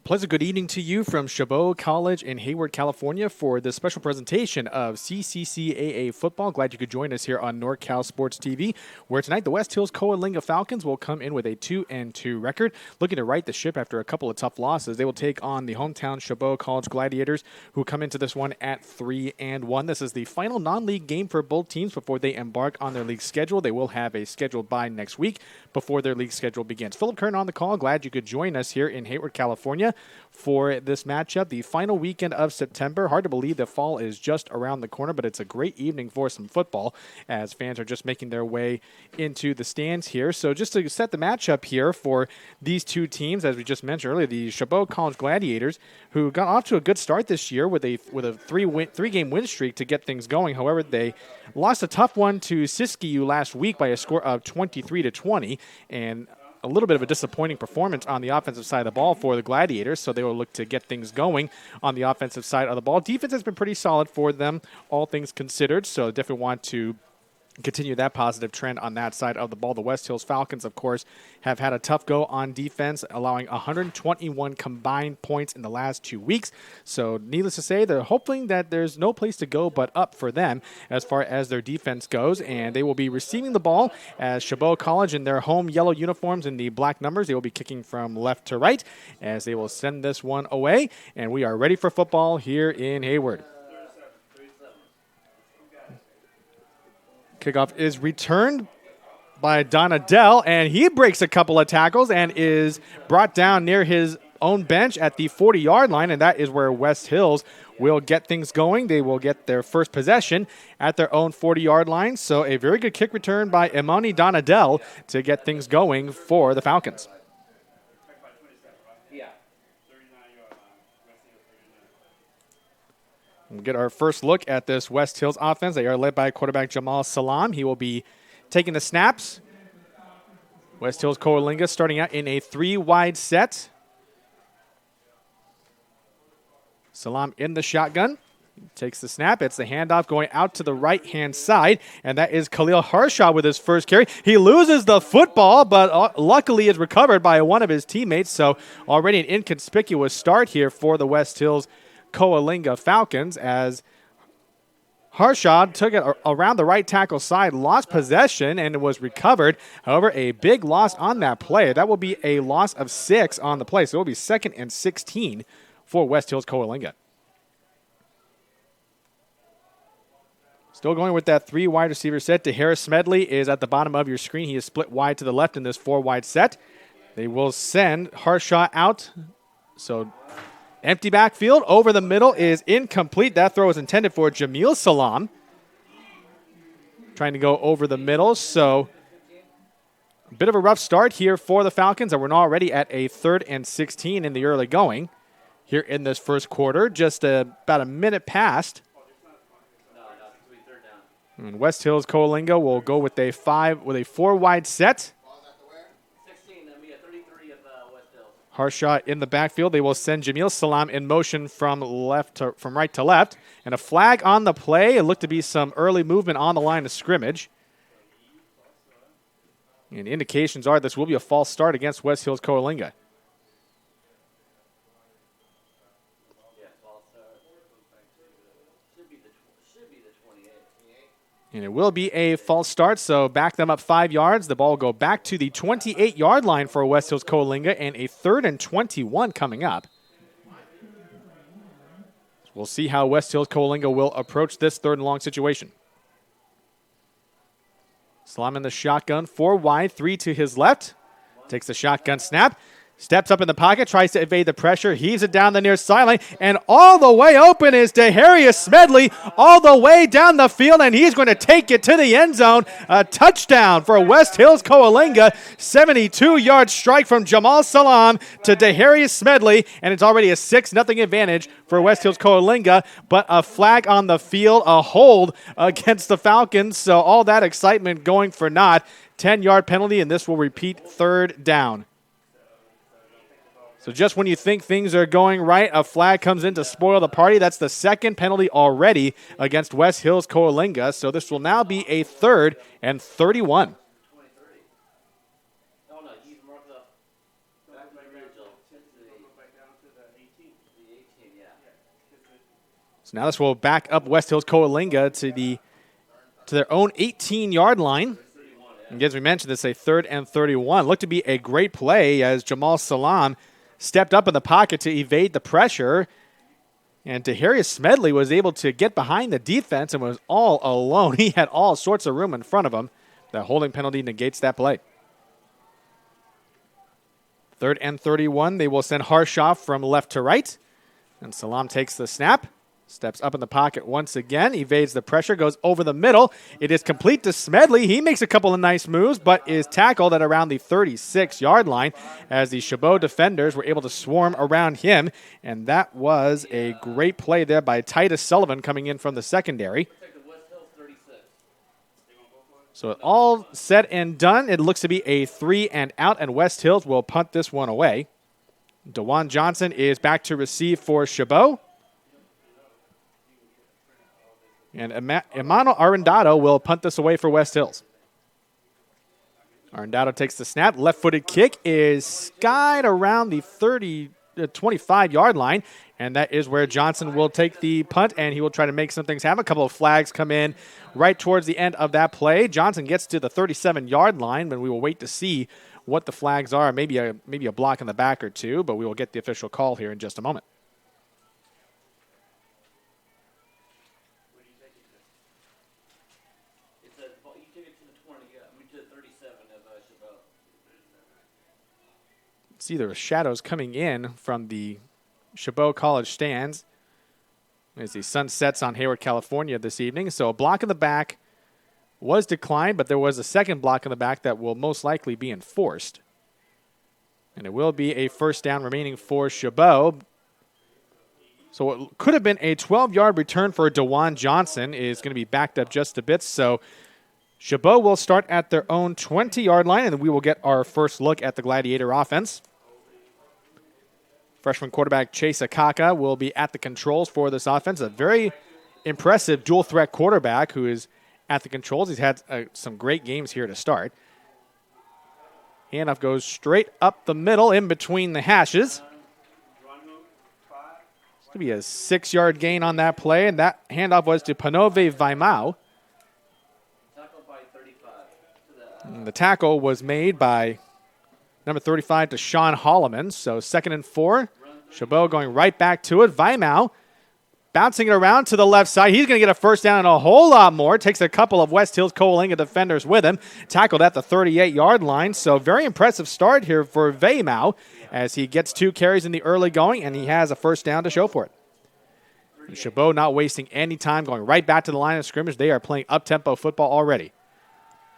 Pleasant good evening to you from Chabot College in Hayward, California for this special presentation of CCCAA football. Glad you could join us here on NorCal Sports TV, where tonight the West Hills Coalinga Falcons will come in with a 2-2 record, looking to right the ship after a couple of tough losses. They will take on the hometown Chabot College Gladiators, who come into this one at 3-1. This is the final non-league game for both teams before they embark on their league schedule. They will have a scheduled bye next week before their league schedule begins. Philip Kern on the call. Glad you could join us here in Hayward, California for this matchup, the final weekend of September. Hard to believe that fall is just around the corner, but it's a great evening for some football as fans are just making their way into the stands here. So just to set the matchup here for these two teams, as we just mentioned earlier, the Chabot College Gladiators, who got off to a good start this year with a three-game win streak to get things going. However, they lost a tough one to Siskiyou last week by a score of 23-20, and a little bit of a disappointing performance on the offensive side of the ball for the Gladiators, so they will look to get things going on the offensive side of the ball. Defense has been pretty solid for them, all things considered, so definitely want to continue that positive trend on that side of the ball. The West Hills Falcons, of course, have had a tough go on defense, allowing 121 combined points in the last 2 weeks. So needless to say, they're hoping that there's no place to go but up for them as far as their defense goes. And they will be receiving the ball as Chabot College in their home yellow uniforms and the black numbers. They will be kicking from left to right as they will send this one away. And we are ready for football here in Hayward. Kickoff is returned by Donadell, and he breaks a couple of tackles and is brought down near his own bench at the 40-yard line, and that is where West Hills will get things going. They will get their first possession at their own 40-yard line. So a very good kick return by Imani Donadell to get things going for the Falcons. We'll get our first look at this West Hills offense. They are led by quarterback Jamal Salam. He will be taking the snaps. West Hills Coalinga starting out in a 3-wide set. Salam in the shotgun. He takes the snap. It's the handoff going out to the right-hand side, and that is Khalil Harshaw with his first carry. He loses the football, but luckily is recovered by one of his teammates, so already an inconspicuous start here for the West Hills Coalinga Falcons as Harshaw took it around the right tackle side, lost possession, and it was recovered. However, a big loss on that play. That will be a loss of 6 on the play, so it will be 2nd and 16 for West Hills Coalinga. Still going with that 3-wide receiver set. DeHarris Smedley is at the bottom of your screen. He is split wide to the left in this 4-wide set. They will send Harshaw out. So empty backfield over the middle is incomplete. That throw is intended for Jamil Salam. Trying to go over the middle. So a bit of a rough start here for the Falcons. And we're already at a 3rd and 16 in the early going here in this first quarter. Just about a minute past. And West Hills Coalinga will go with a 4-wide set. Harshaw in the backfield. They will send Jamil Salam in motion from right to left. And a flag on the play. It looked to be some early movement on the line of scrimmage. And indications are this will be a false start against West Hills Coalinga. And it will be a false start, so back them up 5 yards. The ball will go back to the 28-yard line for West Hills Coalinga, and a 3rd and 21 coming up. We'll see how West Hills Coalinga will approach this 3rd and long situation. Salam in the shotgun, 4 wide, 3 to his left. Takes the shotgun snap. Steps up in the pocket, tries to evade the pressure, heaves it down the near sideline, and all the way open is DeHarius Smedley, all the way down the field, and he's going to take it to the end zone. A touchdown for West Hills Coalinga. 72-yard strike from Jamal Salam to DeHarius Smedley, and it's already a 6-0 advantage for West Hills Coalinga, but a flag on the field, a hold against the Falcons, so all that excitement going for naught. 10-yard penalty, and this will repeat 3rd down. So just when you think things are going right, a flag comes in to spoil the party. That's the 2nd penalty already against West Hills Coalinga. So this will now be a 3rd and 31. So now this will back up West Hills Coalinga to their own 18-yard line. And as we mentioned, it's a 3rd and 31. Looked to be a great play as Jamal Salam stepped up in the pocket to evade the pressure. And Darius Smedley was able to get behind the defense and was all alone. He had all sorts of room in front of him. The holding penalty negates that play. 3rd and 31. They will send Harshoff from left to right. And Salam takes the snap. Steps up in the pocket once again, evades the pressure, goes over the middle. It is complete to Smedley. He makes a couple of nice moves, but is tackled at around the 36-yard line as the Chabot defenders were able to swarm around him. And that was a great play there by Titus Sullivan coming in from the secondary. So all said and done, it looks to be a 3 and out, and West Hills will punt this one away. DeJuan Johnson is back to receive for Chabot. And Emmanuel Arendado will punt this away for West Hills. Arendado takes the snap. Left-footed kick is skied around the 25-yard line. And that is where Johnson will take the punt, and he will try to make some things happen. A couple of flags come in right towards the end of that play. Johnson gets to the 37-yard line, but we will wait to see what the flags are. Maybe a block in the back or two, but we will get the official call here in just a moment. See the shadows coming in from the Chabot College stands as the sun sets on Hayward, California this evening. So a block in the back was declined, but there was a second block in the back that will most likely be enforced. And it will be a first down remaining for Chabot. So what could have been a 12-yard return for DeJuan Johnson is going to be backed up just a bit. So Chabot will start at their own 20-yard line, and we will get our first look at the Gladiator offense. Freshman quarterback Chase Akaka will be at the controls for this offense. A very impressive dual-threat quarterback who is at the controls. He's had some great games here to start. Handoff goes straight up the middle in between the hashes. It's going to be a 6-yard gain on that play, and that handoff was to Panove Vaimau. And the tackle was made by number 35 to Sean Holloman. So 2nd and 4. Chabot going right back to it. Vaimau bouncing it around to the left side. He's going to get a first down and a whole lot more. Takes a couple of West Hills Coalinga defenders with him. Tackled at the 38-yard line. So very impressive start here for Vaimau as he gets 2 carries in the early going, and he has a first down to show for it. And Chabot not wasting any time, going right back to the line of scrimmage. They are playing up-tempo football already.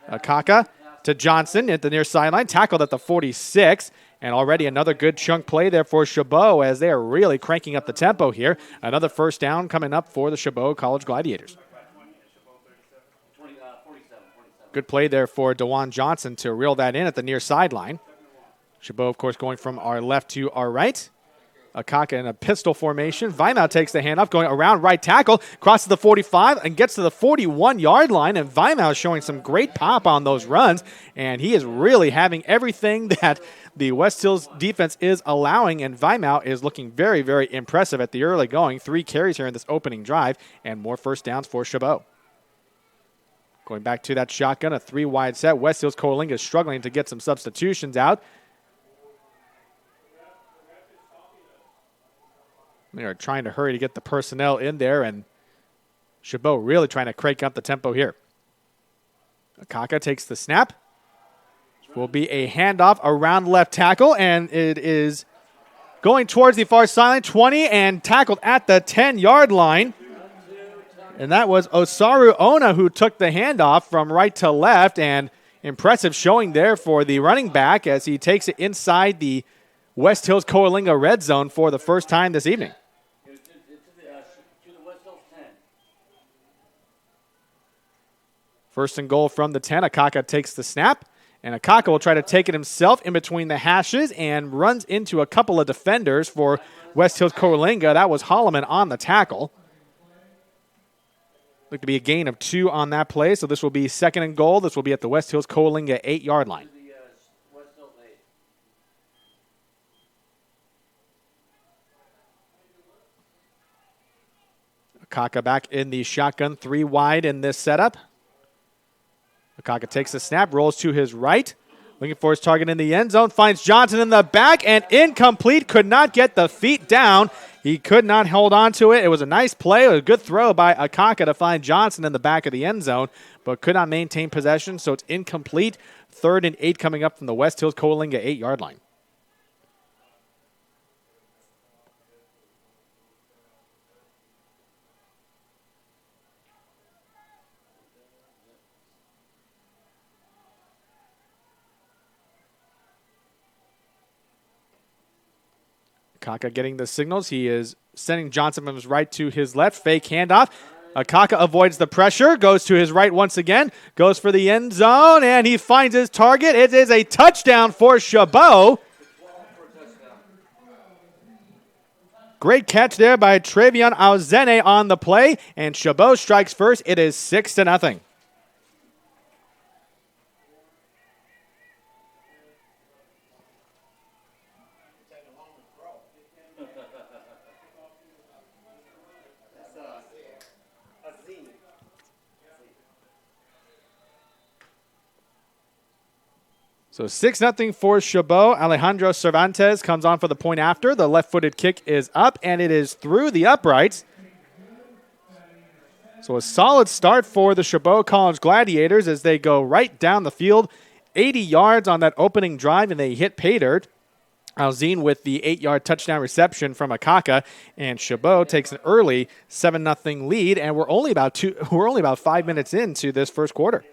Akaka to Johnson at the near sideline, tackled at the 46, and already another good chunk play there for Chabot as they are really cranking up the tempo here. Another first down coming up for the Chabot College Gladiators. Good play there for DeJuan Johnson to reel that in at the near sideline. Chabot, of course, going from our left to our right. Akaka in a pistol formation. Vaimau takes the handoff, going around right tackle, crosses the 45 and gets to the 41-yard line. And Vaimau showing some great pop on those runs. And he is really having everything that the West Hills defense is allowing. And Vaimau is looking very, very impressive at the early going. 3 carries here in this opening drive and more first downs for Chabot. Going back to that shotgun, a 3-wide set. West Hills Coalinga is struggling to get some substitutions out. They are trying to hurry to get the personnel in there, and Chabot really trying to crank up the tempo here. Akaka takes the snap. Will be a handoff around left tackle, and it is going towards the far sideline, 20, and tackled at the 10-yard line. And that was Osaru Ona who took the handoff from right to left, and impressive showing there for the running back as he takes it inside the West Hills Coalinga red zone for the first time this evening. First and goal from the 10. Akaka takes the snap, and Akaka will try to take it himself in between the hashes and runs into a couple of defenders for West Hills Coalinga. That was Holloman on the tackle. Look to be a gain of 2 on that play, so this will be 2nd and goal. This will be at the West Hills Coalinga 8-yard line. Akaka back in the shotgun, 3 wide in this setup. Akaka takes the snap, rolls to his right. Looking for his target in the end zone. Finds Johnson in the back and incomplete. Could not get the feet down. He could not hold on to it. It was a nice play. It was a good throw by Akaka to find Johnson in the back of the end zone, but could not maintain possession, so it's incomplete. 3rd and 8 coming up from the West Hills Coalinga 8-yard line. Akaka getting the signals. He is sending Johnson from his right to his left. Fake handoff. Akaka avoids the pressure, goes to his right once again, goes for the end zone, and he finds his target. It is a touchdown for Chabot. Great catch there by Travion Auzene on the play, and Chabot strikes first. It is 6-0. So 6-0 for Chabot. Alejandro Cervantes comes on for the point after. The left-footed kick is up, and it is through the uprights. So a solid start for the Chabot College Gladiators as they go right down the field. 80 yards on that opening drive, and they hit pay dirt. Alzine with the 8-yard touchdown reception from Akaka, and Chabot takes an early 7-0 lead, and we're only about 5 minutes into this first quarter.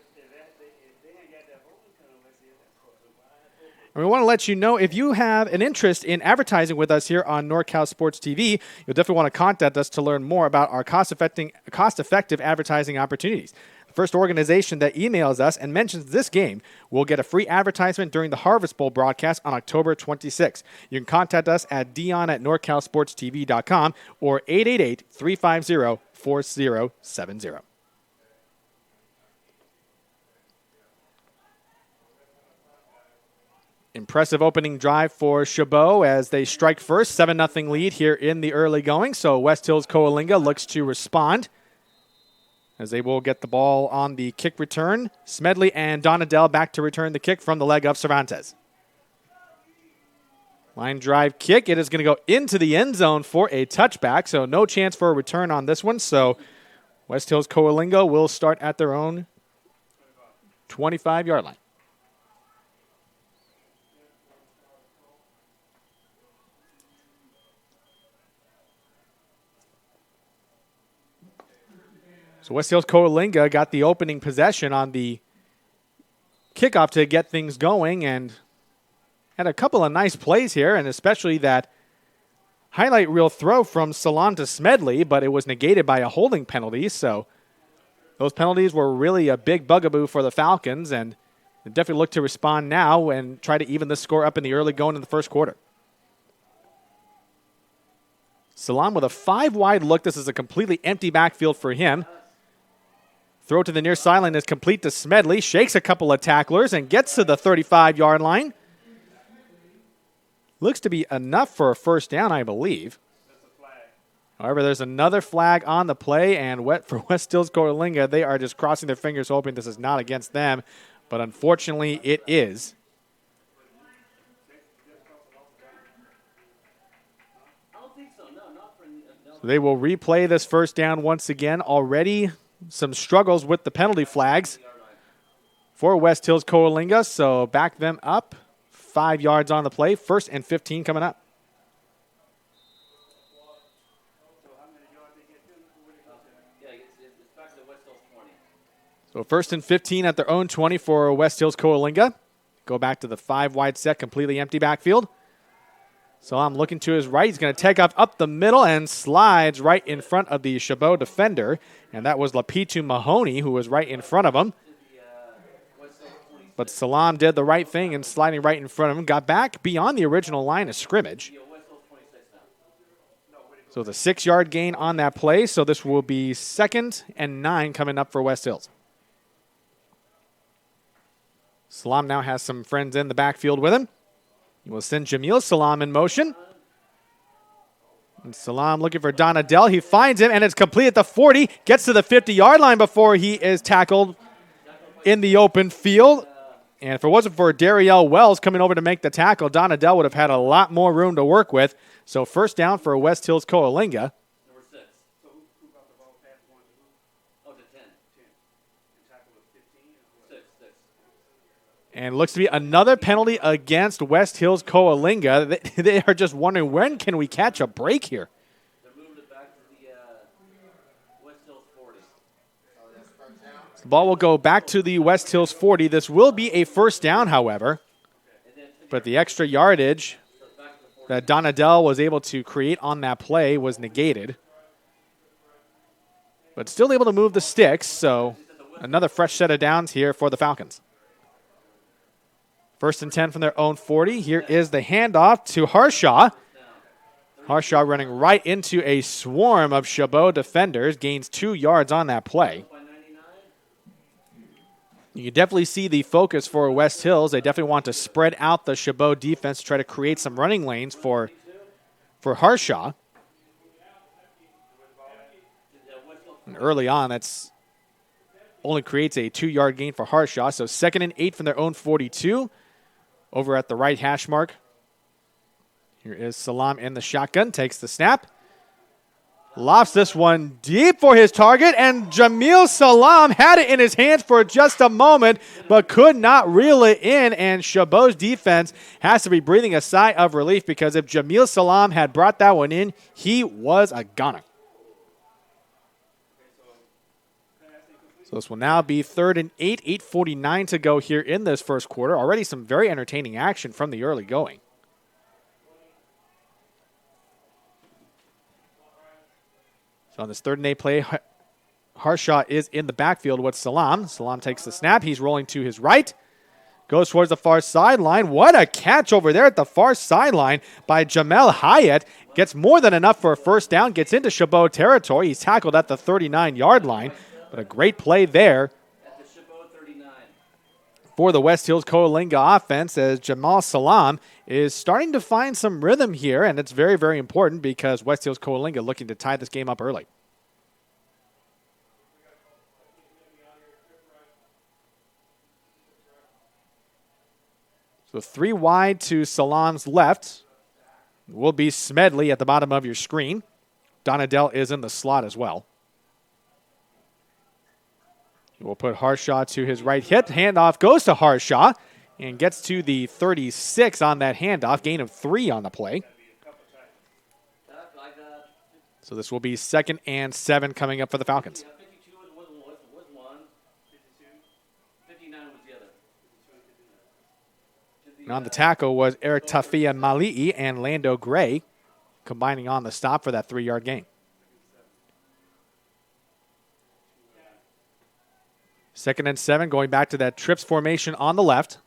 And we want to let you know, if you have an interest in advertising with us here on NorCal Sports TV, you'll definitely want to contact us to learn more about our cost-effective advertising opportunities. The first organization that emails us and mentions this game will get a free advertisement during the Harvest Bowl broadcast on October 26th. You can contact us at dion@norcalsportstv.com or 888-350-4070. Impressive opening drive for Chabot as they strike first. 7-0 lead here in the early going. So West Hills Coalinga looks to respond as they will get the ball on the kick return. Smedley and Donadell back to return the kick from the leg of Cervantes. Line drive kick. It is going to go into the end zone for a touchback. So no chance for a return on this one. So West Hills Coalinga will start at their own 25-yard line. So West Hills Coalinga got the opening possession on the kickoff to get things going and had a couple of nice plays here, and especially that highlight reel throw from Salam to Smedley, but it was negated by a holding penalty. So those penalties were really a big bugaboo for the Falcons, and they definitely look to respond now and try to even the score up in the early going in the first quarter. Salam with a 5-wide look. This is a completely empty backfield for him. Throw to the near sideline is complete to Smedley. Shakes a couple of tacklers and gets to the 35-yard line. Looks to be enough for a first down, I believe. However, there's another flag on the play, and for West Hills Coalinga, they are just crossing their fingers hoping this is not against them. But unfortunately, it is. So they will replay this first down once again. Already some struggles with the penalty flags for West Hills Coalinga, so back them up. 5 yards on the play. 1st and 15 coming up. So 1st and 15 at their own 20 for West Hills Coalinga. Go back to the 5-wide set, completely empty backfield. So I'm looking to his right. He's going to take off up the middle and slides right in front of the Chabot defender. And that was Lapitu Mahoney, who was right in front of him. But Salam did the right thing and sliding right in front of him. Got back beyond the original line of scrimmage. So the 6-yard gain on that play. So this will be 2nd and 9 coming up for West Hills. Salam now has some friends in the backfield with him. He will send Jamil Salam in motion. And Salam looking for Donadell. He finds him, and it's complete at the 40. Gets to the 50-yard line before he is tackled in the open field. And if it wasn't for Dariel Wells coming over to make the tackle, Donadell would have had a lot more room to work with. So first down for West Hills Coalinga. Number 6. So who got the ball past 1 to who? Oh, to 10. 10. And tackle with 15? 6. And looks to be another penalty against West Hills Coalinga. They are just wondering, when can we catch a break here? They're moving it back to the West Hills 40. The ball will go back to the West Hills 40. This will be a first down, however. But the extra yardage that Donadell was able to create on that play was negated. But still able to move the sticks, so another fresh set of downs here for the Falcons. First and 10 from their own 40. Here is the handoff to Harshaw. Harshaw running right into a swarm of Chabot defenders. Gains 2 yards on that play. You can definitely see the focus for West Hills. They definitely want to spread out the Chabot defense to try to create some running lanes for Harshaw. And early on, that's only creates a 2-yard gain for Harshaw. So 2nd and 8 from their own 42. Over at the right hash mark. Here is Salam in the shotgun. Takes the snap. Lofts this one deep for his target. And Jamil Salam had it in his hands for just a moment, but could not reel it in. And Chabot's defense has to be breathing a sigh of relief, because if Jamil Salam had brought that one in, he was a gunner. So this will now be 3rd and 8, 8:49 to go here in this first quarter. Already some very entertaining action from the early going. So on this 3rd and 8 play, Harshaw is in the backfield with Salam. Salam takes the snap. He's rolling to his right. Goes towards the far sideline. What a catch over there at the far sideline by Jamel Hyatt. Gets more than enough for a first down. Gets into Chabot territory. He's tackled at the 39-yard line. But a great play there for the West Hills Coalinga offense, as Jamal Salam is starting to find some rhythm here, and it's very, very important because West Hills Coalinga looking to tie this game up early. So 3 wide to Salam's left will be Smedley at the bottom of your screen. Donadell is in the slot as well. We'll put Harshaw to his right hip. Handoff goes to Harshaw and gets to the 36 on that handoff. Gain of 3 on the play. So this will be 2nd and 7 coming up for the Falcons. And on the tackle was Eric Tafia Mali'i and Lando Gray, combining on the stop for that 3-yard gain. 2nd and 7, going back to that trips formation on the left.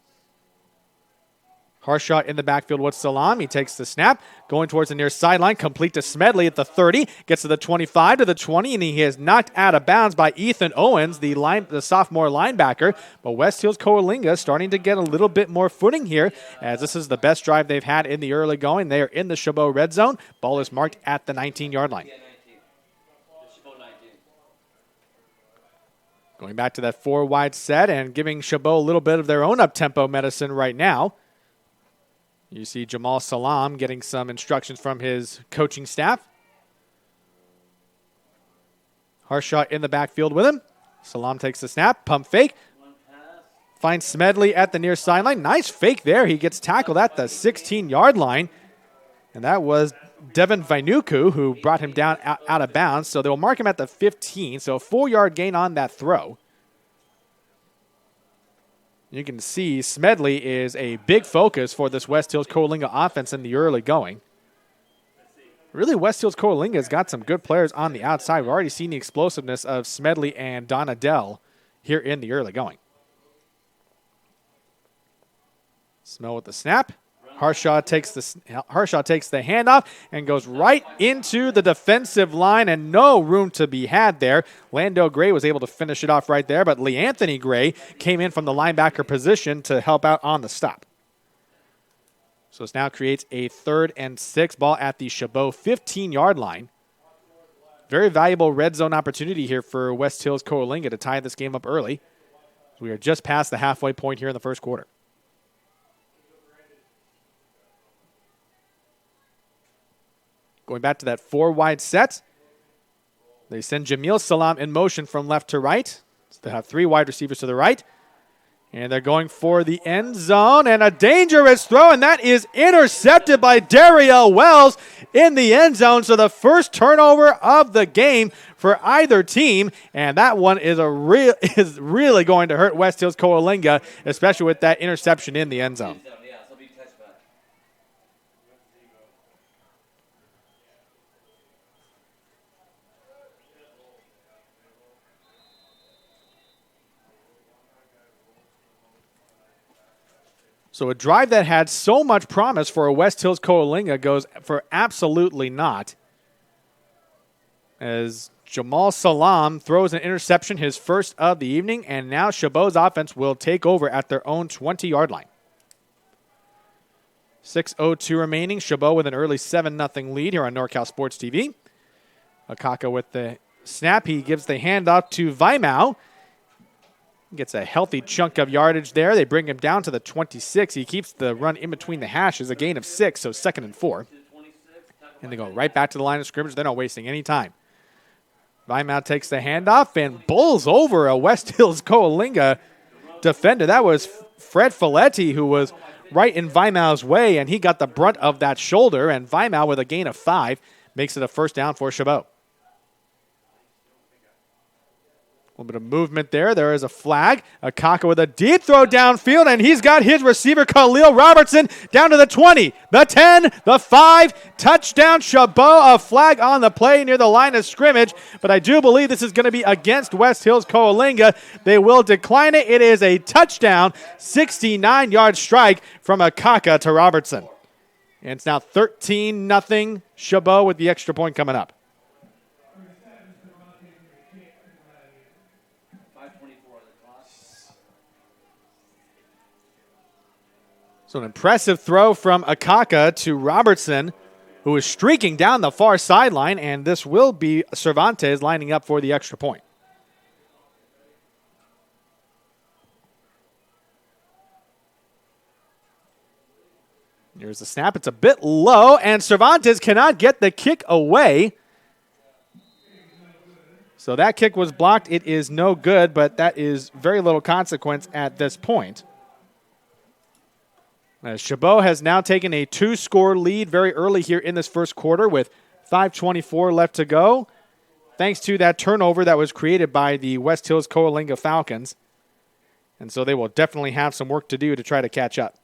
Harshaw in the backfield with Salam. He takes the snap, going towards the near sideline, complete to Smedley at the 30, gets to the 25, to the 20, and he is knocked out of bounds by Ethan Owens, the sophomore linebacker. But West Hills Coalinga starting to get a little bit more footing here, as this is the best drive they've had in the early going. They are in the Chabot red zone. Ball is marked at the 19-yard line. Going back to that 4-wide set and giving Chabot a little bit of their own up-tempo medicine right now. You see Jamal Salam getting some instructions from his coaching staff. Harshaw in the backfield with him. Salam takes the snap, pump fake. Finds Smedley at the near sideline. Nice fake there. He gets tackled at the 16-yard line. And that was Devin Vainuku who brought him down out of bounds. So they'll mark him at the 15. So a 4-yard gain on that throw. You can see Smedley is a big focus for this West Hills Coalinga offense in the early going. Really, West Hills Coalinga has got some good players on the outside. We've already seen the explosiveness of Smedley and Donadell here in the early going. Smell with the snap. Harshaw takes the handoff and goes right into the defensive line, and no room to be had there. Lando Gray was able to finish it off right there, but LeAnthony Gray came in from the linebacker position to help out on the stop. So this now creates a 3rd and 6 ball at the Chabot 15-yard line. Very valuable red zone opportunity here for West Hills Coalinga to tie this game up early. We are just past the halfway point here in the first quarter. Going back to that 4-wide set. They send Jamil Salam in motion from left to right. So they have 3 wide receivers to the right. And they're going for the end zone, and a dangerous throw, and that is intercepted by Dariel Wells in the end zone. So the first turnover of the game for either team, and that one is really going to hurt West Hills Coalinga, especially with that interception in the end zone. So a drive that had so much promise for a West Hills Coalinga goes for absolutely naught. As Jamal Salam throws an interception, his first of the evening, and now Chabot's offense will take over at their own 20-yard line. 6:02 remaining. Chabot with an early 7-0 lead here on NorCal Sports TV. Akaka with the snap. He gives the handoff to Vaimau. Gets a healthy chunk of yardage there. They bring him down to the 26. He keeps the run in between the hashes, a gain of 6, so 2nd and 4. And they go right back to the line of scrimmage. They're not wasting any time. Vaimau takes the handoff and bowls over a West Hills Coalinga defender. That was Fred Folletti, who was right in Vaimau's way, and he got the brunt of that shoulder. And Vaimau, with a gain of 5, makes it a first down for Chabot. A little bit of movement there. There is a flag. Akaka with a deep throw downfield, and he's got his receiver, Khalil Robertson, down to the 20, the 10, the 5. Touchdown, Chabot. A flag on the play near the line of scrimmage, but I do believe this is going to be against West Hills Coalinga. They will decline it. It is a touchdown, 69-yard strike from Akaka to Robertson. And it's now 13-0 Chabot with the extra point coming up. So an impressive throw from Akaka to Robertson, who is streaking down the far sideline, and this will be Cervantes lining up for the extra point. Here's the snap. It's a bit low, and Cervantes cannot get the kick away. So that kick was blocked. It is no good, but that is very little consequence at this point. As Chabot has now taken a 2-score lead very early here in this first quarter with 5:24 left to go, thanks to that turnover that was created by the West Hills Coalinga Falcons. And so they will definitely have some work to do to try to catch up.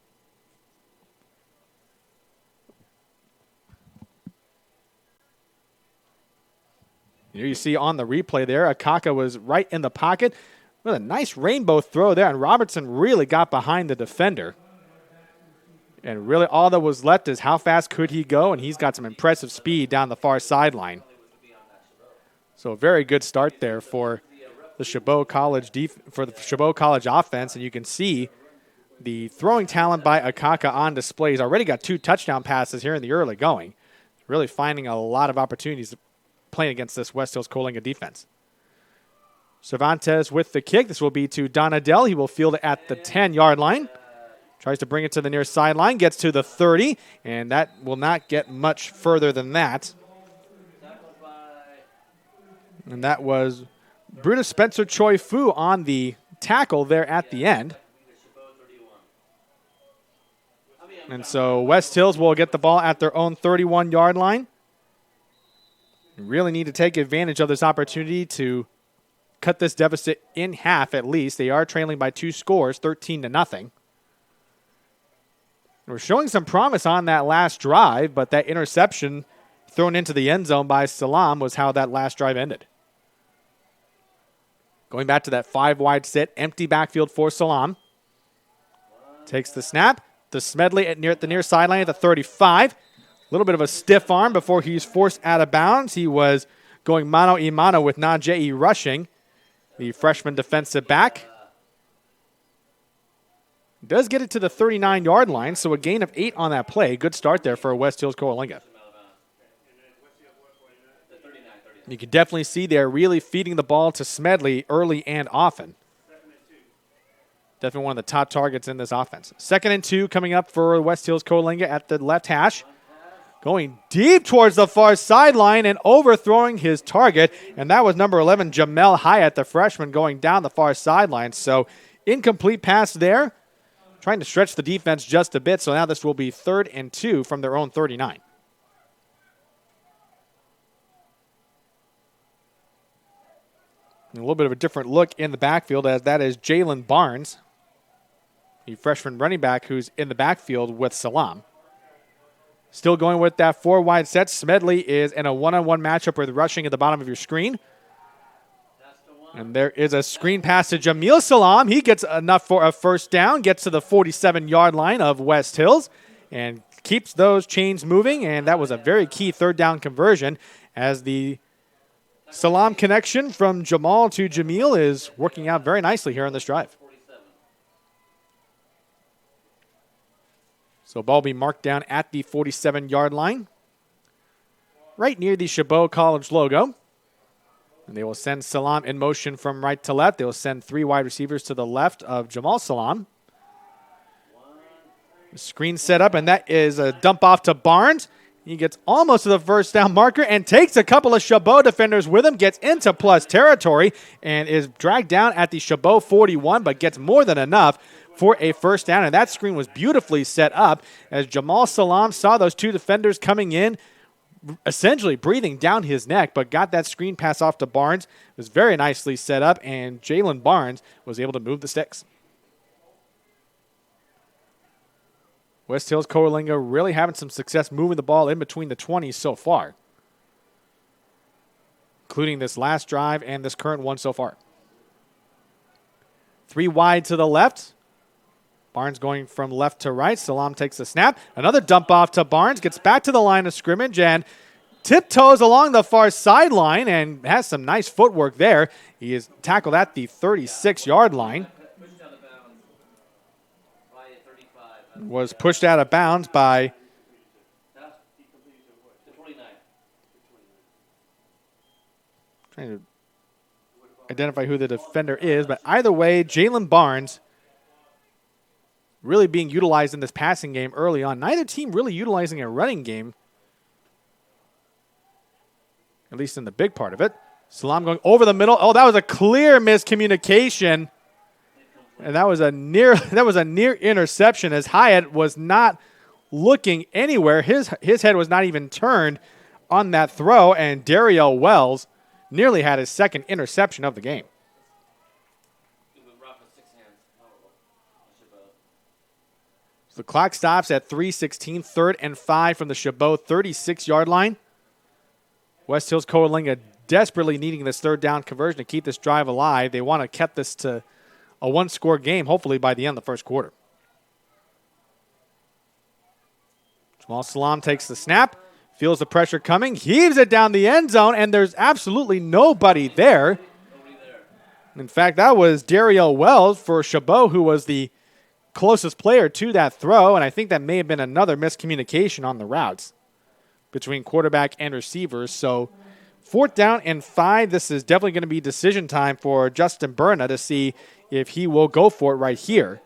Here you see on the replay there, Akaka was right in the pocket with a nice rainbow throw there, and Robertson really got behind the defender. And really all that was left is how fast could he go, and he's got some impressive speed down the far sideline. So a very good start there for the Chabot College offense, and you can see the throwing talent by Akaka on display. He's already got 2 touchdown passes here in the early going. Really finding a lot of opportunities playing against this West Hills Coalinga defense. Cervantes with the kick. This will be to Donadell. He will field it at the 10-yard line. Tries to bring it to the near sideline, gets to the 30, and that will not get much further than that. And that was Brutus Spencer Choi Fu on the tackle there at the end. And so West Hills will get the ball at their own 31-yard line. Really need to take advantage of this opportunity to cut this deficit in half at least. They are trailing by 2 scores, 13-0. We're showing some promise on that last drive, but that interception thrown into the end zone by Salam was how that last drive ended. Going back to that 5-wide set, empty backfield for Salam. Takes the snap. To Smedley at the near sideline at the 35. A little bit of a stiff arm before he's forced out of bounds. He was going mano-a-mano with Najee rushing, the freshman defensive back. Does get it to the 39-yard line, so a gain of 8 on that play. Good start there for West Hills Coalinga. You can definitely see they're really feeding the ball to Smedley early and often. Definitely one of the top targets in this offense. 2nd and 2 coming up for West Hills Coalinga at the left hash. Going deep towards the far sideline and overthrowing his target. And that was number 11, Jamel Hyatt, the freshman, going down the far sideline. So incomplete pass there. Trying to stretch the defense just a bit. So now this will be 3rd and 2 from their own 39. A little bit of a different look in the backfield, as that is Jalen Barnes, the freshman running back who's in the backfield with Salam. Still going with that 4 wide set. Smedley is in a one-on-one matchup with rushing at the bottom of your screen. And there is a screen pass to Jamil Salam. He gets enough for a first down, gets to the 47-yard line of West Hills, and keeps those chains moving. And that was a very key 3rd down conversion, as the Salam connection from Jamal to Jamil is working out very nicely here on this drive. So ball will be marked down at the 47-yard line, right near the Chabot College logo. And they will send Salam in motion from right to left. They will send 3 wide receivers to the left of Jamal Salam. Screen set up, and that is a dump off to Barnes. He gets almost to the first down marker and takes a couple of Chabot defenders with him, gets into plus territory, and is dragged down at the Chabot 41, but gets more than enough for a first down. And that screen was beautifully set up as Jamal Salam saw those 2 defenders coming in, essentially breathing down his neck, but got that screen pass off to Barnes. It was very nicely set up, and Jalen Barnes was able to move the sticks. West Hills Coalinga really having some success moving the ball in between the 20s so far, including this last drive and this current one so far. 3 wide to the left. Barnes going from left to right. Salam takes the snap. Another dump off to Barnes. Gets back to the line of scrimmage and tiptoes along the far sideline and has some nice footwork there. He is tackled at the 36-yard line. Was pushed out of bounds by trying to identify who the defender is, but either way, Jalen Barnes really being utilized in this passing game early on. Neither team really utilizing a running game, at least in the big part of it. Salam going over the middle. Oh, that was a clear miscommunication. And that was a near interception, as Hyatt was not looking anywhere. His head was not even turned on that throw, and Dariel Wells nearly had his 2nd interception of the game. So the clock stops at 3:16, 3rd and 5 from the Chabot 36-yard line. West Hills Coalinga desperately needing this 3rd down conversion to keep this drive alive. They want to keep this to a 1-score game, hopefully by the end of the first quarter. Jamal Salam takes the snap, feels the pressure coming, heaves it down the end zone, and there's absolutely nobody there. In fact, that was Dariel Wells for Chabot, who was the closest player to that throw, and I think that may have been another miscommunication on the routes between quarterback and receivers. So 4th down and 5, this is definitely going to be decision time for Justin Berna to see if he will go for it right here.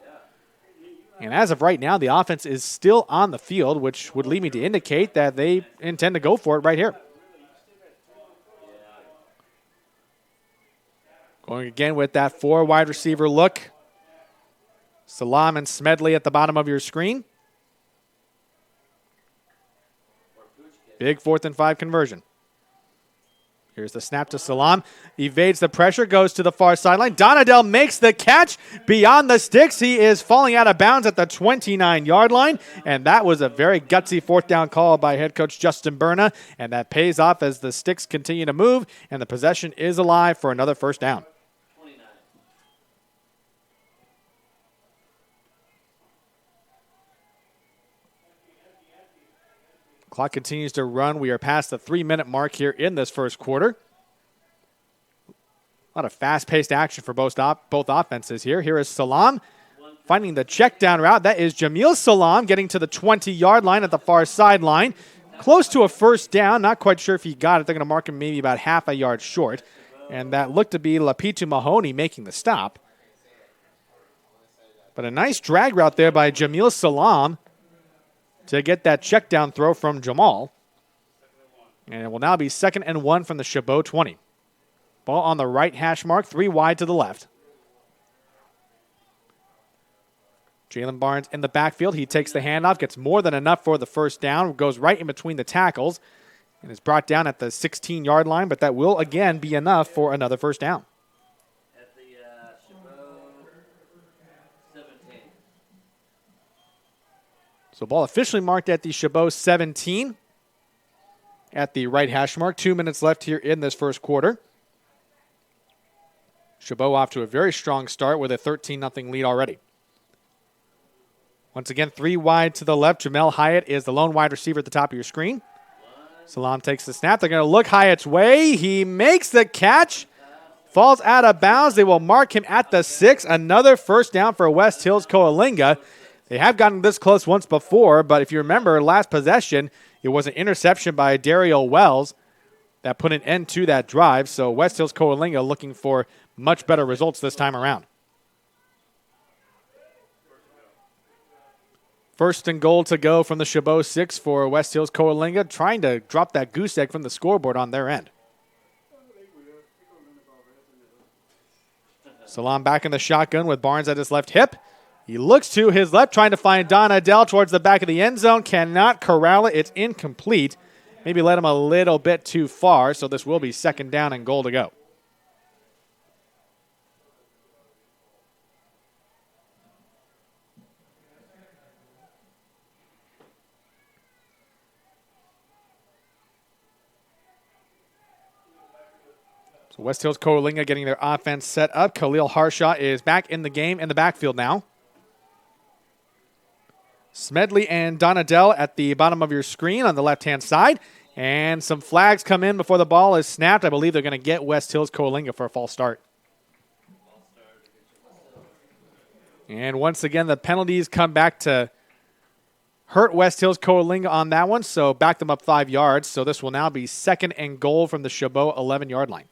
And as of right now, the offense is still on the field, which would lead me to indicate that they intend to go for it right here. Going again with that 4 wide receiver look. Salam and Smedley at the bottom of your screen. Big 4th and 5 conversion. Here's the snap to Salam. Evades the pressure, goes to the far sideline. Donadell makes the catch beyond the sticks. He is falling out of bounds at the 29-yard line. And that was a very gutsy 4th down call by head coach Justin Berna. And that pays off as the sticks continue to move. And the possession is alive for another first down. Clock continues to run. We are past the 3-minute mark here in this first quarter. A lot of fast-paced action for both offenses here. Here is Salam. Finding the check down route, that is Jamil Salam getting to the 20-yard line at the far sideline. Close to a first down. Not quite sure if he got it. They're going to mark him maybe about half a yard short. And that looked to be Lapitu Mahoney making the stop. But a nice drag route there by Jamil Salam to get that check down throw from Jamal. And it will now be 2nd and 1 from the Chabot 20. Ball on the right hash mark, 3 wide to the left. Jalen Barnes in the backfield. He takes the handoff, gets more than enough for the first down, goes right in between the tackles, and is brought down at the 16-yard line, but that will again be enough for another first down. At the Chabot 17. So ball officially marked at the Chabot 17 at the right hash mark. 2 minutes left here in this first quarter. Chabot off to a very strong start with a 13-0 lead already. Once again, 3 wide to the left. Jamel Hyatt is the lone wide receiver at the top of your screen. Salam takes the snap. They're going to look Hyatt's way. He makes the catch. Falls out of bounds. They will mark him at the 6. Another first down for West Hills Coalinga. They have gotten this close once before, but if you remember last possession, it was an interception by Dario Wells that put an end to that drive. So West Hills Coalinga looking for much better results this time around. 1st and goal to go from the Chabot 6 for West Hills Coalinga, trying to drop that goose egg from the scoreboard on their end. Salam back in the shotgun with Barnes at his left hip. He looks to his left, trying to find Don Adele towards the back of the end zone. Cannot corral it. It's incomplete. Maybe led him a little bit too far, so this will be 2nd down and goal to go. So West Hills Coalinga getting their offense set up. Khalil Harshaw is back in the game in the backfield now. Smedley and Donadell at the bottom of your screen on the left-hand side. And some flags come in before the ball is snapped. I believe they're going to get West Hills Coalinga for a false start. And once again, the penalties come back to hurt West Hills Coalinga on that one, so back them up 5 yards. So this will now be 2nd and goal from the Chabot 11-yard line.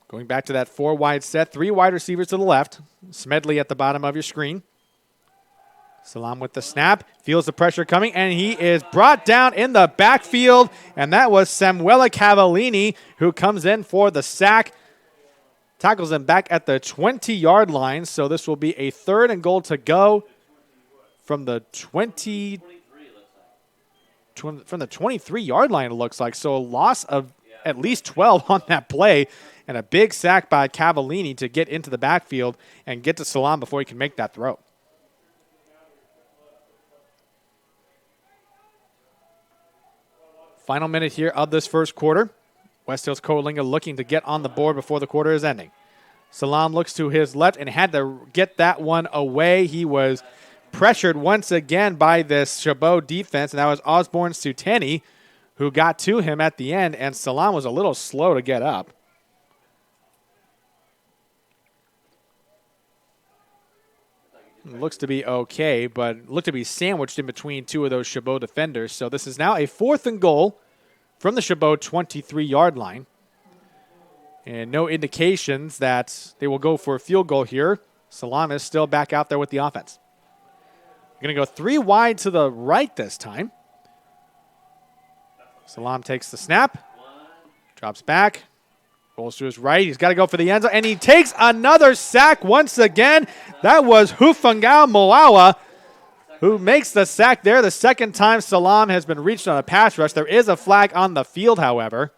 Going back to that 4 wide set, 3 wide receivers to the left. Smedley at the bottom of your screen. Salam with the snap, feels the pressure coming, and he is brought down in the backfield, and that was Samuela Cavallini who comes in for the sack. Tackles him back at the 20-yard line, so this will be a 3rd and goal to go from the 23-yard line, it looks like. So a loss of at least 12 on that play, and a big sack by Cavallini to get into the backfield and get to Salam before he can make that throw. Final minute here of this first quarter. West Hills Coalinga looking to get on the board before the quarter is ending. Salam looks to his left and had to get that one away. He was pressured once again by this Chabot defense, and that was Osborne Suteni who got to him at the end, and Salam was a little slow to get up. Looks to be okay, but looked to be sandwiched in between 2 of those Chabot defenders. So this is now a 4th and goal from the Chabot 23-yard line. And no indications that they will go for a field goal here. Salam is still back out there with the offense. Going to go 3 wide to the right this time. Salam takes the snap, drops back. Rolls to his right. He's got to go for the end zone, and he takes another sack once again. That was Hufangao Moawa who makes the sack there. The 2nd time Salam has been reached on a pass rush. There is a flag on the field, however.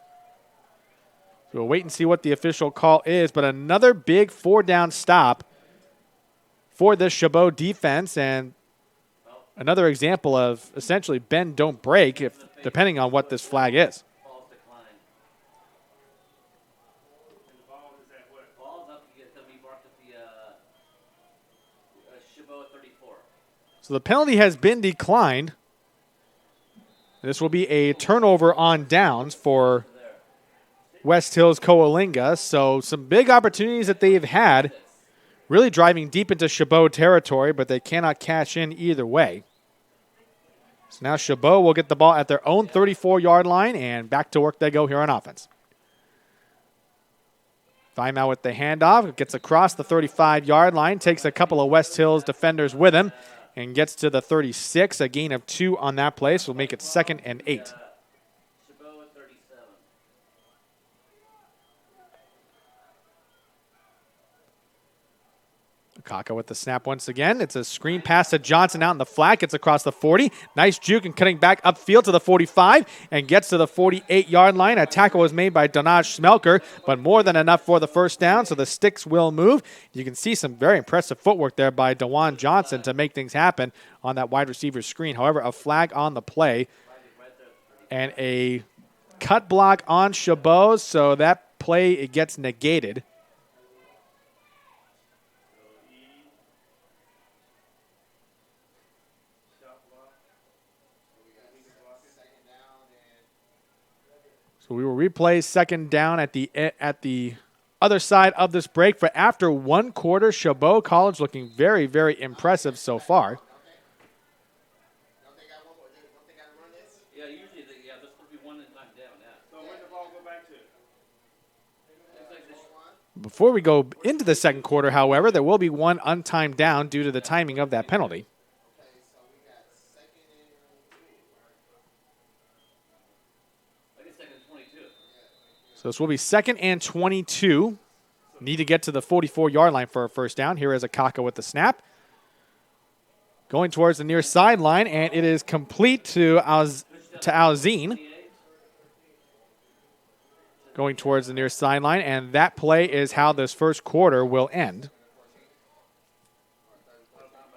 So we'll wait and see what the official call is, but another big 4-down stop for this Chabot defense, and another example of essentially bend, don't break, depending on what this flag is. So the penalty has been declined. This will be a turnover on downs for West Hills Coalinga. So some big opportunities that they've had, really driving deep into Chabot territory, but they cannot cash in either way. So now Chabot will get the ball at their own 34-yard line, and back to work they go here on offense. Timeout with the handoff. Gets across the 35-yard line, takes a couple of West Hills defenders with him, and gets to the 36. A gain of 2 on that play, so we'll make it 2nd and 8. Chabot at 37. Kaka with the snap once again. It's a screen pass to Johnson out in the flat. Gets across the 40. Nice juke and cutting back upfield to the 45 and gets to the 48-yard line. A tackle was made by Donaj Smelker, but more than enough for the first down, so the sticks will move. You can see some very impressive footwork there by DeJuan Johnson to make things happen on that wide receiver screen. However, a flag on the play and a cut block on Chabot, so that play it gets negated. So we will replay 2nd down at the other side of this break. For after 1 quarter, Chabot College looking very, very impressive so far. Yeah, usually there's supposed to be 1 time down. Yeah. So when the ball go back to? Before we go into the 2nd quarter, however, there will be 1 untimed down due to the timing of that penalty. So this will be 2nd and 22. Need to get to the 44-yard line for a first down. Here is Akaka with the snap. Going towards the near sideline, and it is complete to Alzine. Going towards the near sideline, and that play is how this first quarter will end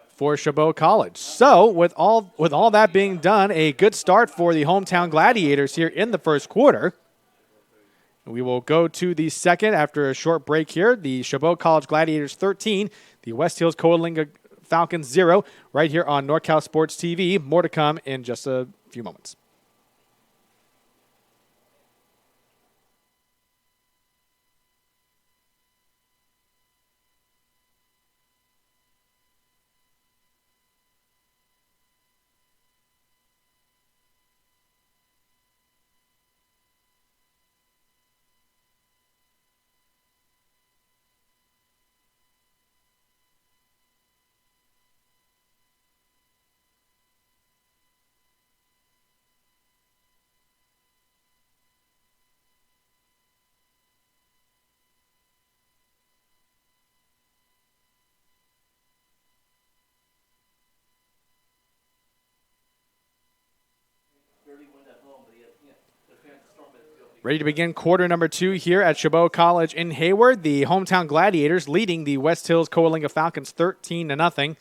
for Chabot College. So with all that being done, a good start for the hometown Gladiators here in the first quarter. We will go to the 2nd after a short break here. The Chabot College Gladiators 13, the West Hills Coalinga Falcons 0, right here on NorCal Sports TV. More to come in just a few moments. Ready to begin quarter number 2 here at Chabot College in Hayward. The hometown Gladiators leading the West Hills Coalinga Falcons 13-0.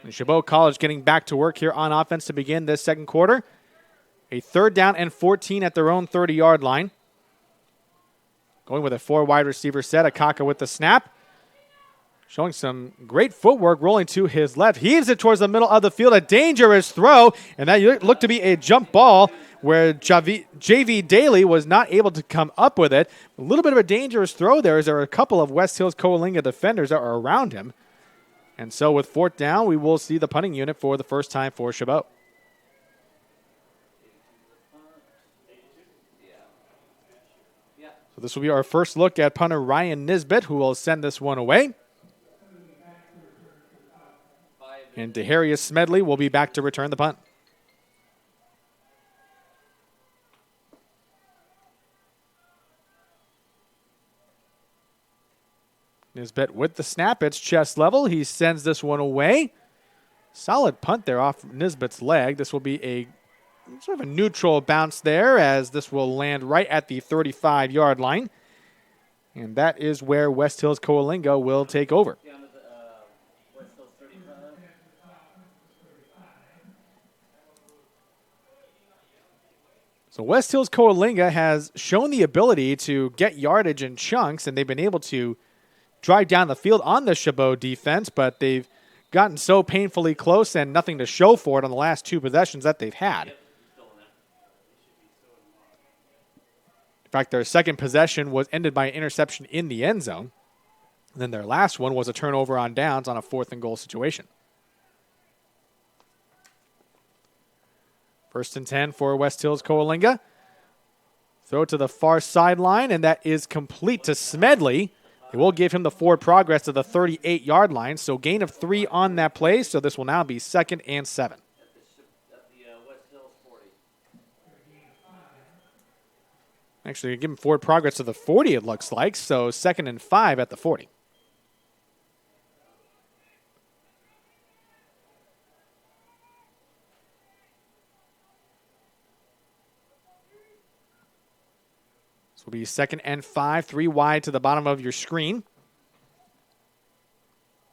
And Chabot College getting back to work here on offense to begin this 2nd quarter. A 3rd down and 14 at their own 30-yard line. Going with a 4 wide receiver set. Akaka with the snap. Showing some great footwork, rolling to his left. Heaves it towards the middle of the field. A dangerous throw, and that looked to be a jump ball where J.V. Daly was not able to come up with it. A little bit of a dangerous throw there as there were a couple of West Hills Coalinga defenders that were around him. And so with 4th down, we will see the punting unit for the first time for Chabot. So this will be our first look at punter Ryan Nisbet, who will send this one away. And Deharius Smedley will be back to return the punt. Nisbet with the snap. It's chest level. He sends this one away. Solid punt there off Nisbet's leg. This will be a sort of a neutral bounce there as this will land right at the 35-yard line. And that is where West Hills Coalinga will take over. So West Hills Coalinga has shown the ability to get yardage in chunks, and they've been able to drive down the field on the Chabot defense, but they've gotten so painfully close and nothing to show for it on the last 2 possessions that they've had. In fact, their second possession was ended by an interception in the end zone. And then their last one was a turnover on downs on a 4th and goal situation. 1st and 10 for West Hills Coalinga. Throw to the far sideline, and that is complete to Smedley. They will give him the forward progress to the 38-yard line, so gain of 3 on that play, so this will now be 2nd and 7. West Hills 40. Actually, give him forward progress to the 40, it looks like, so 2nd and 5 at the 40. This will be 2nd and 5, 3 wide to the bottom of your screen.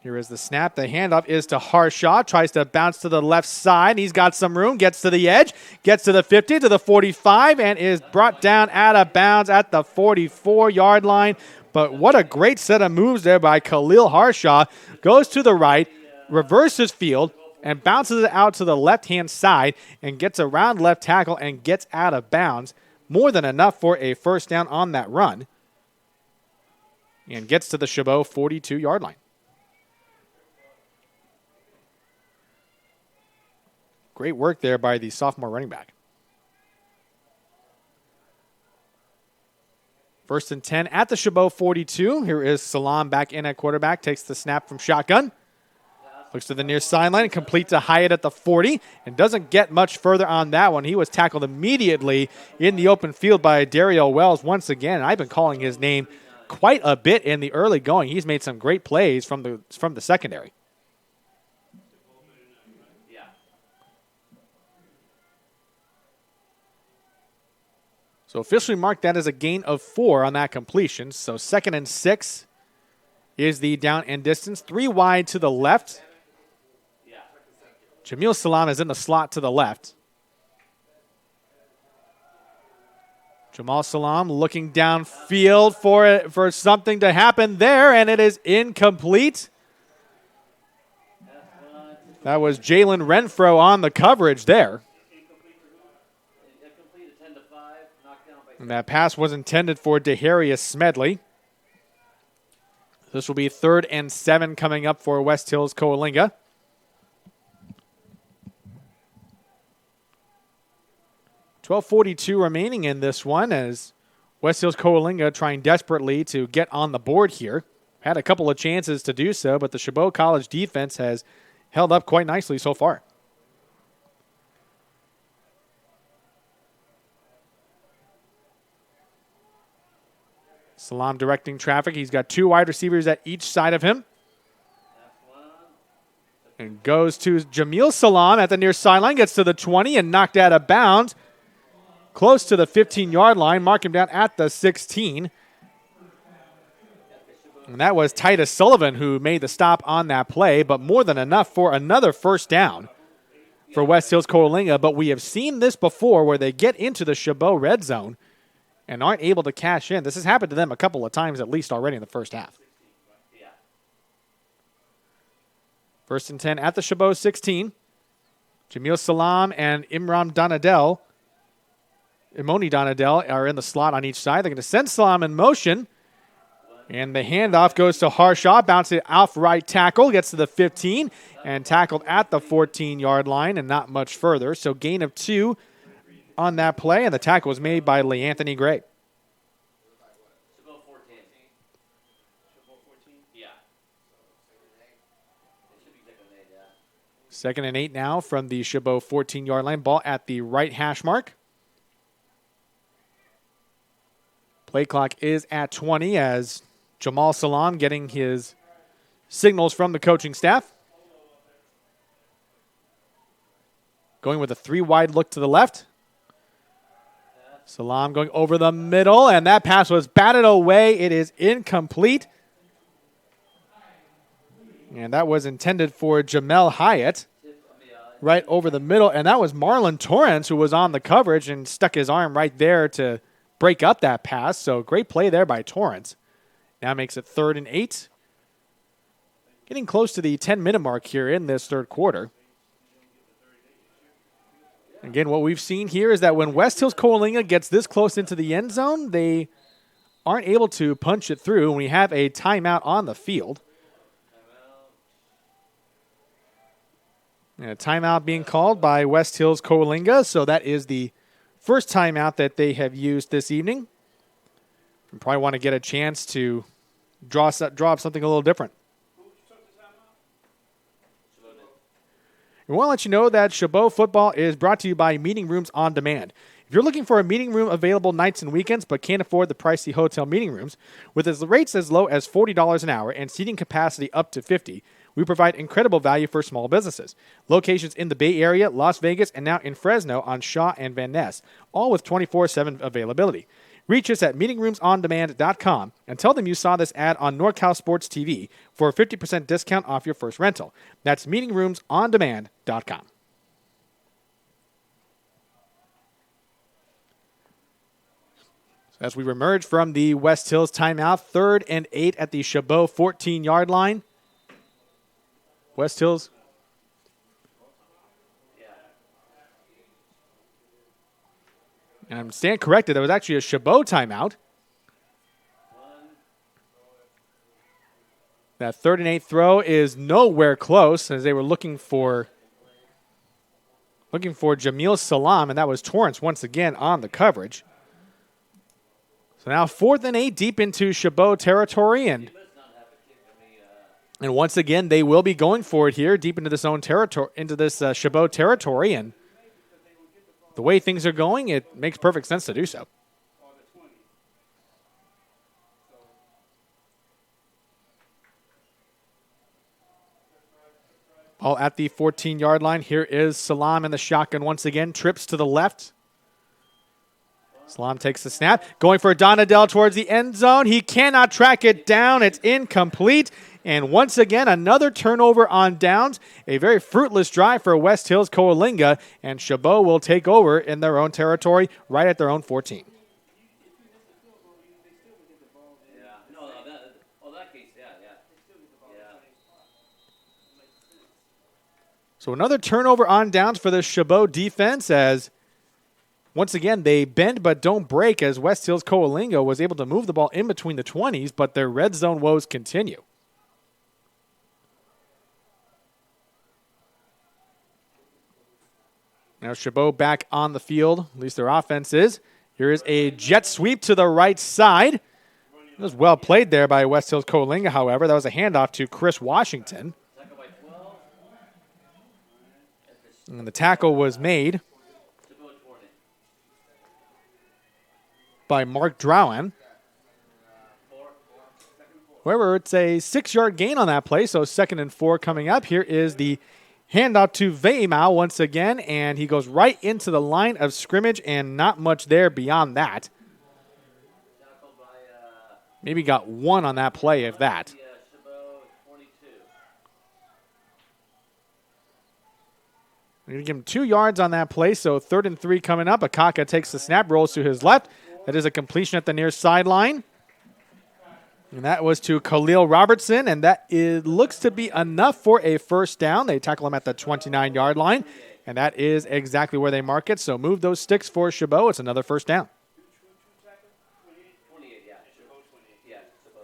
Here is the snap. The handoff is to Harshaw. Tries to bounce to the left side. He's got some room. Gets to the edge. Gets to the 50, to the 45, and is brought down out of bounds at the 44-yard line. But what a great set of moves there by Khalil Harshaw. Goes to the right, reverses field, and bounces it out to the left-hand side and gets around left tackle and gets out of bounds. More than enough for a first down on that run. And gets to the Chabot 42-yard line. Great work there by the sophomore running back. 1st and 10 at the Chabot 42. Here is Salam back in at quarterback. Takes the snap from shotgun. Looks to the near sideline, complete to Hyatt at the 40, and doesn't get much further on that one. He was tackled immediately in the open field by Dario Wells once again. And I've been calling his name quite a bit in the early going. He's made some great plays from the secondary. So officially marked that as a gain of 4 on that completion. So 2nd and 6 is the down and distance. 3 wide to the left. Jamil Salam is in the slot to the left. Jamal Salam looking downfield for something to happen there, and it is incomplete. That was Jalen Renfro on the coverage there. And that pass was intended for Deharius Smedley. This will be 3rd and 7 coming up for West Hills Coalinga. .12:42 remaining in this one as West Hills Coalinga trying desperately to get on the board here. Had a couple of chances to do so, but the Chabot College defense has held up quite nicely so far. Salam directing traffic. He's got 2 wide receivers at each side of him. And goes to Jamil Salam at the near sideline. Gets to the 20 and knocked out of bounds. Close to the 15-yard line. Mark him down at the 16. And that was Titus Sullivan who made the stop on that play, but more than enough for another first down for West Hills Coalinga. But we have seen this before where they get into the Chabot red zone and aren't able to cash in. This has happened to them a couple of times at least already in the first half. 1st and 10 at the Chabot 16. Jamil Salam and Imoni Donadell are in the slot on each side. They're going to send Salam in motion. And the handoff goes to Harshaw. Bounces it off right tackle. Gets to the 15 and tackled at the 14-yard line and not much further. So gain of 2 on that play. And the tackle was made by LeAnthony Gray. Chabot 14. Chabot 14? Yeah. It should be 2nd and 8, yeah. 2nd and 8 now from the Chabot 14-yard line. Ball at the right hash mark. Play clock is at 20 as Jamal Salam getting his signals from the coaching staff. Going with a 3 wide look to the left. Salam going over the middle, and that pass was batted away. It is incomplete. And that was intended for Jamel Hyatt. Right over the middle, and that was Marlon Torrance who was on the coverage and stuck his arm right there to break up that pass. So great play there by Torrance. Now makes it 3rd and 8. Getting close to the 10-minute mark here in this third quarter. Again, what we've seen here is that when West Hills Coalinga gets this close into the end zone, they aren't able to punch it through. We have a timeout on the field. And a timeout being called by West Hills Coalinga, so that is the first timeout that they have used this evening. And probably want to get a chance to draw up something a little different. We want to let you know that Chabot football is brought to you by Meeting Rooms on Demand. If you're looking for a meeting room available nights and weekends but can't afford the pricey hotel meeting rooms, with rates as low as $40 an hour and seating capacity up to 50, we provide incredible value for small businesses. Locations in the Bay Area, Las Vegas, and now in Fresno on Shaw and Van Ness, all with 24/7 availability. Reach us at meetingroomsondemand.com and tell them you saw this ad on NorCal Sports TV for a 50% discount off your first rental. That's meetingroomsondemand.com. As we emerge from the West Hills timeout, 3rd and 8 at the Chabot 14-yard line. West Hills. And I'm stand corrected. That was actually a Chabot timeout. That 3rd and 8 throw is nowhere close as they were looking for Jamil Salam, and that was Torrance once again on the coverage. So now 4th and 8 deep into Chabot territory, and once again they will be going for it here deep into this own territory, into this Chabot territory, and the way things are going, it makes perfect sense to do so. Ball at the 14-yard line. Here is Salam in the shotgun once again. Trips to the left. Salam takes the snap. Going for Donadell towards the end zone. He cannot track it down. It's incomplete. And once again, another turnover on downs. A very fruitless drive for West Hills Coalinga. And Chabot will take over in their own territory right at their own 14. So another turnover on downs for the Chabot defense as once again they bend but don't break as West Hills Coalinga was able to move the ball in between the 20s, but their red zone woes continue. Now Chabot back on the field, at least their offense is. Here is a jet sweep to the right side. It was well played there by West Hills Coalinga, however. That was a handoff to Chris Washington. And the tackle was made by Mark Drowan. However, it's a 6-yard gain on that play, so 2nd and 4 coming up. Here is the handoff to Veimau once again, and he goes right into the line of scrimmage, and not much there beyond that. Maybe got 1 on that play, if that. We're going to give him 2 yards on that play, so 3rd and 3 coming up. Akaka takes the snap, rolls to his left. That is a completion at the near sideline. And that was to Khalil Robertson, and that looks to be enough for a first down. They tackle him at the 29-yard line, and that is exactly where they mark it. So move those sticks for Chabot. It's another first down.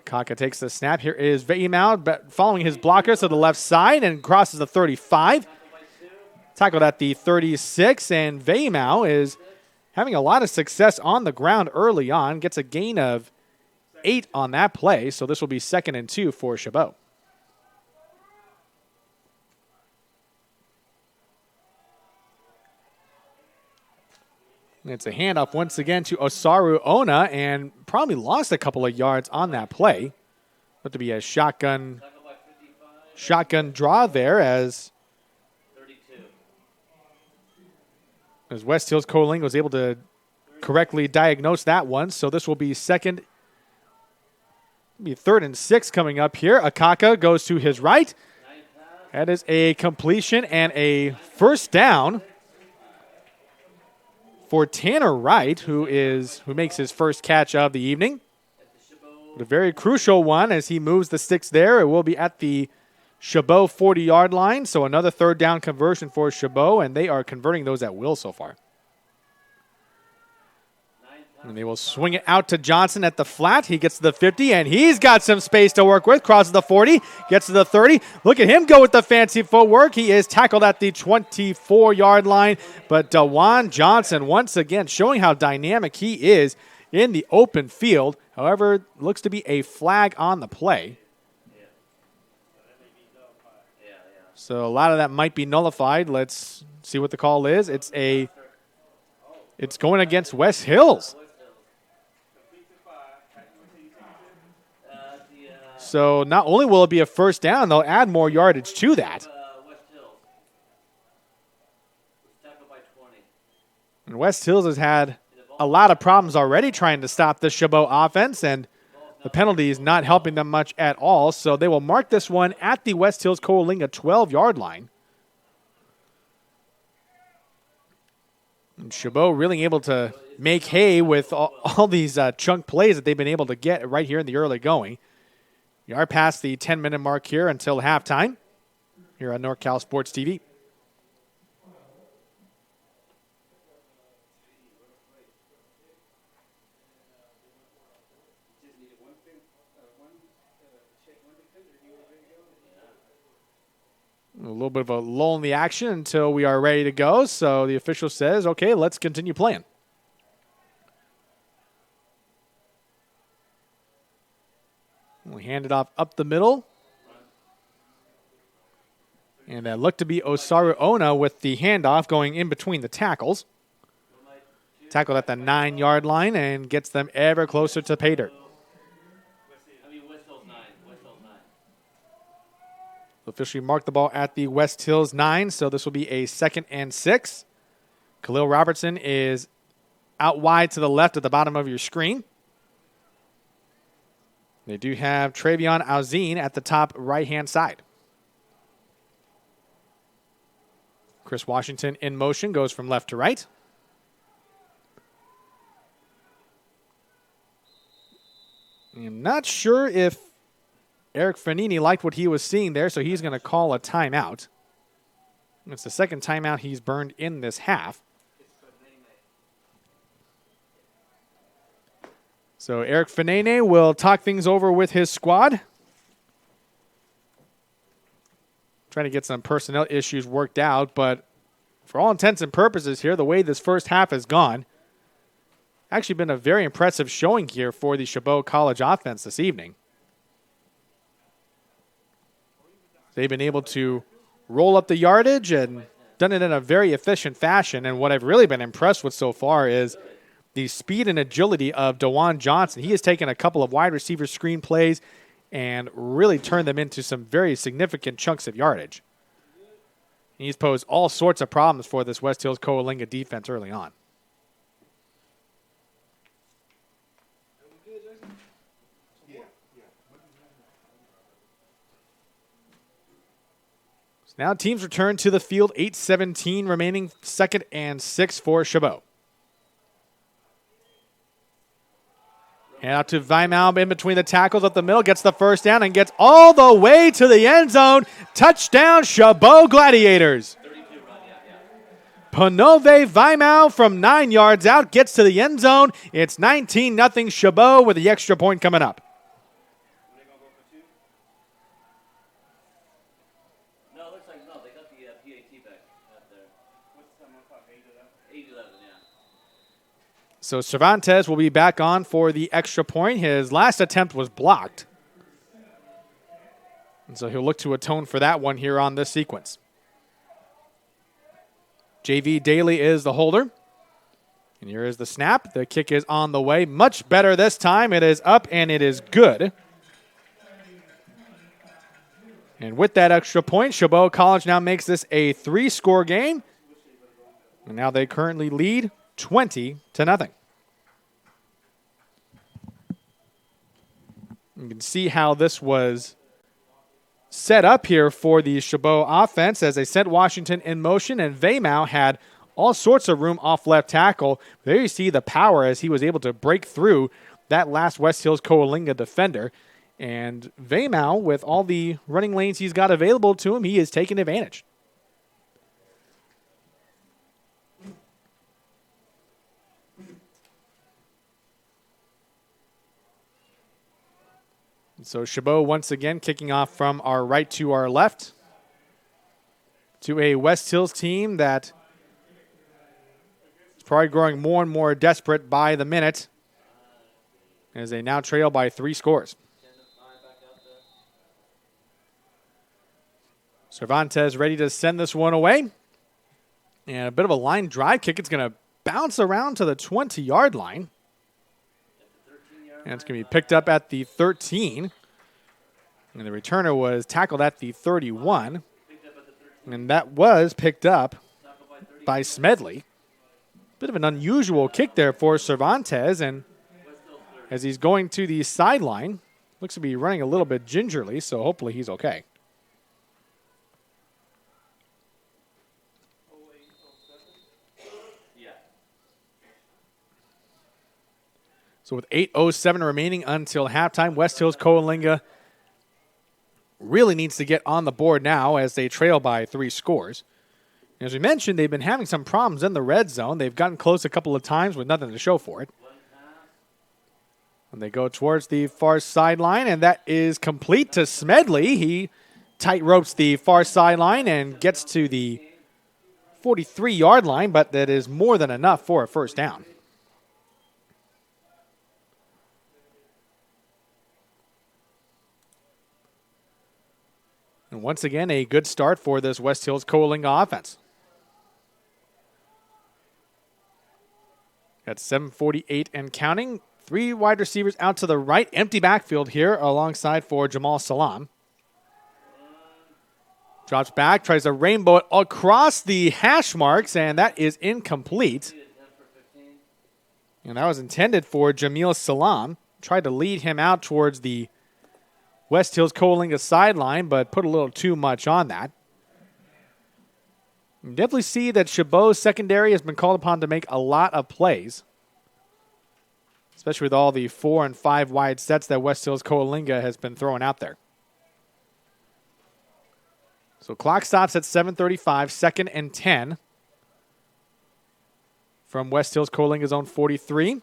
Akaka takes the snap. Here is Veimau following his blockers to the left side and crosses the 35. Tackled at the 36, and Veimau is having a lot of success on the ground early on. Gets a gain of 8 on that play, so this will be 2nd and 2 for Chabot. It's a handoff once again to Osaru Ona, and probably lost a couple of yards on that play. But to be a shotgun draw there as West Hills Coalinga was able to correctly diagnose that one. So this will be 3rd and 6 coming up here. Akaka goes to his right. That is a completion and a first down for Tanner Wright, who makes his first catch of the evening. But a very crucial one as he moves the sticks there. It will be at the Chabot 40-yard line. So another third down conversion for Chabot, and they are converting those at will so far. And they will swing it out to Johnson at the flat. He gets to the 50, and he's got some space to work with. Crosses the 40, gets to the 30. Look at him go with the fancy footwork. He is tackled at the 24-yard line. But DeJuan Johnson, once again, showing how dynamic he is in the open field. However, looks to be a flag on the play. So a lot of that might be nullified. Let's see what the call is. It's going against West Hills. So not only will it be a first down, they'll add more yardage to that. And West Hills has had a lot of problems already trying to stop the Chabot offense, and the penalty is not helping them much at all. So they will mark this one at the West Hills Coalinga 12-yard line. And Chabot really able to make hay with all these chunk plays that they've been able to get right here in the early going. We are past the 10-minute mark here until halftime here on NorCal Sports TV. A little bit of a lull in the action until we are ready to go. So the official says, okay, let's continue playing. We hand it off up the middle. And that looked to be Osaru Ona with the handoff going in between the tackles. Tackled at the 9-yard line and gets them ever closer to pay dirt. Officially marked the ball at the West Hills 9, so this will be a 2nd and 6. Khalil Robertson is out wide to the left at the bottom of your screen. They do have Travion Alzine at the top right-hand side. Chris Washington in motion, goes from left to right. I'm not sure if Eric Fanini liked what he was seeing there, so he's going to call a timeout. It's the second timeout he's burned in this half. So Eric Fanini will talk things over with his squad. Trying to get some personnel issues worked out, but for all intents and purposes here, the way this first half has gone, actually been a very impressive showing here for the Chabot College offense this evening. They've been able to roll up the yardage and done it in a very efficient fashion. And what I've really been impressed with so far is the speed and agility of DeJuan Johnson. He has taken a couple of wide receiver screen plays and really turned them into some very significant chunks of yardage. He's posed all sorts of problems for this West Hills Coalinga defense early on. Now teams return to the field, 8:17 remaining, 2nd and 6 for Chabot. Hand out to Weimau in between the tackles up the middle, gets the first down and gets all the way to the end zone. Touchdown, Chabot Gladiators. Panove Weimau from 9 yards out gets to the end zone. It's 19-0 Chabot with the extra point coming up. So Cervantes will be back on for the extra point. His last attempt was blocked. And so he'll look to atone for that one here on this sequence. JV Daly is the holder. And here is the snap. The kick is on the way. Much better this time. It is up and it is good. And with that extra point, Chabot College now makes this a 3-score game. And now they currently lead 20-0. You can see how this was set up here for the Chabot offense as they sent Washington in motion, and Weimau had all sorts of room off left tackle. There you see the power as he was able to break through that last West Hills Coalinga defender And Weymouth, with all the running lanes he's got available to him, he is taking advantage. So Chabot once again kicking off from our right to our left to a West Hills team that is probably growing more and more desperate by the minute as they now trail by 3 scores. Cervantes ready to send this one away. And a bit of a line drive kick. It's going to bounce around to the 20-yard line. And it's going to be picked up at the 13. And the returner was tackled at the 31. And that was picked up by Smedley. Bit of an unusual kick there for Cervantes. And as he's going to the sideline, looks to be running a little bit gingerly, so hopefully he's okay. So with 8:07 remaining until halftime, West Hills Coalinga really needs to get on the board now as they trail by 3 scores. And as we mentioned, they've been having some problems in the red zone. They've gotten close a couple of times with nothing to show for it. And they go towards the far sideline, and that is complete to Smedley. He tight ropes the far sideline and gets to the 43-yard line, but that is more than enough for a first down. And once again, a good start for this West Hills Coalinga offense. At 7:48 and counting. 3 wide receivers out to the right. Empty backfield here alongside for Jamal Salam. Drops back, tries to rainbow it across the hash marks, and that is incomplete. And that was intended for Jamil Salam. Tried to lead him out towards the West Hills Coalinga sideline, but put a little too much on that. You definitely see that Chabot's secondary has been called upon to make a lot of plays, especially with all the 4 and 5 wide sets that West Hills Coalinga has been throwing out there. So clock stops at 7:35, 2nd and 10 from West Hills Coalinga's own 43.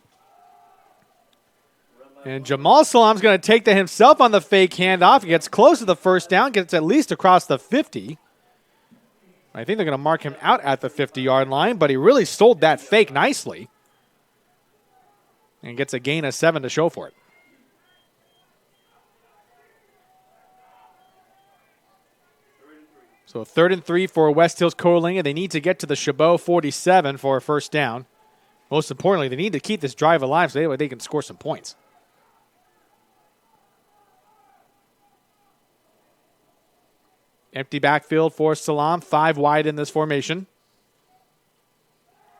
And Jamal Salam's going to take that himself on the fake handoff. He gets close to the first down, gets at least across the 50. I think they're going to mark him out at the 50-yard line, but he really sold that fake nicely and gets a gain of 7 to show for it. So 3rd and 3 for West Hills Coalinga. They need to get to the Chabot 47 for a first down. Most importantly, they need to keep this drive alive so they can score some points. Empty backfield for Salam, 5 wide in this formation.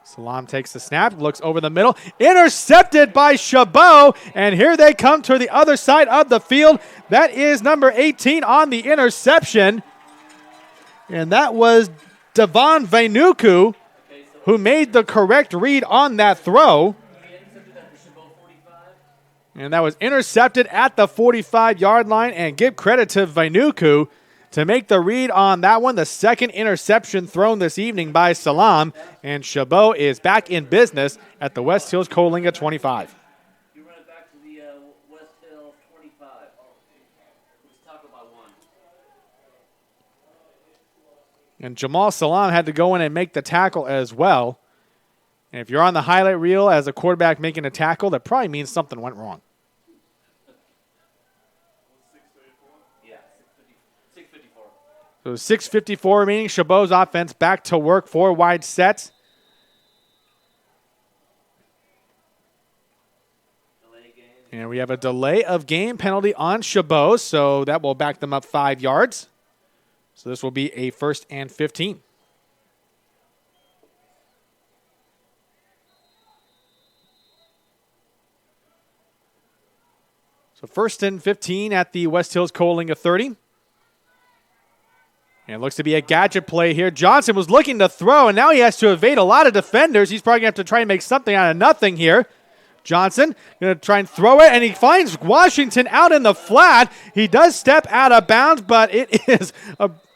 Salam takes the snap, looks over the middle, intercepted by Chabot, and here they come to the other side of the field. That is number 18 on the interception, and that was Devon Vainuku who made the correct read on that throw. And that was intercepted at the 45-yard line, and give credit to Vainuku to make the read on that one. The second interception thrown this evening by Salam, and Chabot is back in business at the West Hills Coalinga 25. You run it back to the West Hill 25. Let's talk about 1. And Jamal Salam had to go in and make the tackle as well. And if you're on the highlight reel as a quarterback making a tackle, that probably means something went wrong. So 6:54 remaining. Chabot's offense back to work. 4 wide sets. And we have a delay of game penalty on Chabot, so that will back them up 5 yards. So this will be a 1st and 15. So 1st and 15 at the West Hills Coalinga 30. And it looks to be a gadget play here. Johnson was looking to throw, and now he has to evade a lot of defenders. He's probably going to have to try and make something out of nothing here. Johnson going to try and throw it, and he finds Washington out in the flat. He does step out of bounds, but it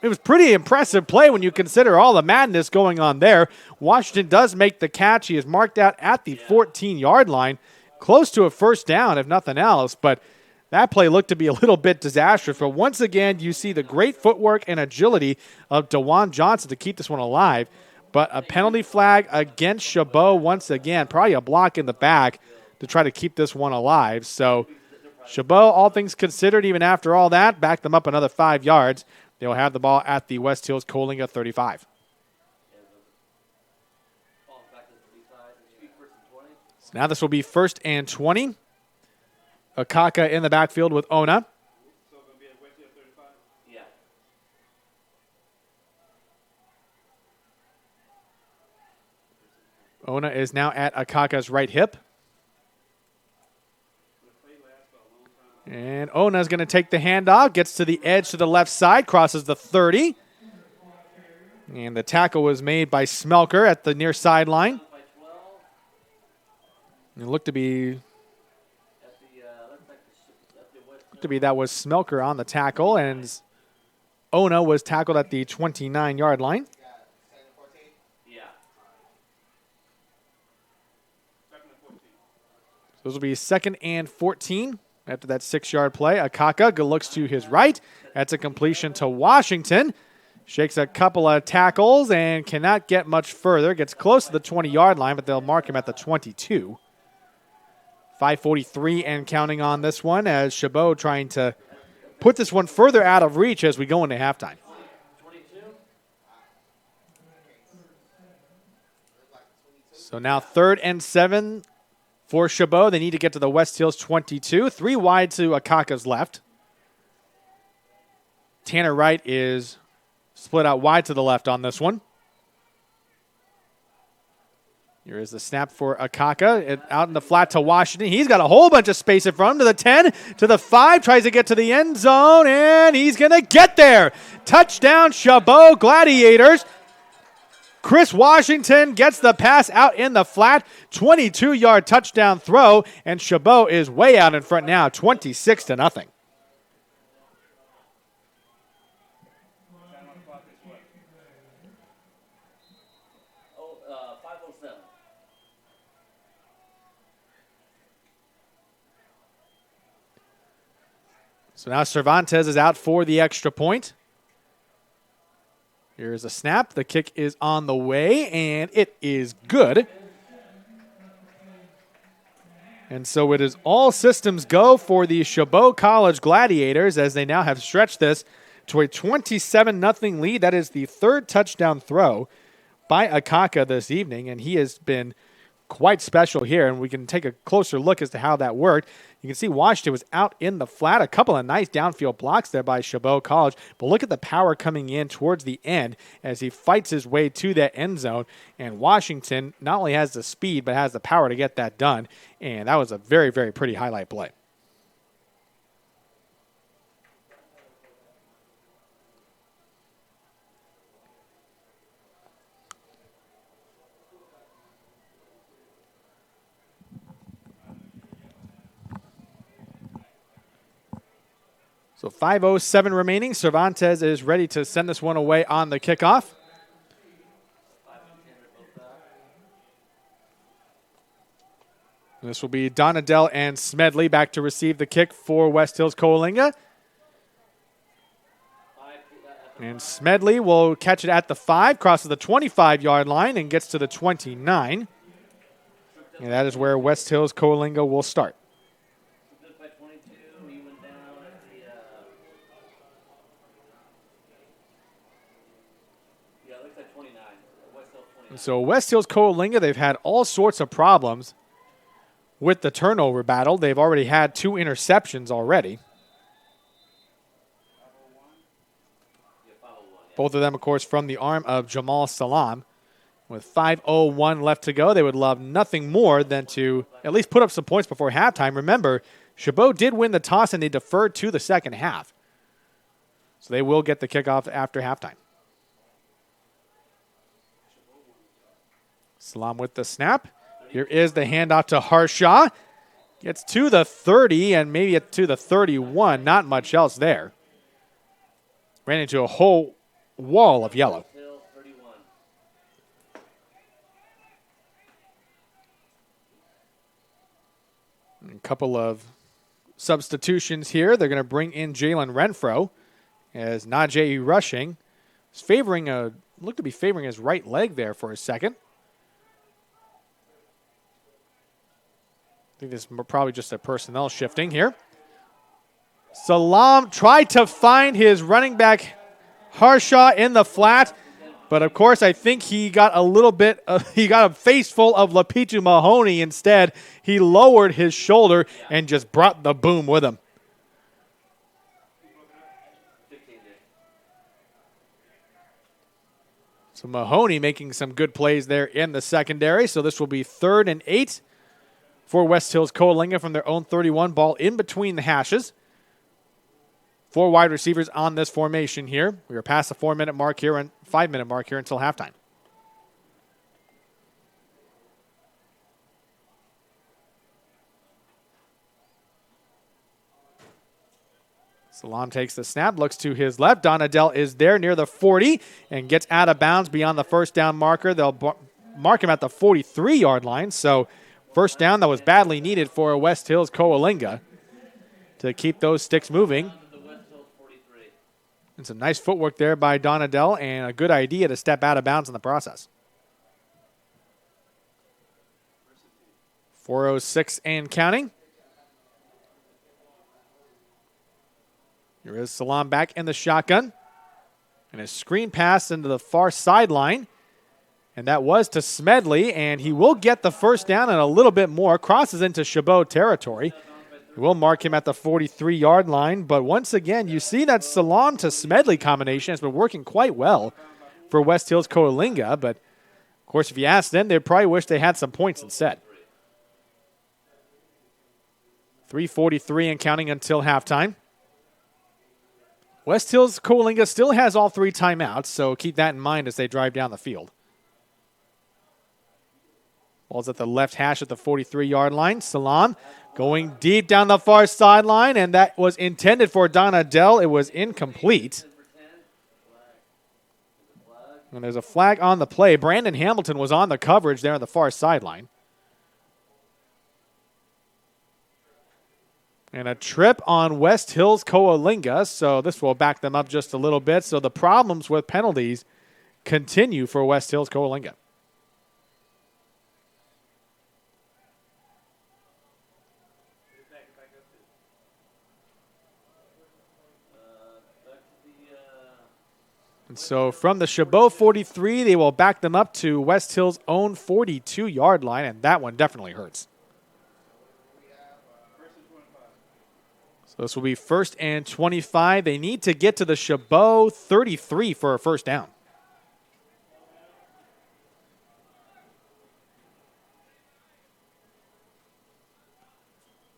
was pretty impressive play when you consider all the madness going on there. Washington does make the catch. He is marked out at the 14-yard line, close to a first down if nothing else, but that play looked to be a little bit disastrous. But once again, you see the great footwork and agility of DeJuan Johnson to keep this one alive. But a penalty flag against Chabot once again, probably a block in the back to try to keep this one alive. So Chabot, all things considered, even after all that, backed them up another 5 yards. They'll have the ball at the West Hills Coalinga 35. So now this will be 1st and 20. Akaka in the backfield with Ona. So going to be at West Hill 35? Yeah. Ona is now at Akaka's right hip. And Ona's going to take the handoff, gets to the edge to the left side, crosses the 30. And the tackle was made by Smelker at the near sideline. It looked to be that was Smelker on the tackle, and Ona was tackled at the 29-yard line. Yeah. So this will be 2nd and 14 after that 6-yard play. Akaka looks to his right. That's a completion to Washington. Shakes a couple of tackles and cannot get much further. Gets close to the 20-yard line, but they'll mark him at the 22. 5:43 and counting on this one as Chabot trying to put this one further out of reach as we go into halftime. 22. So now 3rd and 7 for Chabot. They need to get to the West Hills 22. 3 wide to Akaka's left. Tanner Wright is split out wide to the left on this one. Here is the snap for Akaka. Out in the flat to Washington. He's got a whole bunch of space in front of him to the 10, to the 5, tries to get to the end zone, and he's going to get there. Touchdown, Chabot Gladiators. Chris Washington gets the pass out in the flat. 22-yard touchdown throw, and Chabot is way out in front now, 26-0. Oh, 5:07. So now Cervantes is out for the extra point. Here's a snap. The kick is on the way, and it is good. And so it is all systems go for the Chabot College Gladiators as they now have stretched this to a 27-0 lead. That is the 3rd touchdown throw by Akaka this evening, and he has been quite special here, and we can take a closer look as to how that worked. You can see Washington was out in the flat. A couple of nice downfield blocks there by Chabot College, but look at the power coming in towards the end as he fights his way to that end zone, and Washington not only has the speed, but has the power to get that done, and that was a very, very pretty highlight play. So 5:07 remaining. Cervantes is ready to send this one away on the kickoff. This will be Donadell and Smedley back to receive the kick for West Hills Coalinga. And Smedley will catch it at the 5, crosses the 25-yard line, and gets to the 29. And that is where West Hills Coalinga will start. So West Hills Coalinga, they've had all sorts of problems with the turnover battle. They've already had 2 interceptions already. Both of them, of course, from the arm of Jamal Salam. With 5:01 left to go, they would love nothing more than to at least put up some points before halftime. Remember, Chabot did win the toss, and they deferred to the second half. So they will get the kickoff after halftime. Salam with the snap. Here is the handoff to Harshaw. Gets to the 30 and maybe to the 31. Not much else there. Ran into a whole wall of yellow. Hills 31. A couple of substitutions here. They're going to bring in Jalen Renfro as Najee rushing. He's looked to be favoring his right leg there for a second. I think this is probably just a personnel shifting here. Salam tried to find his running back Harshaw in the flat, but of course I think he got a face full of Lapitu Mahoney instead. He lowered his shoulder and just brought the boom with him. 15 there. So Mahoney making some good plays there in the secondary. So this will be 3rd and 8 for West Hills Coalinga from their own 31. Ball in between the hashes. 4 wide receivers on this formation here. We are past the 4-minute mark here and 5-minute mark here until halftime. Salam takes the snap, looks to his left. Donadell is there near the 40 and gets out of bounds beyond the first down marker. They'll mark him at the 43-yard line. So first down that was badly needed for West Hills Coalinga to keep those sticks moving. And some nice footwork there by Donadell and a good idea to step out of bounds in the process. 4:06 and counting. Here is Salam back in the shotgun. And a screen pass into the far sideline. And that was to Smedley, and he will get the first down and a little bit more. Crosses into Chabot territory. We will mark him at the 43-yard line, but once again, you see that Salam to Smedley combination has been working quite well for West Hills Coalinga, but of course, if you ask them, they'd probably wish they had some points instead. 3:43 and counting until halftime. West Hills Coalinga still has all 3 timeouts, so keep that in mind as they drive down the field. Ball's at the left hash at the 43-yard line. Salam going deep down the far sideline, and that was intended for Donadell. It was incomplete. And there's a flag on the play. Brandon Hamilton was on the coverage there on the far sideline. And a trip on West Hills Coalinga, so this will back them up just a little bit. So the problems with penalties continue for West Hills Coalinga. And so from the Chabot 43, they will back them up to West Hills' own 42-yard line, and that one definitely hurts. So this will be 1st and 25. They need to get to the Chabot 33 for a first down.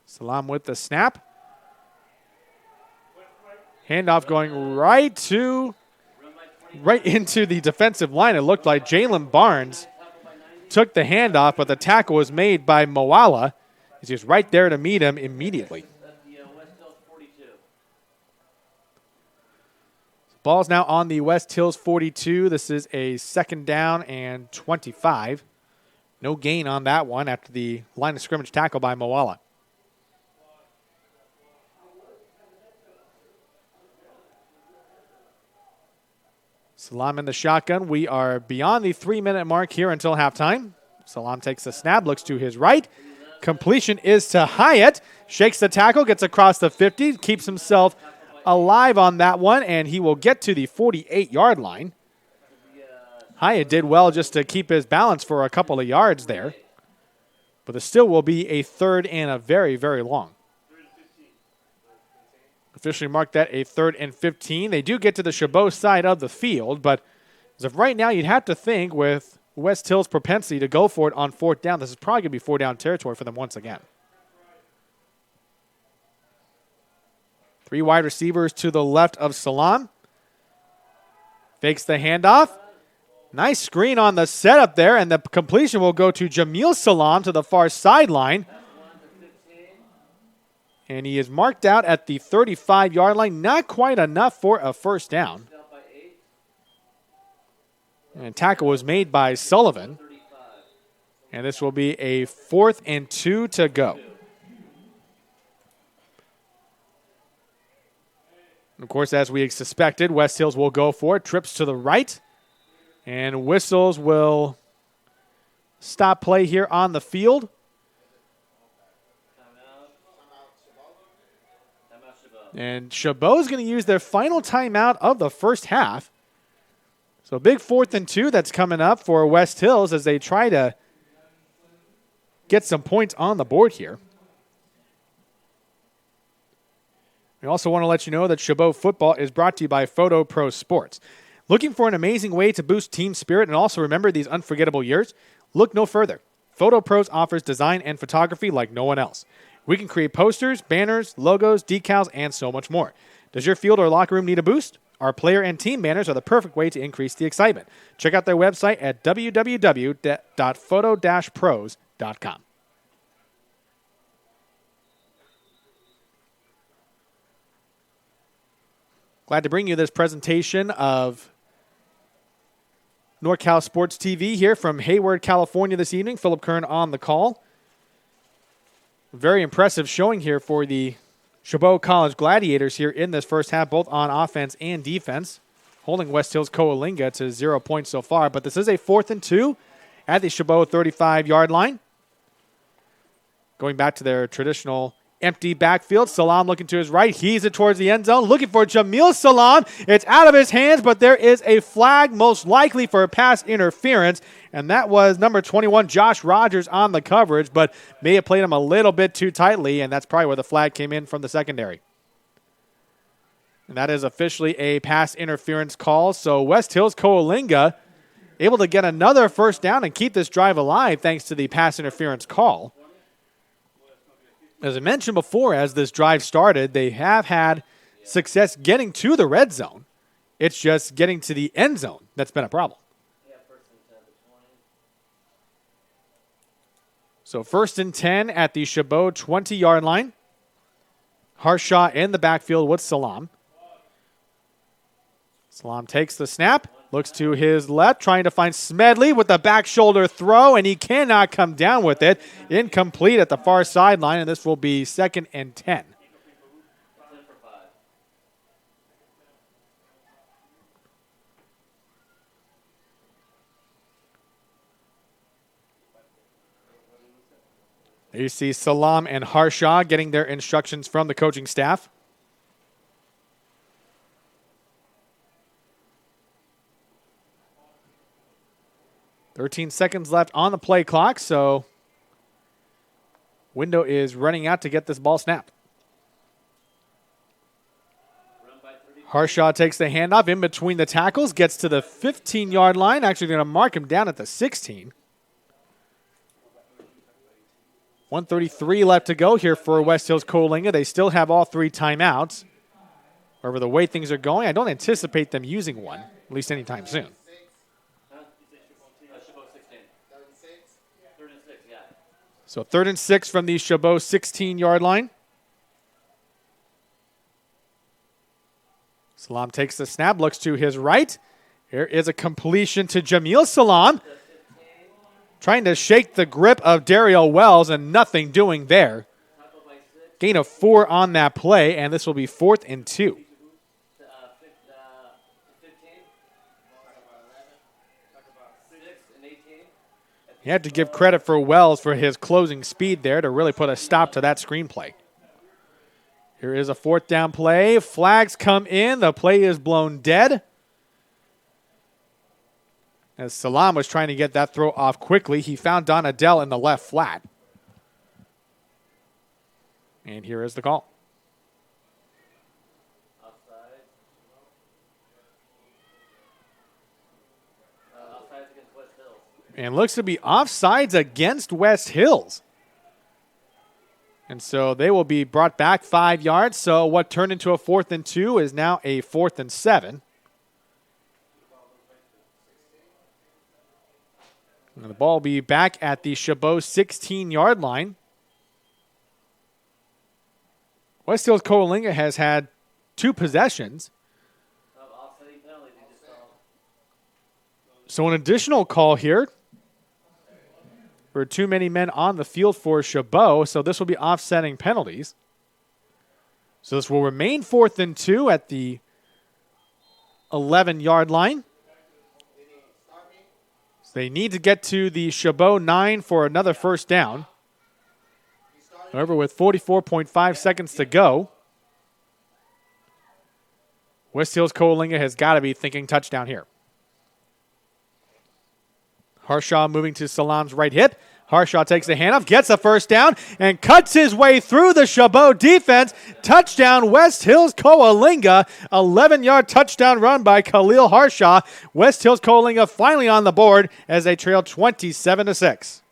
Salam with the snap. Handoff going right into the defensive line. It looked like Jalen Barnes took the handoff, but the tackle was made by Moala. He was right there to meet him immediately. Ball's now on the West Hills 42. This is a 2nd down and 25. No gain on that one after the line of scrimmage tackle by Moala. Salam in the shotgun. We are beyond the 3-minute mark here until halftime. Salam takes the snap, looks to his right. Completion is to Hyatt. Shakes the tackle, gets across the 50, keeps himself alive on that one, and he will get to the 48-yard line. Hyatt did well just to keep his balance for a couple of yards there. But it still will be a 3rd and a very, very long. Officially marked that a 3rd and 15. They do get to the Chabot side of the field, but as of right now, you'd have to think with West Hills' propensity to go for it on 4th down, this is probably going to be 4-down territory for them once again. 3 wide receivers to the left of Salam. Fakes the handoff. Nice screen on the setup there, and the completion will go to Jamil Salam to the far sideline. And he is marked out at the 35-yard line. Not quite enough for a first down. And tackle was made by Sullivan. And this will be a 4th and 2 to go. And of course, as we suspected, West Hills will go for it. Trips to the right. And whistles will stop play here on the field. And Chabot is going to use their final timeout of the first half. So big 4th and 2 that's coming up for West Hills as they try to get some points on the board here. We also want to let you know that Chabot football is brought to you by Photo Pro Sports. Looking for an amazing way to boost team spirit and also remember these unforgettable years? Look no further. Photo Pros offers design and photography like no one else. We can create posters, banners, logos, decals, and so much more. Does your field or locker room need a boost? Our player and team banners are the perfect way to increase the excitement. Check out their website at www.photo-pros.com. Glad to bring you this presentation of NorCal Sports TV here from Hayward, California this evening. Philip Kern on the call. Very impressive showing here for the Chabot College Gladiators here in this first half, both on offense and defense, holding West Hills Coalinga to 0 points so far. But this is a 4th and 2 at the Chabot 35-yard line. Going back to their traditional empty backfield. Salam looking to his right. He's it towards the end zone. Looking for Jamil Salam. It's out of his hands, but there is a flag most likely for pass interference. And that was number 21, Josh Rogers, on the coverage, but may have played him a little bit too tightly, and that's probably where the flag came in from the secondary. And that is officially a pass interference call. So West Hills Coalinga able to get another first down and keep this drive alive thanks to the pass interference call. As I mentioned before, as this drive started, they have had success getting to the red zone. It's just getting to the end zone that's been a problem. So 1st and 10 at the Chabot 20-yard line. Harshaw in the backfield with Salam. Salam takes the snap, looks to his left, trying to find Smedley with the back shoulder throw, and he cannot come down with it. Incomplete at the far sideline, and this will be 2nd and 10. There you see Salam and Harshaw getting their instructions from the coaching staff. "13 seconds left on the play clock, so window is running out to get this ball snapped. Harshaw takes the handoff in between the tackles, gets to the 15-yard line. Actually going to mark him down at the 16. 1:33 left to go here for West Hills Coalinga. They still have all 3 timeouts. However, the way things are going, I don't anticipate them using one, at least anytime soon. So 3rd and 6 from the Chabot 16-yard line. Salam takes the snap, looks to his right. Here is a completion to Jamil Salam. Trying to shake the grip of Daryl Wells and nothing doing there. Gain of 4 on that play, and this will be 4th and 2. You have to give credit for Wells for his closing speed there to really put a stop to that screenplay. Here is a 4th down play. Flags come in. The play is blown dead. As Salam was trying to get that throw off quickly, he found Donadell in the left flat. And here is the call. And looks to be offsides against West Hills. And so they will be brought back 5 yards. So what turned into a 4th and 2 is now a 4th and 7. And the ball will be back at the Chabot 16-yard line. West Hills Coalinga has had 2 possessions. Offsetting penalty they just saw. So an additional call here. There were too many men on the field for Chabot, so this will be offsetting penalties. So this will remain 4th and 2 at the 11-yard line. So they need to get to the Chabot 9 for another first down. However, with 44.5 seconds to go, West Hills Coalinga has got to be thinking touchdown here. Harshaw moving to Salam's right hip. Harshaw takes the handoff, gets a first down, and cuts his way through the Chabot defense. Touchdown, West Hills Coalinga. 11-yard touchdown run by Khalil Harshaw. West Hills Coalinga finally on the board as they trail 27-6.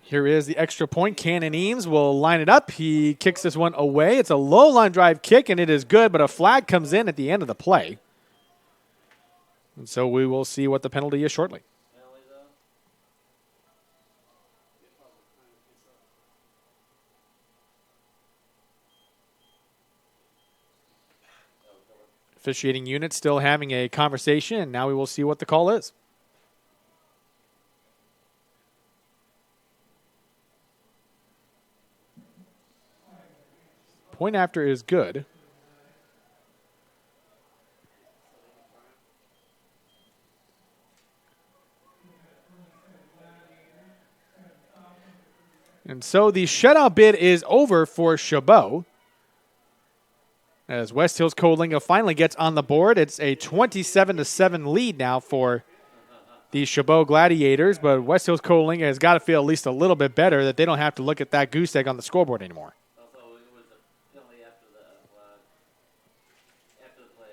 Here is the extra point. Cannon Eames will line it up. He kicks this one away. It's a low line drive kick, and it is good, but a flag comes in at the end of the play. And so we will see what the penalty is shortly. Officiating unit still having a conversation, and now we will see what the call is. Point after is good. And so the shutout bid is over for Chabot. As West Hills Coalinga finally gets on the board. It's a 27-7 lead now for the Chabot Gladiators, but West Hills Coalinga has got to feel at least a little bit better that they don't have to look at that goose egg on the scoreboard anymore. Also, it was a penalty after the play.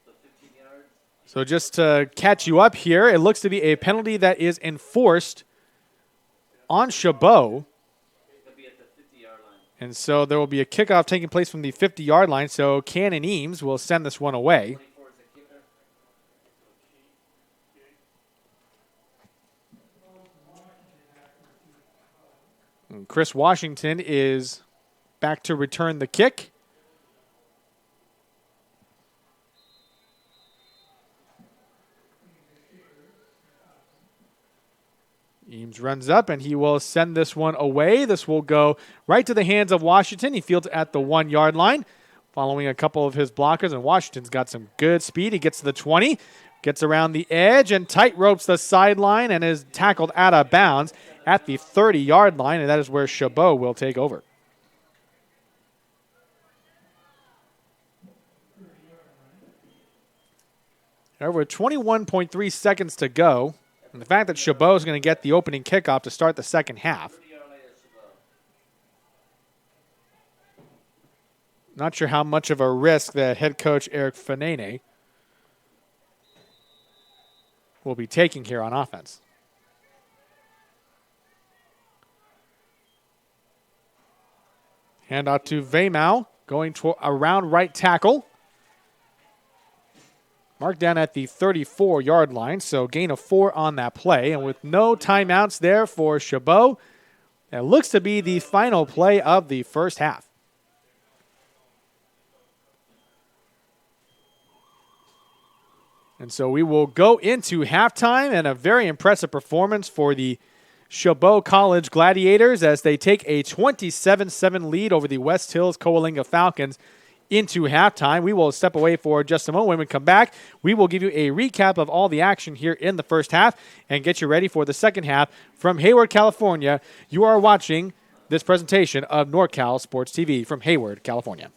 So 15 yards. So just to catch you up here, it looks to be a penalty that is enforced on Chabot. It'll be at the 50-yard line. And so there will be a kickoff taking place from the 50-yard line. So Cannon Eames will send this one away. 24 is the kicker. And Chris Washington is back to return the kick. Eames runs up, and he will send this one away. This will go right to the hands of Washington. He fields it at the 1-yard line, following a couple of his blockers, and Washington's got some good speed. He gets to the 20, gets around the edge, and tight ropes the sideline and is tackled out of bounds at the 30-yard line, and that is where Chabot will take over. However, with 21.3 seconds to go, and the fact that Chabot is going to get the opening kickoff to start the second half. 30-yard line is Chabot. Not sure how much of a risk that head coach Eric Fanene will be taking here on offense. Hand out to Weymau, going around right tackle. Marked down at the 34-yard line, so gain of 4 on that play. And with no timeouts there for Chabot, it looks to be the final play of the first half. And so we will go into halftime, and a very impressive performance for the Chabot College Gladiators as they take a 27-7 lead over the West Hills Coalinga Falcons into halftime. We will step away for just a moment. When we come back, we will give you a recap of all the action here in the first half and get you ready for the second half. From Hayward, California, you are watching this presentation of NorCal Sports TV from Hayward, California.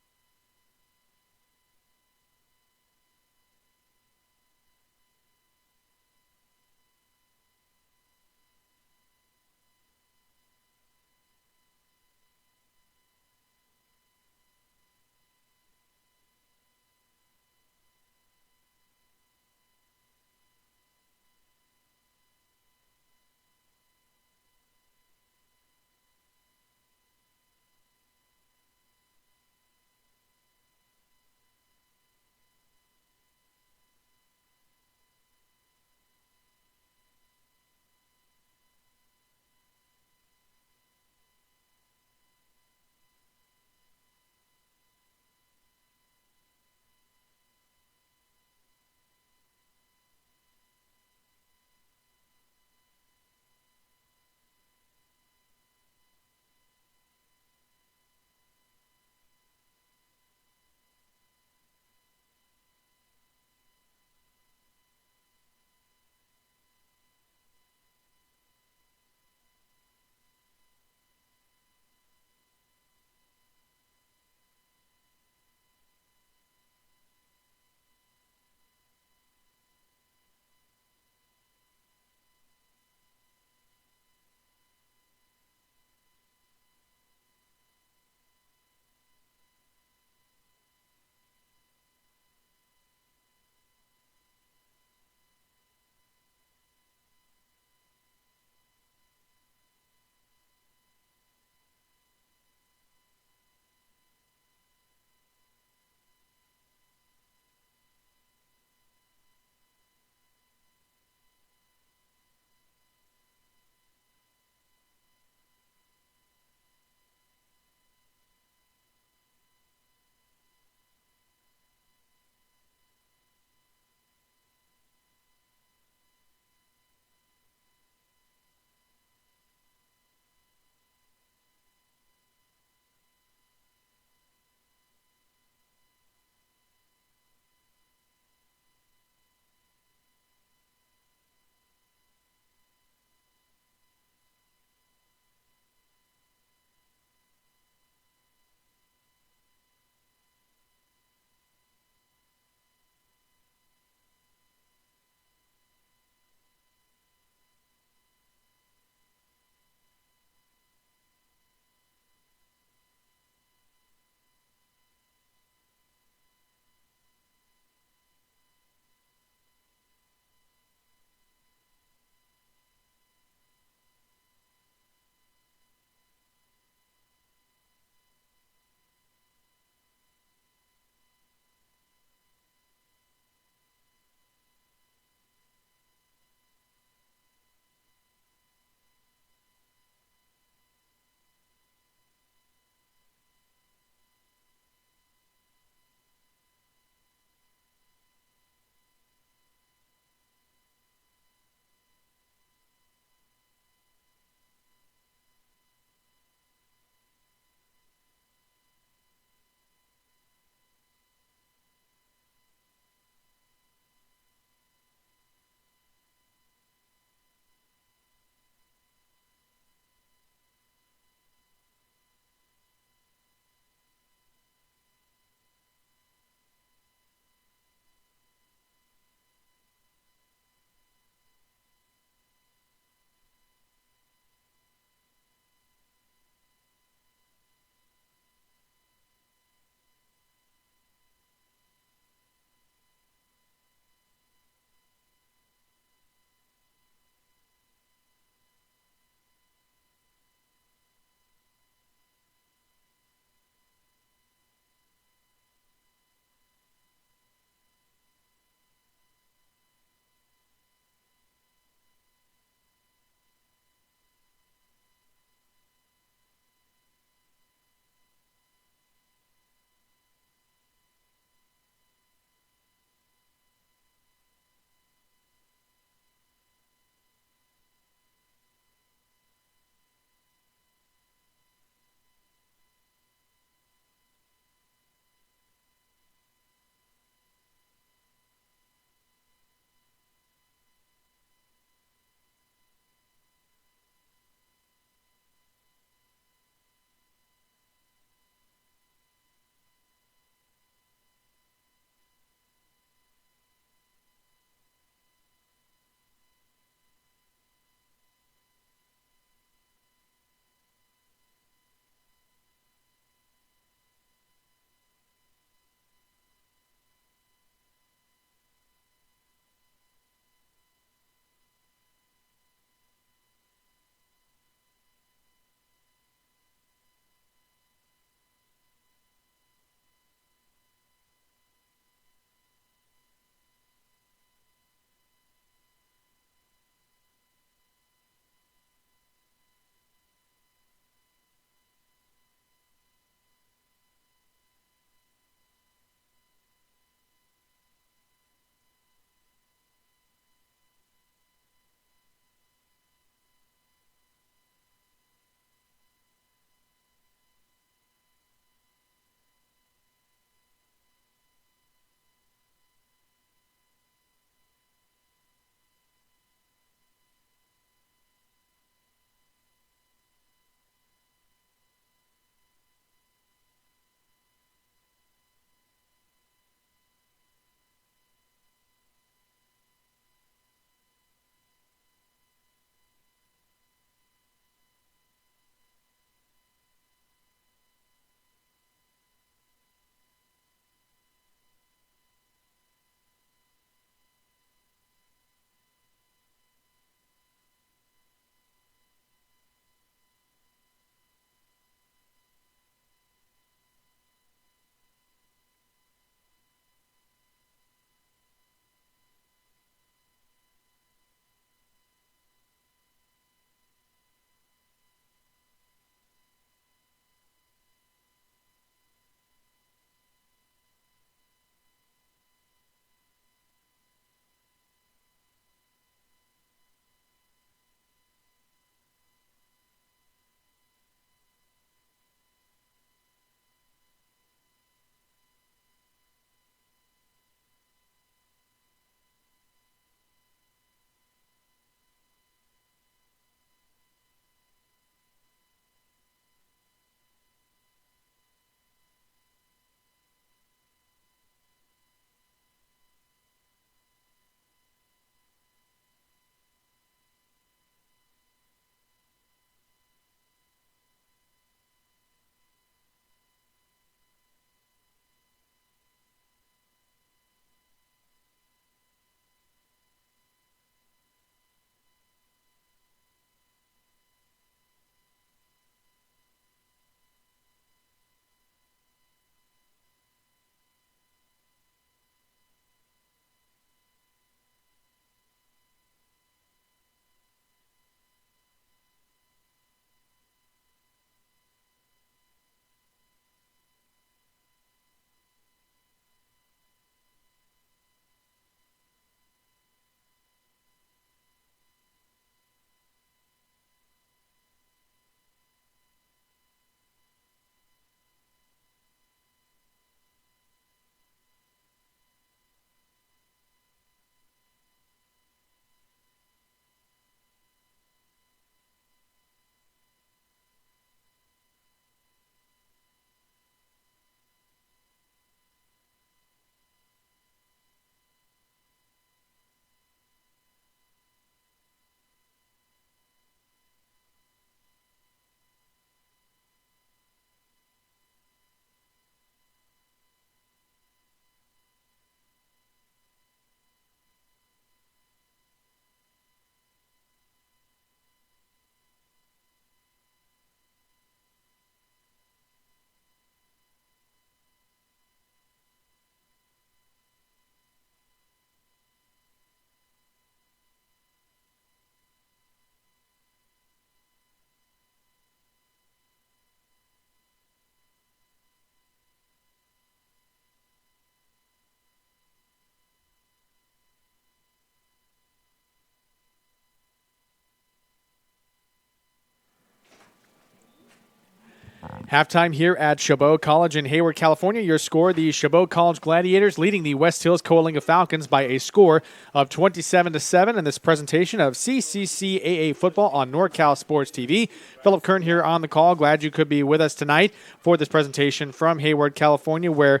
Halftime here at Chabot College in Hayward, California. Your score, the Chabot College Gladiators leading the West Hills Coalinga Falcons by a score of 27-7 in this presentation of CCCAA football on NorCal Sports TV. Philip Kern here on the call. Glad you could be with us tonight for this presentation from Hayward, California, where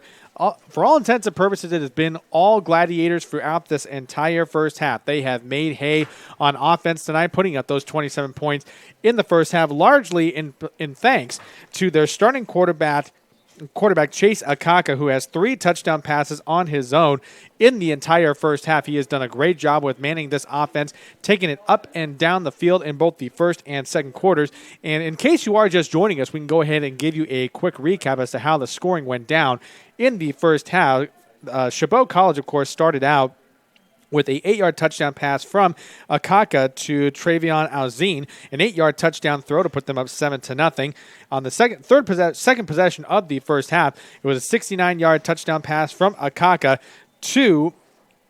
for all intents and purposes, it has been all Gladiators throughout this entire first half. They have made hay on offense tonight, putting up those 27 points in the first half, largely in thanks to their starting quarterback Chase Akaka, who has 3 touchdown passes on his own in the entire first half. He has done a great job with manning this offense, taking it up and down the field in both the first and second quarters. And in case you are just joining us, we can go ahead and give you a quick recap as to how the scoring went down in the first half. Chabot College, of course, started out with a 8-yard touchdown pass from Akaka to Travion Alzine, an 8-yard touchdown throw to put them up 7-0. On the second possession of the first half, it was a 69-yard touchdown pass from Akaka to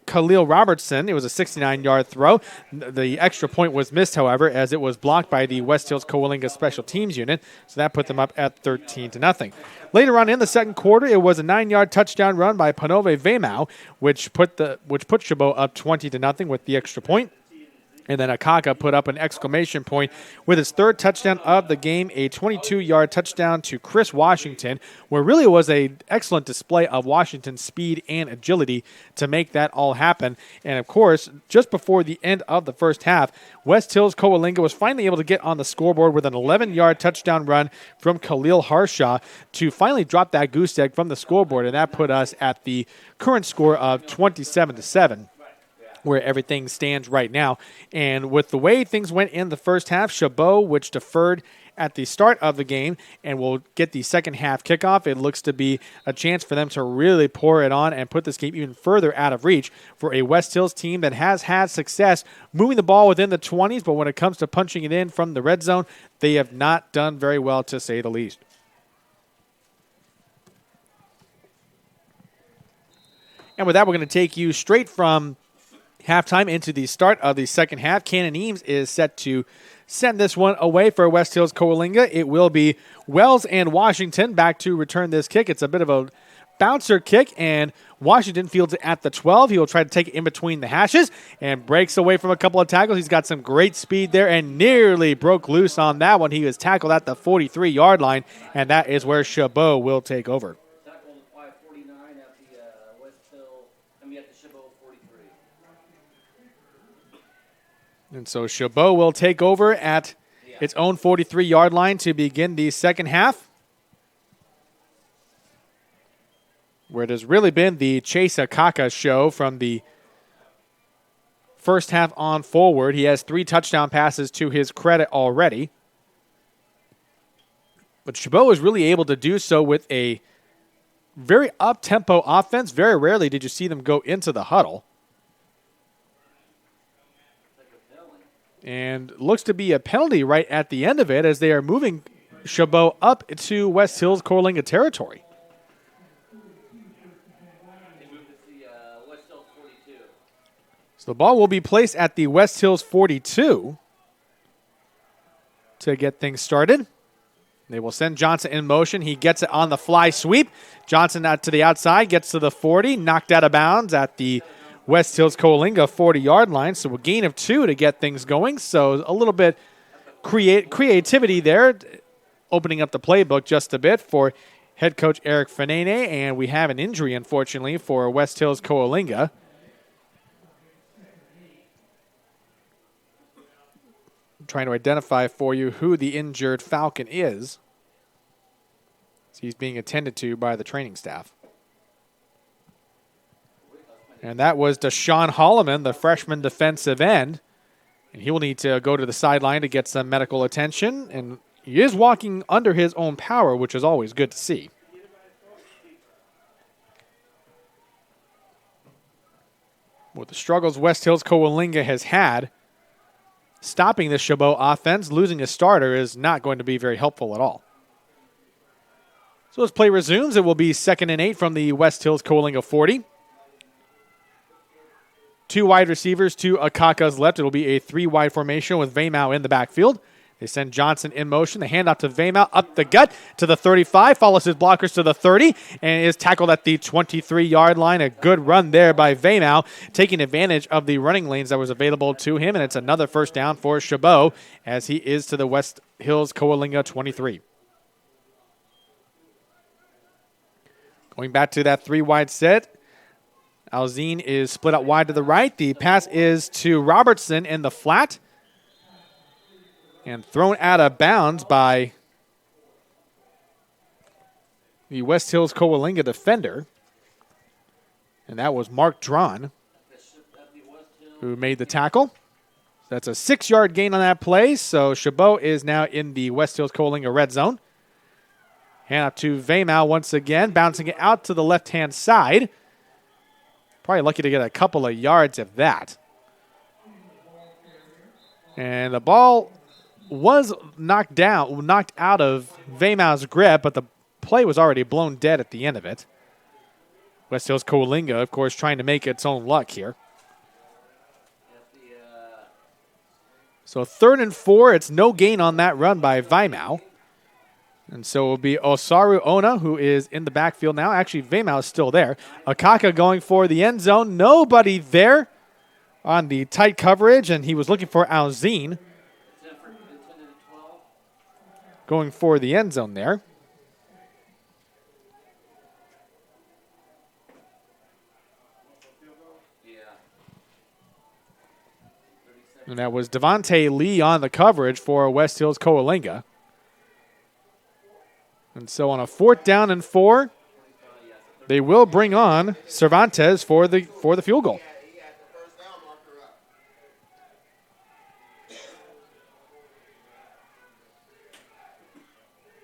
Khalil Robertson. It was a 69-yard throw. The extra point was missed, however, as it was blocked by the West Hills Coalinga special teams unit, so that put them up at 13-0. Later on in the second quarter, it was a 9-yard touchdown run by Panove Veimau, which put Chabot up 20-0 with the extra point. And then Akaka put up an exclamation point with his third touchdown of the game, a 22-yard touchdown to Chris Washington, where really it was an excellent display of Washington's speed and agility to make that all happen. And, of course, just before the end of the first half, West Hills Coalinga was finally able to get on the scoreboard with an 11-yard touchdown run from Khalil Harshaw to finally drop that goose egg from the scoreboard, and that put us at the current score of 27-7. Where everything stands right now. And with the way things went in the first half, Chabot, which deferred at the start of the game and will get the second half kickoff, it looks to be a chance for them to really pour it on and put this game even further out of reach for a West Hills team that has had success moving the ball within the 20s, but when it comes to punching it in from the red zone, they have not done very well, to say the least. And with that, we're going to take you straight from halftime into the start of the second half. Cannon Eames is set to send this one away for West Hills Coalinga. It will be Wells and Washington back to return this kick. It's a bit of a bouncer kick, and Washington fields it at the 12. He will try to take it in between the hashes and breaks away from a couple of tackles. He's got some great speed there and nearly broke loose on that one. He was tackled at the 43-yard line, and that is where Chabot will take over. And so Chabot will take over at its own 43-yard line to begin the second half, where it has really been the Chase Akaka show from the first half on forward. He has 3 touchdown passes to his credit already. But Chabot was really able to do so with a very up-tempo offense. Very rarely did you see them go into the huddle. And looks to be a penalty right at the end of it as they are moving Chabot up to West Hills Coalinga territory. So the ball will be placed at the West Hills 42 to get things started. They will send Johnson in motion. He gets it on the fly sweep. Johnson out to the outside, gets to the 40, knocked out of bounds at the West Hills Coalinga 40-yard line, so a gain of 2 to get things going. So a little bit creativity there, opening up the playbook just a bit for head coach Eric Fanene, and we have an injury, unfortunately, for West Hills Coalinga. I'm trying to identify for you who the injured Falcon is. So he's being attended to by the training staff. And that was Deshaun Holloman, the freshman defensive end. And he will need to go to the sideline to get some medical attention. And he is walking under his own power, which is always good to see. With the struggles West Hills Coalinga has had, stopping the Chabot offense, losing a starter is not going to be very helpful at all. So as play resumes, it will be 2nd and 8 from the West Hills Coalinga 40. 2 wide receivers to Akaka's left. It will be a 3-wide formation with Veimau in the backfield. They send Johnson in motion. They hand off to Weymouth up the gut to the 35, follows his blockers to the 30, and is tackled at the 23-yard line. A good run there by Weymouth, taking advantage of the running lanes that was available to him, and it's another first down for Chabot as he is to the West Hills Coalinga 23. Going back to that three-wide set, Alzine is split out wide to the right. The pass is to Robertson in the flat, and thrown out of bounds by the West Hills Coalinga defender. And that was Mark Drawn who made the tackle. That's a 6-yard gain on that play. So Chabot is now in the West Hills Coalinga red zone. Hand up to Weymouth once again, bouncing it out to the left-hand side. Probably lucky to get a couple of yards if that. And the ball was knocked out of Weymouth's grip, but the play was already blown dead at the end of it. West Hills Coalinga, of course, trying to make its own luck here. So 3rd and 4, it's no gain on that run by Weymouth. And so it will be Osaru Ona, who is in the backfield now. Actually, Weymouth is still there. Akaka going for the end zone. Nobody there on the tight coverage, and he was looking for Alzine. Going for the end zone there. And that was Devontae Lee on the coverage for West Hills Coalinga. And so on a 4th down and 4, they will bring on Cervantes for the field goal.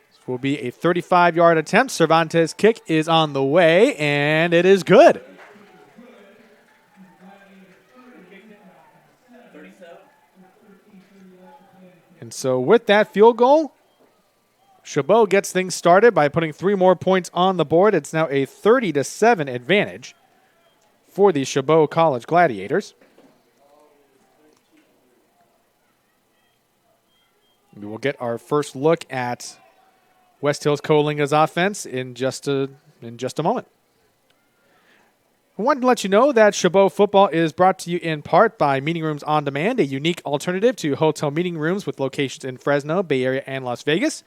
This will be a 35-yard attempt. Cervantes' kick is on the way, and it is good. And so with that field goal, Chabot gets things started by putting 3 more points on the board. It's now a 30-7 advantage for the Chabot College Gladiators. We will get our first look at West Hills Coalinga's offense in just a moment. I wanted to let you know that Chabot football is brought to you in part by Meeting Rooms On Demand, a unique alternative to hotel meeting rooms with locations in Fresno, Bay Area, and Las Vegas.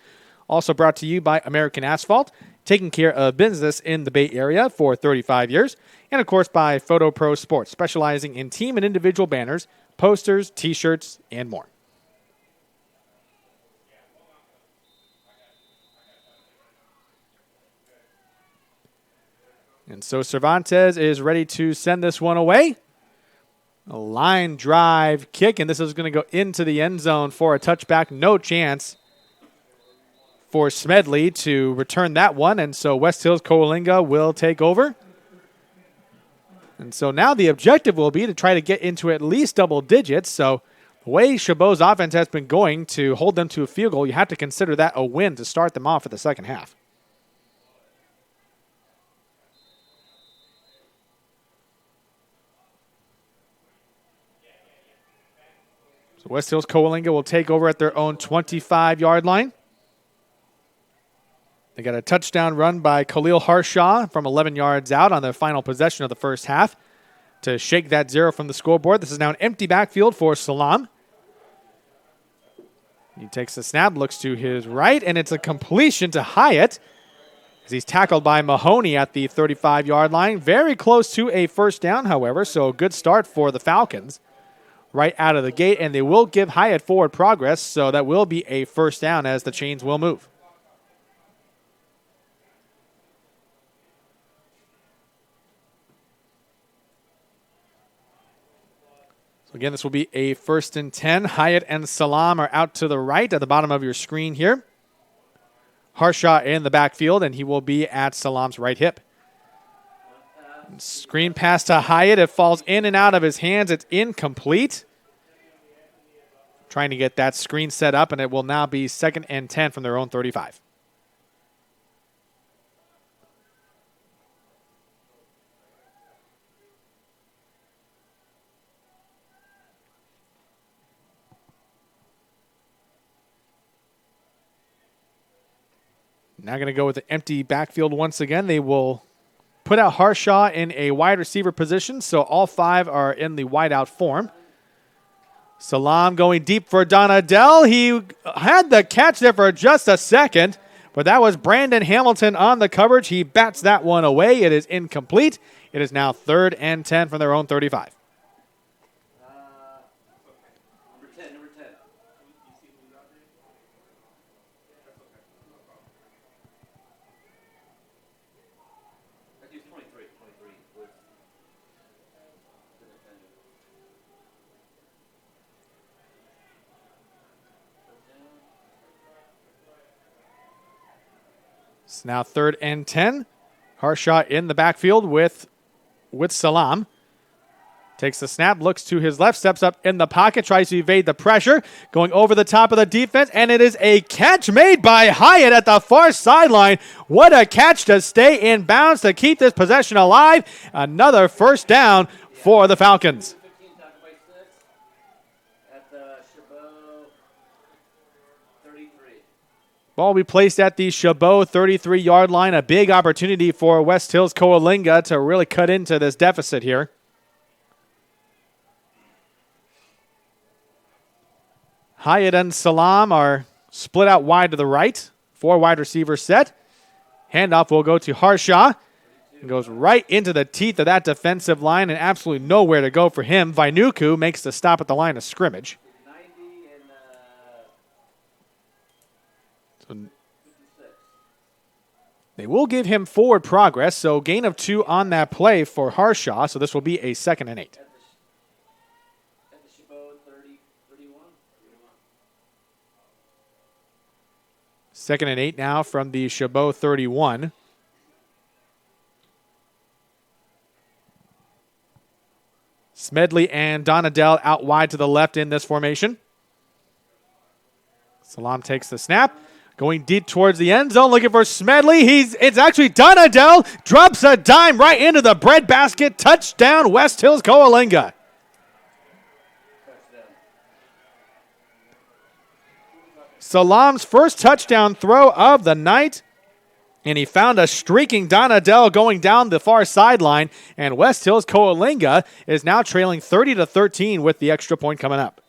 Also brought to you by American Asphalt, taking care of business in the Bay Area for 35 years. And, of course, by Photo Pro Sports, specializing in team and individual banners, posters, T-shirts, and more. And so Cervantes is ready to send this one away. A line drive kick, and this is going to go into the end zone for a touchback. No chance for Smedley to return that one, and so West Hills Coalinga will take over. And so now the objective will be to try to get into at least double digits. So the way Chabot's offense has been going to hold them to a field goal, you have to consider that a win to start them off for the second half. So West Hills Coalinga will take over at their own 25-yard line. They got a touchdown run by Khalil Harshaw from 11 yards out on the final possession of the first half to shake that 0 from the scoreboard. This is now an empty backfield for Salam. He takes the snap, looks to his right, and it's a completion to Hyatt as he's tackled by Mahoney at the 35-yard line. Very close to a first down, however, so a good start for the Falcons right out of the gate, and they will give Hyatt forward progress, so that will be a first down as the chains will move. So again, this will be a 1st and 10. Hyatt and Salam are out to the right at the bottom of your screen here. Harshaw in the backfield, and he will be at Salam's right hip. Screen pass to Hyatt. It falls in and out of his hands. It's incomplete. Trying to get that screen set up, and it will now be 2nd and 10 from their own 35. Now going to go with the empty backfield once again. They will put out Harshaw in a wide receiver position, so all 5 are in the wideout form. Salam going deep for Donadell. He had the catch there for just a second, but that was Brandon Hamilton on the coverage. He bats that one away. It is incomplete. It is now 3rd and 10 from their own 35. Number 10. I think it's 23. 23 was the defender. It's now 3rd and 10. Harshaw in the backfield with Salam. Takes the snap, looks to his left, steps up in the pocket, tries to evade the pressure, going over the top of the defense, and it is a catch made by Hyatt at the far sideline. What a catch to stay in bounds to keep this possession alive. Another first down for the Falcons. 15 tackled by 6 at the Chabot 33. Ball will be placed at the Chabot 33-yard line. A big opportunity for West Hills Coalinga to really cut into this deficit here. Hyatt and Salam are split out wide to the right. 4 wide receivers set. Handoff will go to Harshaw. It goes right into the teeth of that defensive line and absolutely nowhere to go for him. Vainuku makes the stop at the line of scrimmage. 90 and So 56. they will give him forward progress, so gain of 2 on that play for Harshaw, so this will be a 2nd and 8. At the Chabot 30, 31. 2nd and 8 now from the Chabot 31. Smedley and Donadell out wide to the left in this formation. Salam takes the snap. Going deep towards the end zone, looking for Smedley. It's actually Donadell. Drops a dime right into the breadbasket. Touchdown, West Hills Coalinga. Salam's first touchdown throw of the night. And he found a streaking Donadell going down the far sideline. And West Hills Coalinga is now trailing 30-13 with the extra point coming up.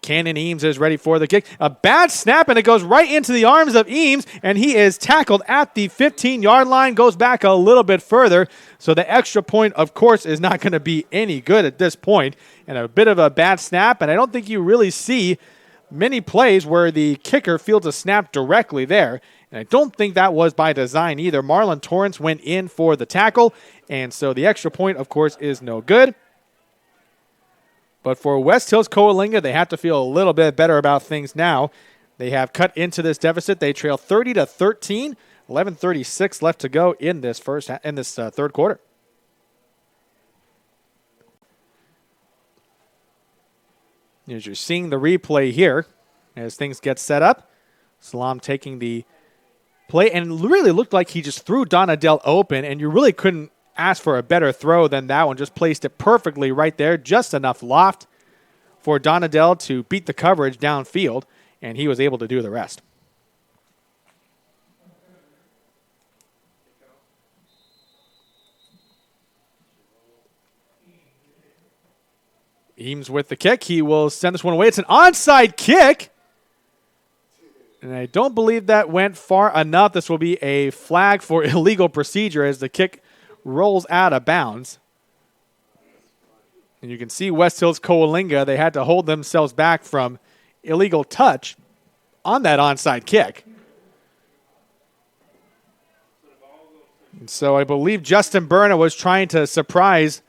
Cannon Eames is ready for the kick. A bad snap, and it goes right into the arms of Eames, and he is tackled at the 15-yard line, goes back a little bit further. So the extra point, of course, is not going to be any good at this point. And a bit of a bad snap, and I don't think you really see many plays where the kicker fields a snap directly there. And I don't think that was by design either. Marlon Torrance went in for the tackle, and so the extra point, of course, is no good. But for West Hills Coalinga, they have to feel a little bit better about things now. They have cut into this deficit. They trail 30-13, 11:36 left to go in this third quarter. As you're seeing the replay here, as things get set up, Salam taking the play, and really looked like he just threw Donadell open, and you really couldn't ask for a better throw than that one. Just placed it perfectly right there. Just enough loft for Donadell to beat the coverage downfield, and he was able to do the rest. Eames with the kick. He will send this one away. It's an onside kick. And I don't believe that went far enough. This will be a flag for illegal procedure as the kick rolls out of bounds. And you can see West Hills Coalinga, they had to hold themselves back from illegal touch on that onside kick. And so I believe Justin Berna was trying to surprise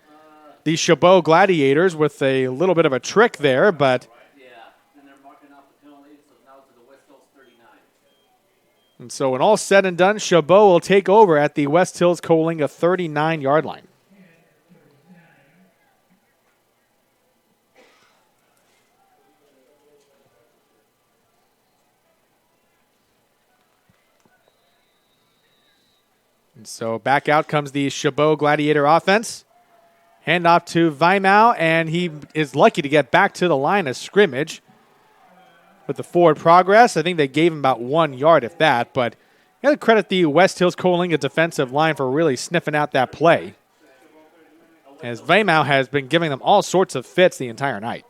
the Chabot Gladiators with a little bit of a trick there, but Yeah, and they're marking off the penalty, so now to the West Hills 39. and so when all said and done, Chabot will take over at the West Hills Coalinga 39-yard line. And so back out comes the Chabot Gladiator offense. Hand off to Weimau, and he is lucky to get back to the line of scrimmage with the forward progress. I think they gave him about 1 yard, if that, but you got to credit the West Hills Coalinga defensive line for really sniffing out that play, as Weimau has been giving them all sorts of fits the entire night.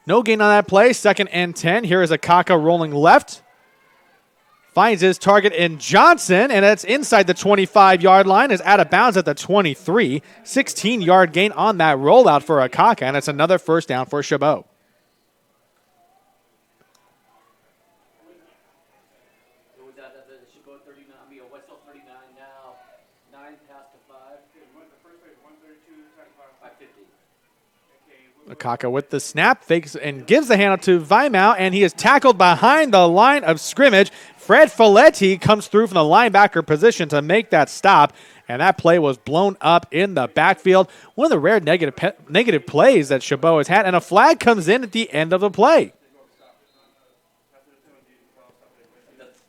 No gain on that play. 2nd and 10. Here is Akaka rolling left. Finds his target in Johnson, and it's inside the 25-yard line. Is out of bounds at the 23. 16-yard gain on that rollout for Akaka, and it's another first down for Chabot. Akaka with the snap, fakes and gives the handoff to Weimau, and he is tackled behind the line of scrimmage. Fred Folletti comes through from the linebacker position to make that stop, and that play was blown up in the backfield. One of the rare negative plays that Chabot has had, and a flag comes in at the end of the play.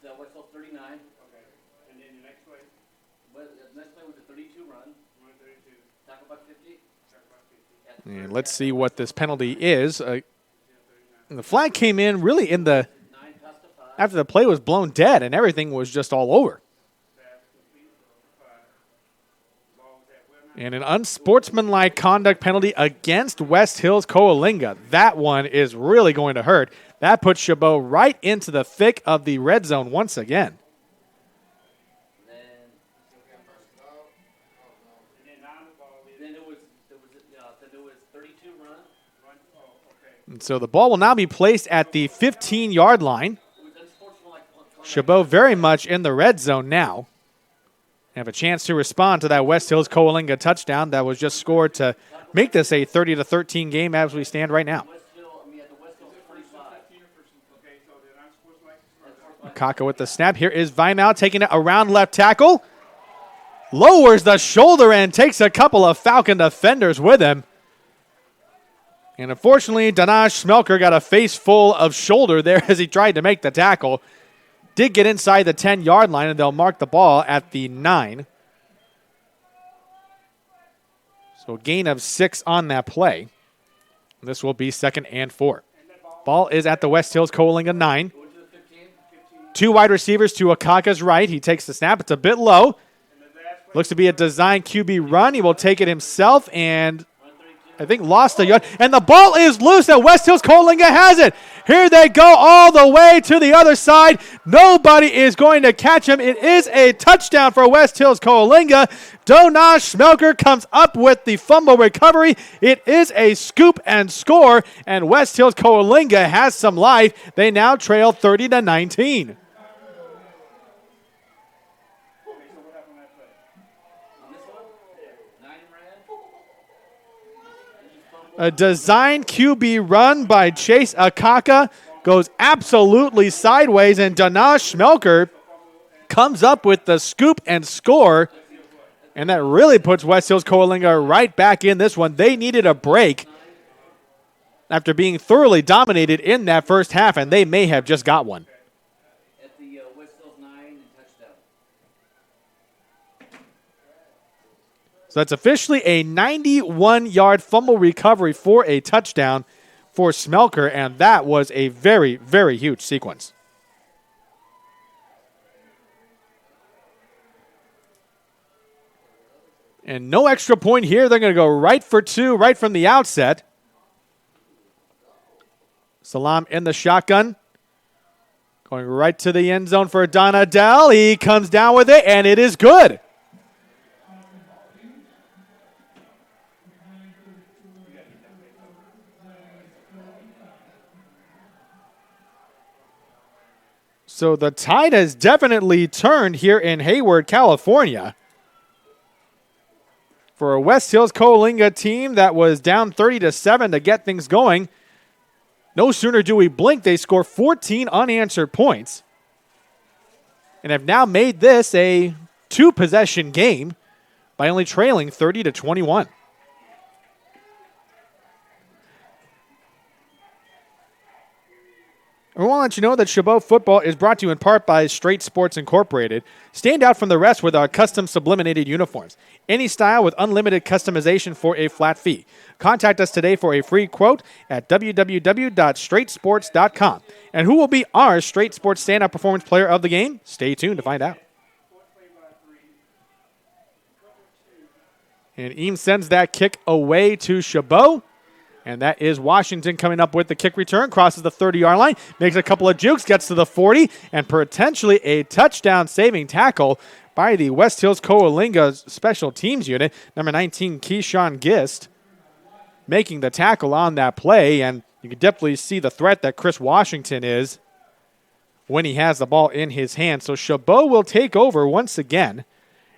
The whistle 39. Okay. And then the next play? The next play was a 32 run. 32. Tackle about 50. And let's see what this penalty is. The flag came in really in the after the play was blown dead and everything was just all over. And an unsportsmanlike conduct penalty against West Hills Coalinga. That one is really going to hurt. That puts Chabot right into the thick of the red zone once again. And so the ball will now be placed at the 15-yard line. Chabot very much in the red zone now. Have a chance to respond to that West Hills Coalinga touchdown that was just scored to make this a 30-13 game as we stand right now. Akaka with the snap. Here is Weimau taking it around left tackle. Lowers the shoulder and takes a couple of Falcon defenders with him. And unfortunately, Danaj Smelker got a face full of shoulder there as he tried to make the tackle. Did get inside the 10-yard line, and they'll mark the ball at the 9. So a gain of 6 on that play. This will be 2nd and 4. Ball is at the West Hills Coalinga 9. 2 wide receivers to Akaka's right. He takes the snap. It's a bit low. Looks to be a design QB run. He will take it himself and I think lost a yard. And the ball is loose, and West Hills Coalinga has it. Here they go all the way to the other side. Nobody is going to catch him. It is a touchdown for West Hills Coalinga. Donaj Smelker comes up with the fumble recovery. It is a scoop and score, and West Hills Coalinga has some life. They now trail 30-19. A design QB run by Chase Akaka goes absolutely sideways, and Danaj Smelker comes up with the scoop and score, and that really puts West Hills Coalinga right back in this one. They needed a break after being thoroughly dominated in that first half, and they may have just got one. At the West Hills 9 and touchdown. So that's officially a 91-yard fumble recovery for a touchdown for Smelker, and that was a very, very huge sequence. And no extra point here. They're going to go right for 2 right from the outset. Salam in the shotgun. Going right to the end zone for Donadell. He comes down with it, and it is good. So the tide has definitely turned here in Hayward, California. For a West Hills Coalinga team that was down 30-7 to get things going, no sooner do we blink, they score 14 unanswered points and have now made this a 2-possession game by only trailing 30-21. We want to let you know that Chabot football is brought to you in part by Straight Sports Incorporated. Stand out from the rest with our custom subliminated uniforms. Any style with unlimited customization for a flat fee. Contact us today for a free quote at www.straightsports.com. And who will be our Straight Sports Standout Performance Player of the game? Stay tuned to find out. And Eames sends that kick away to Chabot. And that is Washington coming up with the kick return, crosses the 30-yard line, makes a couple of jukes, gets to the 40, and potentially a touchdown-saving tackle by the West Hills Coalinga special teams unit. Number 19, Keyshawn Gist, making the tackle on that play. And you can definitely see the threat that Chris Washington is when he has the ball in his hand. So Chabot will take over once again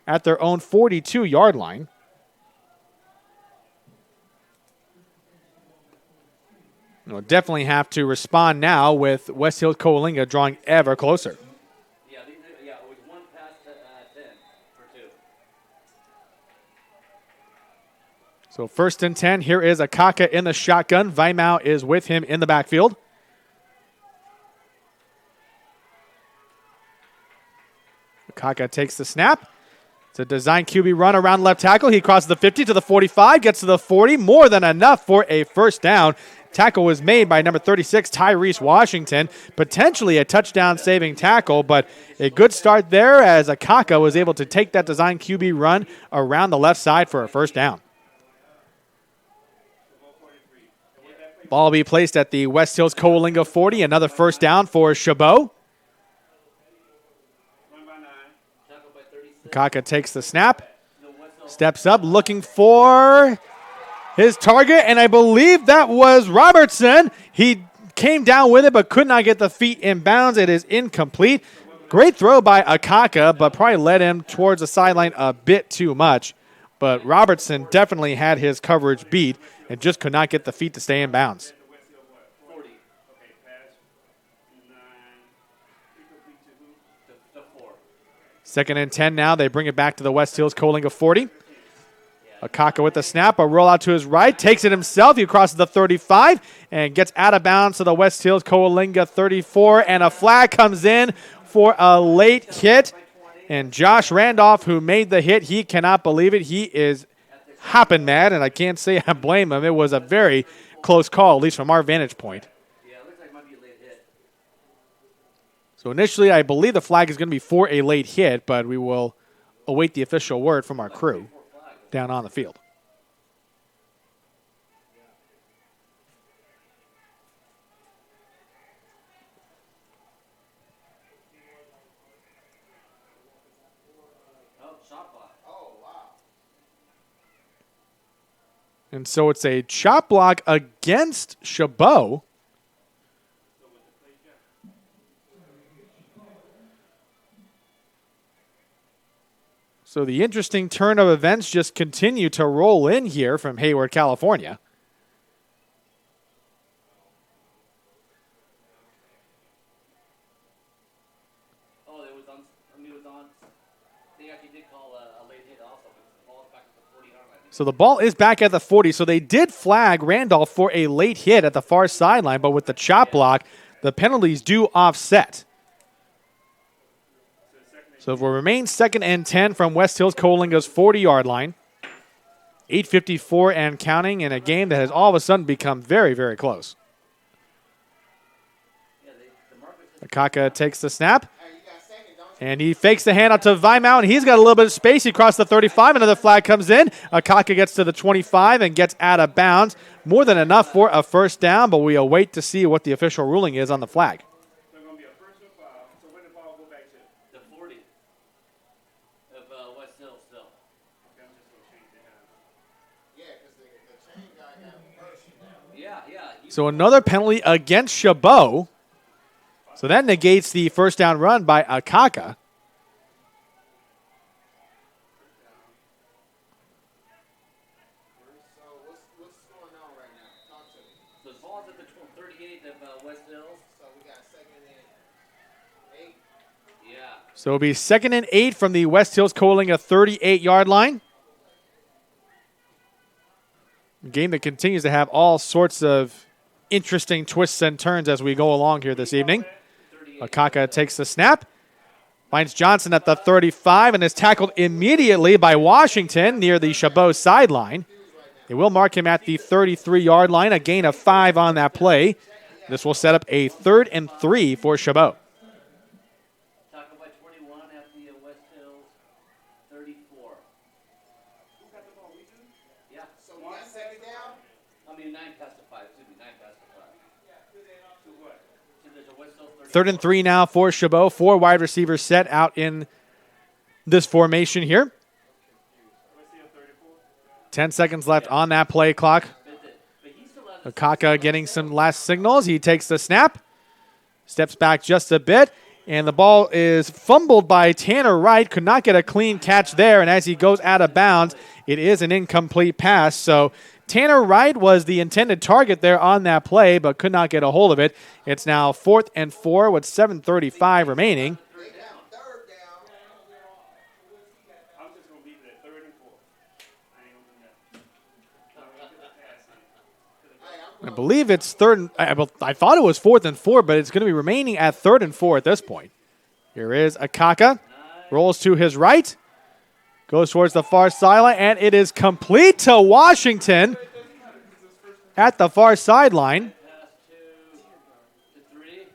at their own 42-yard line. We'll definitely have to respond now with West Hills Coalinga drawing ever closer. Yeah, it was 1 pass to 10 for 2. So 1st and 10. Here is Akaka in the shotgun. Vaimau is with him in the backfield. Akaka takes the snap. It's a design QB run around left tackle. He crosses the 50 to the 45, gets to the 40. More than enough for a first down. Tackle was made by number 36, Tyrese Washington. Potentially a touchdown-saving tackle, but a good start there as Akaka was able to take that design QB run around the left side for a first down. Ball will be placed at the West Hills Coalinga 40. Another first down for Chabot. Akaka takes the snap, steps up, looking for his target, and I believe that was Robertson. He came down with it but could not get the feet in bounds. It is incomplete. Great throw by Akaka, but probably led him towards the sideline a bit too much. But Robertson definitely had his coverage beat and just could not get the feet to stay in bounds. 40. To 4. 2nd and 10 now. They bring it back to the West Hills Coalinga 40. Akaka with the snap, a rollout to his right, takes it himself. He crosses the 35 and gets out of bounds to the West Hills Coalinga 34, and a flag comes in for a late hit. And Josh Randolph, who made the hit, he cannot believe it. He is hopping mad, and I can't say I blame him. It was a very close call, at least from our vantage point. Yeah, it looks like it might be a late hit. So initially, I believe the flag is going to be for a late hit, but we will await the official word from our crew down on the field. Oh, shot block. Oh, wow. And so it's a chop block against Chabot. So the interesting turn of events just continue to roll in here from Hayward, California. Oh, it was on. They actually did call a late hit also, but the ball's back at the 40-yard line. So the ball is back at the 40. So they did flag Randolph for a late hit at the far sideline, but with the chop block, the penalties do offset. So it will remain 2nd and 10 from West Hills Coalinga's 40-yard line. 8:54 and counting in a game that has all of a sudden become very, very close. Akaka takes the snap. And he fakes the handout to Vaimau, and he's got a little bit of space. He crossed the 35. Another flag comes in. Akaka gets to the 25 and gets out of bounds. More than enough for a first down, but we await to see what the official ruling is on the flag. So it's going to be a personal foul. So when the ball go back to? The 40 of West Hill still. Okay, I'm just going to change it now. Yeah, because the chain guy got first now. Yeah. So another penalty against Chabot. So that negates the first down run by Akaka. So what's going on right now? Talk to me. So the ball's at the 38 of West Hills. So we got 2nd and 8. Yeah. So it'll be 2nd and 8 from the West Hills Coalinga 38-yard line. A game that continues to have all sorts of interesting twists and turns as we go along here this evening. Akaka takes the snap, finds Johnson at the 35, and is tackled immediately by Washington near the Chabot sideline. They will mark him at the 33-yard line, a gain of 5 on that play. This will set up a 3rd and 3 for Chabot. Tackle by 21 at the West Hills 34. Who got the ball? We do? Yeah. So we got 2nd down? I mean, 9 past the 5. Excuse me, 9 past the 5. To what? So there's a West Hills 34. 3rd and 3 now for Chabot. 4 wide receivers set out in this formation here. Let's see a 34. 10 seconds left on that play clock. But he still has Akaka getting some last signals. He takes the snap, steps back just a bit, and the ball is fumbled by Tanner Wright. Could not get a clean catch there, and as he goes out of bounds, it is an incomplete pass. So Tanner Wright was the intended target there on that play, but could not get a hold of it. It's now 4th and 4 with 7:35 remaining. They down, 3rd down. I'm just going to leave it at 3rd and 4. I ain't going to do nothing. I'm going to get the pass in. Hey, I'm I believe it's 3rd. I thought it was 4th and 4, but it's going to be remaining at 3rd and 4 at this point. Here is Akaka. Rolls to his right. Goes towards the far sideline, and it is complete to Washington at the far sideline. pass to 3.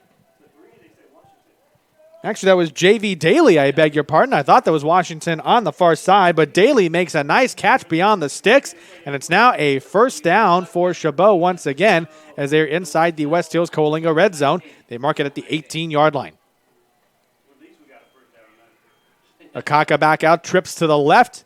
Actually, that was J.V. Daly, I beg your pardon. I thought that was Washington on the far side, but Daly makes a nice catch beyond the sticks, and it's now a 1st down for Chabot once again as they're inside the West Hills Coalinga red zone. They mark it at the 18-yard line. At least we got a 1st down. Akaka back out, trips to the left.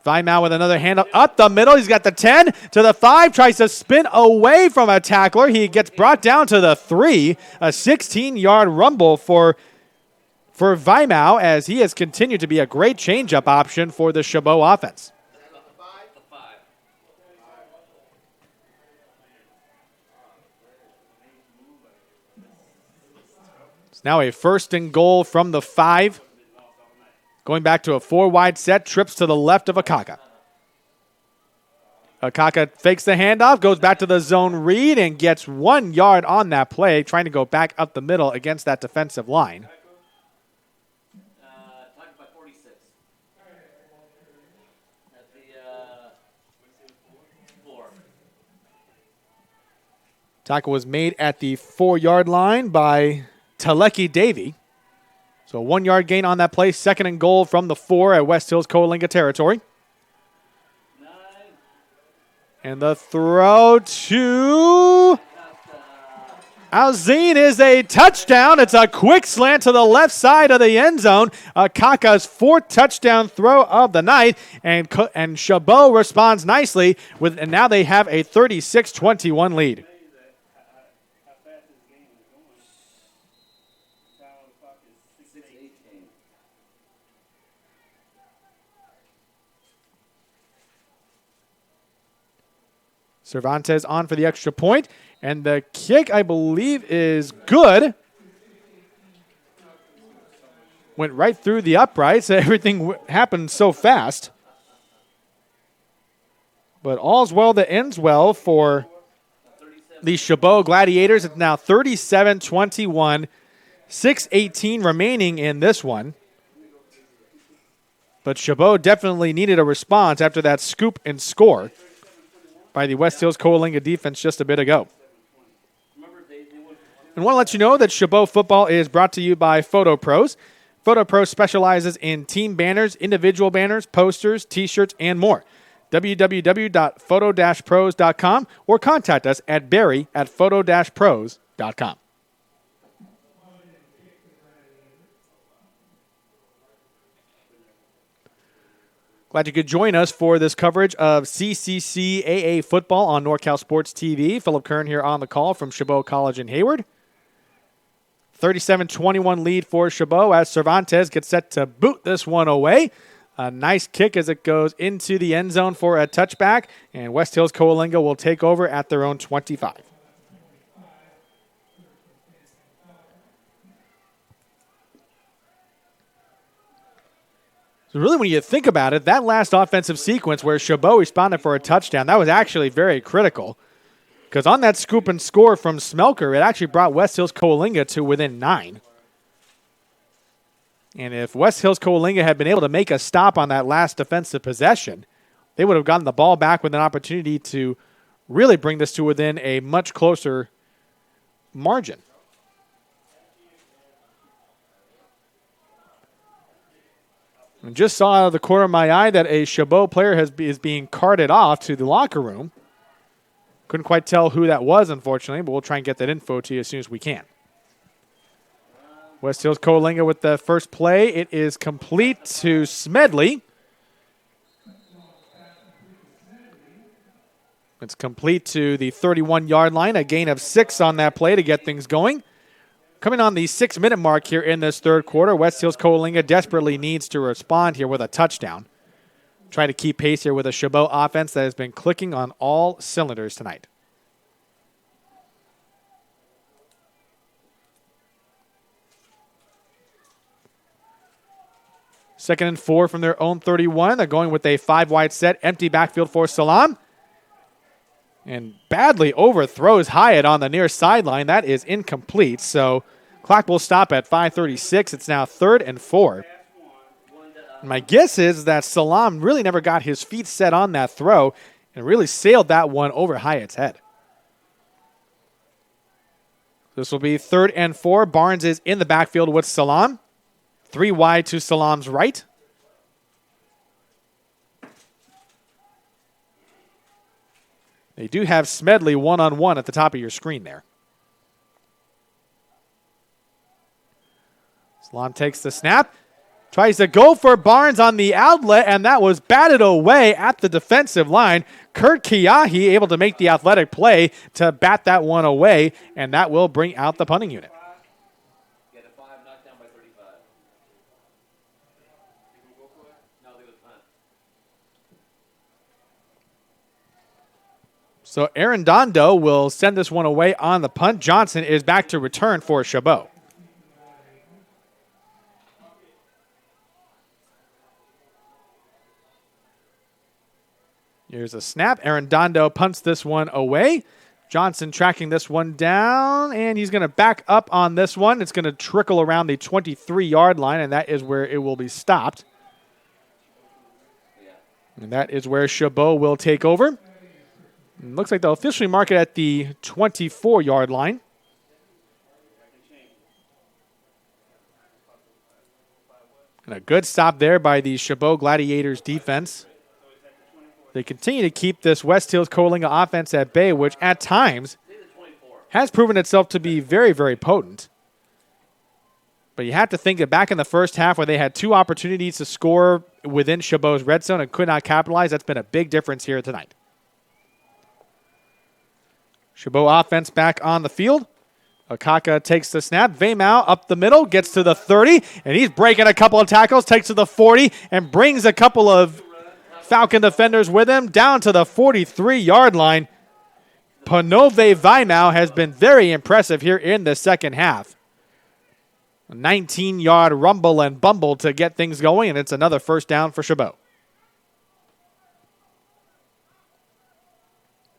Weimau with another hand up the middle. He's got the 10 to the 5, tries to spin away from a tackler. He gets brought down to the 3. A 16-yard rumble for Weimau as he has continued to be a great changeup option for the Chabot offense. The 5. It's now a 1st and goal from the 5. Going back to a 4-wide set, trips to the left of Akaka. Akaka fakes the handoff, goes back to the zone read, and gets 1 yard on that play, trying to go back up the middle against that defensive line. Tackle by 46. At the 4. Tackle was made at the 4-yard line by Taleki Davey. So a 1-yard gain on that play. 2nd and goal from the 4 at West Hills Coalinga territory. 9. And the throw to Alzine is a touchdown. It's a quick slant to the left side of the end zone. Akaka's 4th touchdown throw of the night. And Chabot responds nicely, and now they have a 36-21 lead. How fast this game is going. Time on the clock is 6:18. Cervantes on for the extra point, and the kick, I believe, is good. Went right through the uprights. Everything happened so fast. But all's well that ends well for the Chabot Gladiators. It's now 37-21, 6:18 remaining in this one. But Chabot definitely needed a response after that scoop and score by the West Hills Coalinga defense just a bit ago. And want to let you know that Chabot football is brought to you by Photo Pros. Photo Pros specializes in team banners, individual banners, posters, T-shirts, and more. www.photo-pros.com or contact us at barry@photo-pros.com. Glad you could join us for this coverage of CCCAA football on NorCal Sports TV. Philip Kern here on the call from Chabot College in Hayward. 37-21 lead for Chabot as Cervantes gets set to boot this one away. A nice kick as it goes into the end zone for a touchback, and West Hills Coalinga will take over at their own 25. So really, when you think about it, that last offensive sequence where Chabot responded for a touchdown, that was actually very critical. Because on that scoop and score from Smelker, it actually brought West Hills Coalinga to within 9. And if West Hills Coalinga had been able to make a stop on that last defensive possession, they would have gotten the ball back with an opportunity to really bring this to within a much closer margin. And just saw out of the corner of my eye that a Chabot player is being carted off to the locker room. Couldn't quite tell who that was, unfortunately, but we'll try and get that info to you as soon as we can. West Hills Coalinga with the first play. It is complete to Smedley. It's complete to the 31-yard line. A gain of 6 on that play to get things going. Coming on the 6-minute mark here in this third quarter, West Hills Coalinga desperately needs to respond here with a touchdown. Try to keep pace here with a Chabot offense that has been clicking on all cylinders tonight. Second and 4 from their own 31. They're going with a 5-wide set, empty backfield for Salam. And badly overthrows Hyatt on the near sideline. That is incomplete. So clock will stop at 5:36. It's now 3rd and 4. My guess is that Salam really never got his feet set on that throw and really sailed that one over Hyatt's head. This will be 3rd and 4. Barnes is in the backfield with Salam. 3 wide to Salam's right. They do have Smedley one-on-one at the top of your screen there. Salam takes the snap. Tries to go for Barnes on the outlet, and that was batted away at the defensive line. Kurt Kiahi able to make the athletic play to bat that one away, and that will bring out the punting unit. Get a 5, knocked down by 35. No, they would punt. So Aaron Dondo will send this one away on the punt. Johnson is back to return for Chabot. Here's a snap. Aaron Dondo punts this one away. Johnson tracking this one down, and he's going to back up on this one. It's going to trickle around the 23-yard line, and that is where it will be stopped. And that is where Chabot will take over. It looks like they'll officially mark it at the 24-yard line. And a good stop there by the Chabot Gladiators defense. They continue to keep this West Hills Coalinga offense at bay, which at times has proven itself to be very, very potent. But you have to think that back in the first half where they had 2 opportunities to score within Chabot's red zone and could not capitalize, that's been a big difference here tonight. Chabot offense back on the field. Akaka takes the snap. Vaimau up the middle, gets to the 30, and he's breaking a couple of tackles, takes to the 40, and brings a couple of Falcon defenders with him down to the 43-yard line. Panove Vaimau has been very impressive here in the second half. A 19-yard rumble and bumble to get things going, and it's another first down for Chabot.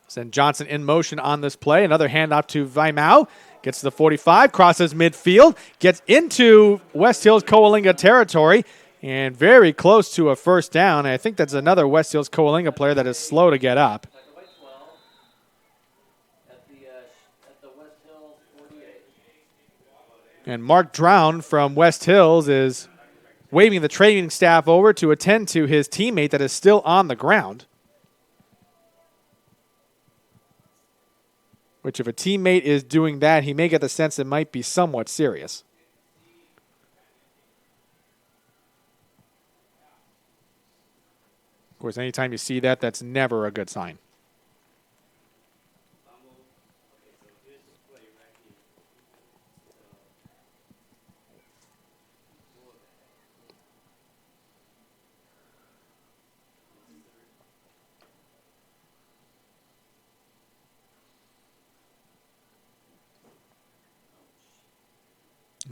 Send Johnson in motion on this play. Another handoff to Vaimau. Gets to the 45, crosses midfield, gets into West Hills Coalinga territory, and very close to a first down. And I think that's another West Hills Coalinga player that is slow to get up. And Mark Drown from West Hills is waving the training staff over to attend to his teammate that is still on the ground. Which if a teammate is doing that, he may get the sense it might be somewhat serious. Of course, anytime you see that, that's never a good sign.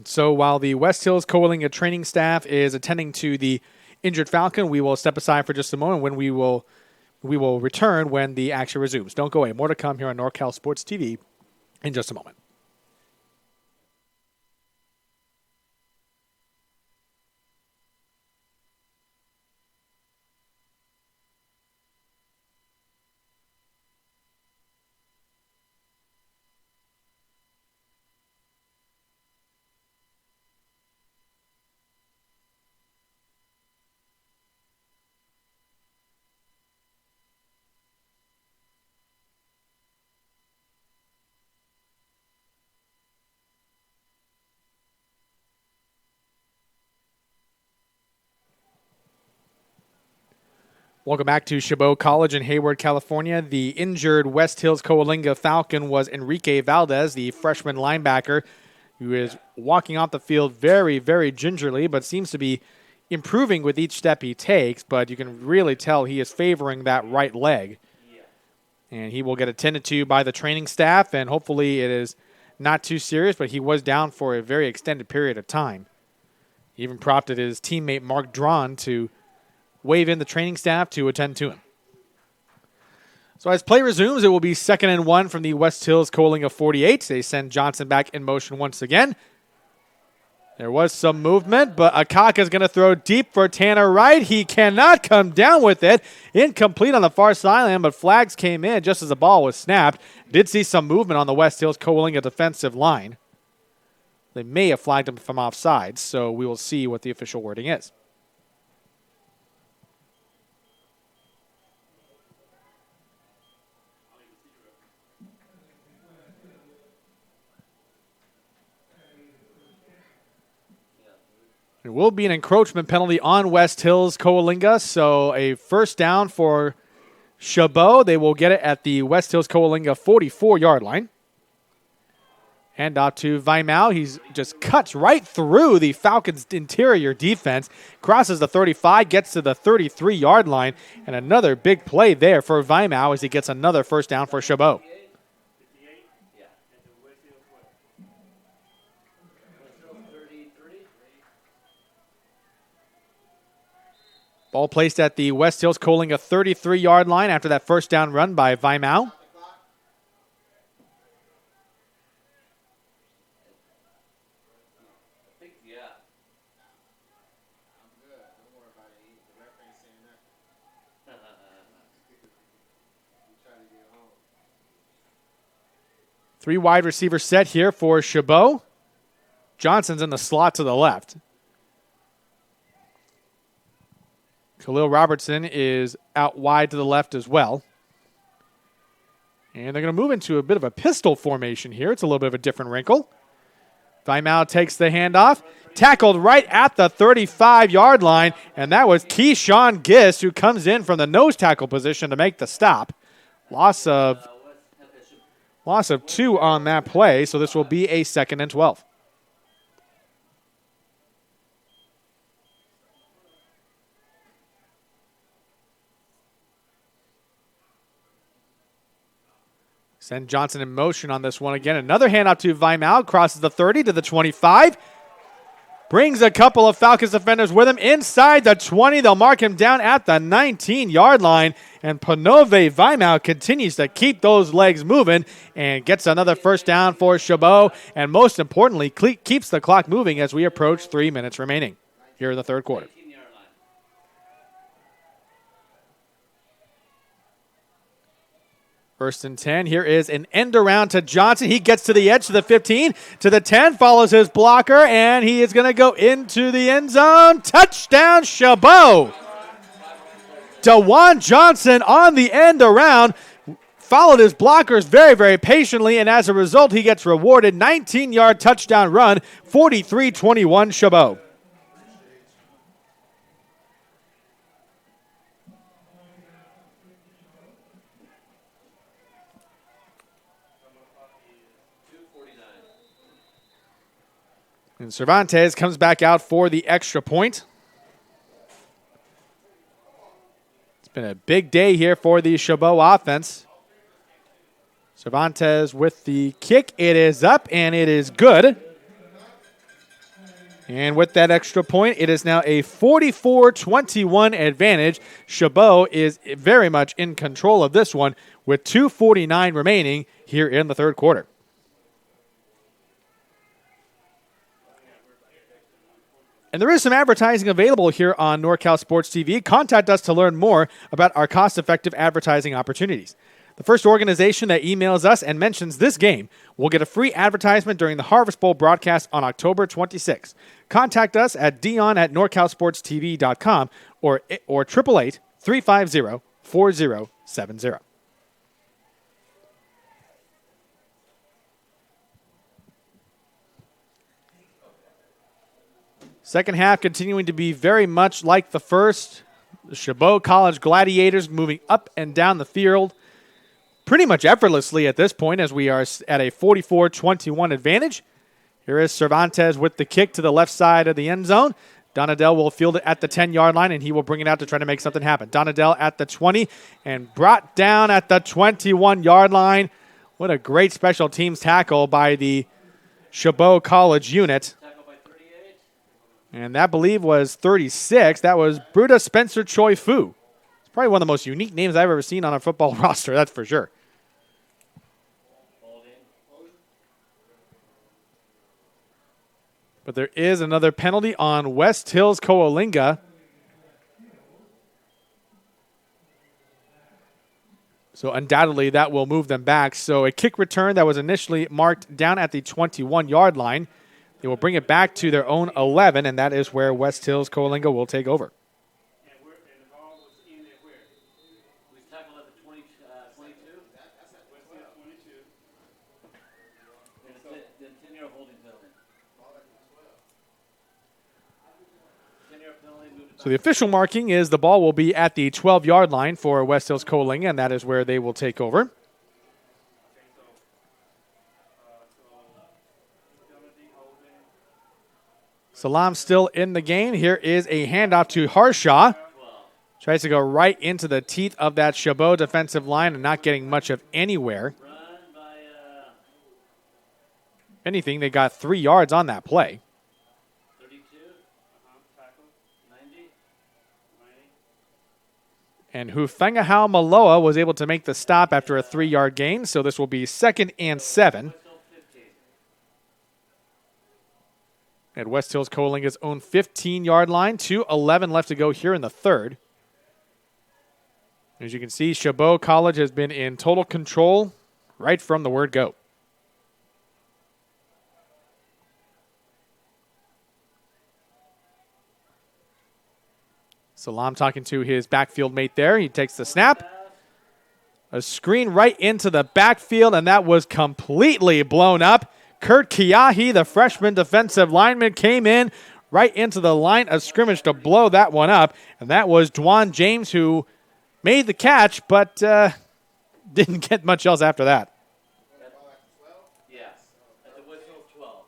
So while the West Hills Coalinga training staff is attending to the injured Falcon, we will step aside for just a moment when we will We will return when the action resumes. Don't go away. More to come here on NorCal Sports TV in just a moment. Welcome back to Chabot College in Hayward, California. The injured West Hills Coalinga Falcon was Enrique Valdez, the freshman linebacker, who is walking off the field very, very gingerly, but seems to be improving with each step he takes. But you can really tell he is favoring that right leg. And he will get attended to by the training staff, and hopefully it is not too serious, but he was down for a very extended period of time. He even prompted his teammate Mark Drawn to wave in the training staff to attend to him. So as play resumes, it will be 2nd and 1 from the West Hills Coalinga 48. They send Johnson back in motion once again. There was some movement, but Akaka is going to throw deep for Tanner Wright. He cannot come down with it. Incomplete on the far sideline, but flags came in just as the ball was snapped. Did see some movement on the West Hills Coalinga defensive line. They may have flagged him from offside, so we will see what the official wording is. It will be an encroachment penalty on West Hills Coalinga, so a first down for Chabot. They will get it at the West Hills Coalinga 44-yard line. Hand off to Weimau. He just cuts right through the Falcons' interior defense, crosses the 35, gets to the 33-yard line, and another big play there for Weimau as he gets another first down for Chabot. Ball placed at the West Hills Coalinga 33-yard line after that first down run by Weimau. Three wide receiver set here for Chabot. Johnson's in the slot to the left. Khalil Robertson is out wide to the left as well. And they're going to move into a bit of a pistol formation here. It's a little bit of a different wrinkle. Weimau takes the handoff. Tackled right at the 35-yard line. And that was Keyshawn Gist, who comes in from the nose tackle position to make the stop. Loss of 2 on that play, so this will be a 2nd and 12. Send Johnson in motion on this one again. Another handoff to Weimau. Crosses the 30 to the 25. Brings a couple of Falcons defenders with him inside the 20. They'll mark him down at the 19-yard line. And Panove Weimau continues to keep those legs moving and gets another first down for Chabot. And most importantly, keeps the clock moving as we approach 3 minutes remaining here in the third quarter. 1st and 10. Here is an end around to Johnson. He gets to the edge to the 15, to the 10, follows his blocker, and he is going to go into the end zone. Touchdown, Chabot. DeJuan Johnson on the end around. Followed his blockers very, very patiently, and as a result, he gets rewarded. 19-yard touchdown run, 43-21 Chabot. And Cervantes comes back out for the extra point. It's been a big day here for the Chabot offense. Cervantes with the kick. It is up, and it is good. And with that extra point, it is now a 44-21 advantage. Chabot is very much in control of this one with 2:49 remaining here in the third quarter. And there is some advertising available here on NorCal Sports TV. Contact us to learn more about our cost-effective advertising opportunities. The first organization that emails us and mentions this game will get a free advertisement during the Harvest Bowl broadcast on October 26th. Contact us at dion@norcalsportstv.com or 888-350-4070. Second half continuing to be very much like the first. The Chabot College Gladiators moving up and down the field pretty much effortlessly at this point as we are at a 44-21 advantage. Here is Cervantes with the kick to the left side of the end zone. Donadell will field it at the 10-yard line, and he will bring it out to try to make something happen. Donadell at the 20 and brought down at the 21-yard line. What a great special teams tackle by the Chabot College unit. And that, I believe, was 36. That was Bruta Spencer Choi Fu. It's probably one of the most unique names I've ever seen on a football roster, that's for sure. But there is another penalty on West Hills Coalinga. So undoubtedly that will move them back. So a kick return that was initially marked down at the 21-yard line. They will bring it back to their own 11, and that is where West Hills Coalinga will take over. And the ball was in at where? We tackled at the 22. That's at West Hill 22. And the 10-yard holding penalty. 10-yard penalty moved it So the official marking is the ball will be at the 12-yard line for West Hills Coalinga, and that is where they will take over. Okay, penalty holding. Salam still in the game. Here is a handoff to Harshaw. Tries to go right into the teeth of that Chabot defensive line and not getting much of anywhere. run by Anything, they got 3 yards on that play. 32, Tackle. 90. 90. And Hufengahau Maloa was able to make the stop after a 3-yard gain, so this will be 2nd and 7. West Hill 15. At West Hills Coalinga's own 15-yard line. 2:11 left to go here in the third. As you can see, Chabot College has been in total control right from the word go. Salam talking to his backfield mate there. He takes the snap. A screen right into the backfield, and that was completely blown up. Kurt Kiahi, the freshman defensive lineman, came in right into the line of scrimmage to blow that one up. And that was Dwan James who made the catch, but didn't get much else after that. Yeah, at the West Hill 12.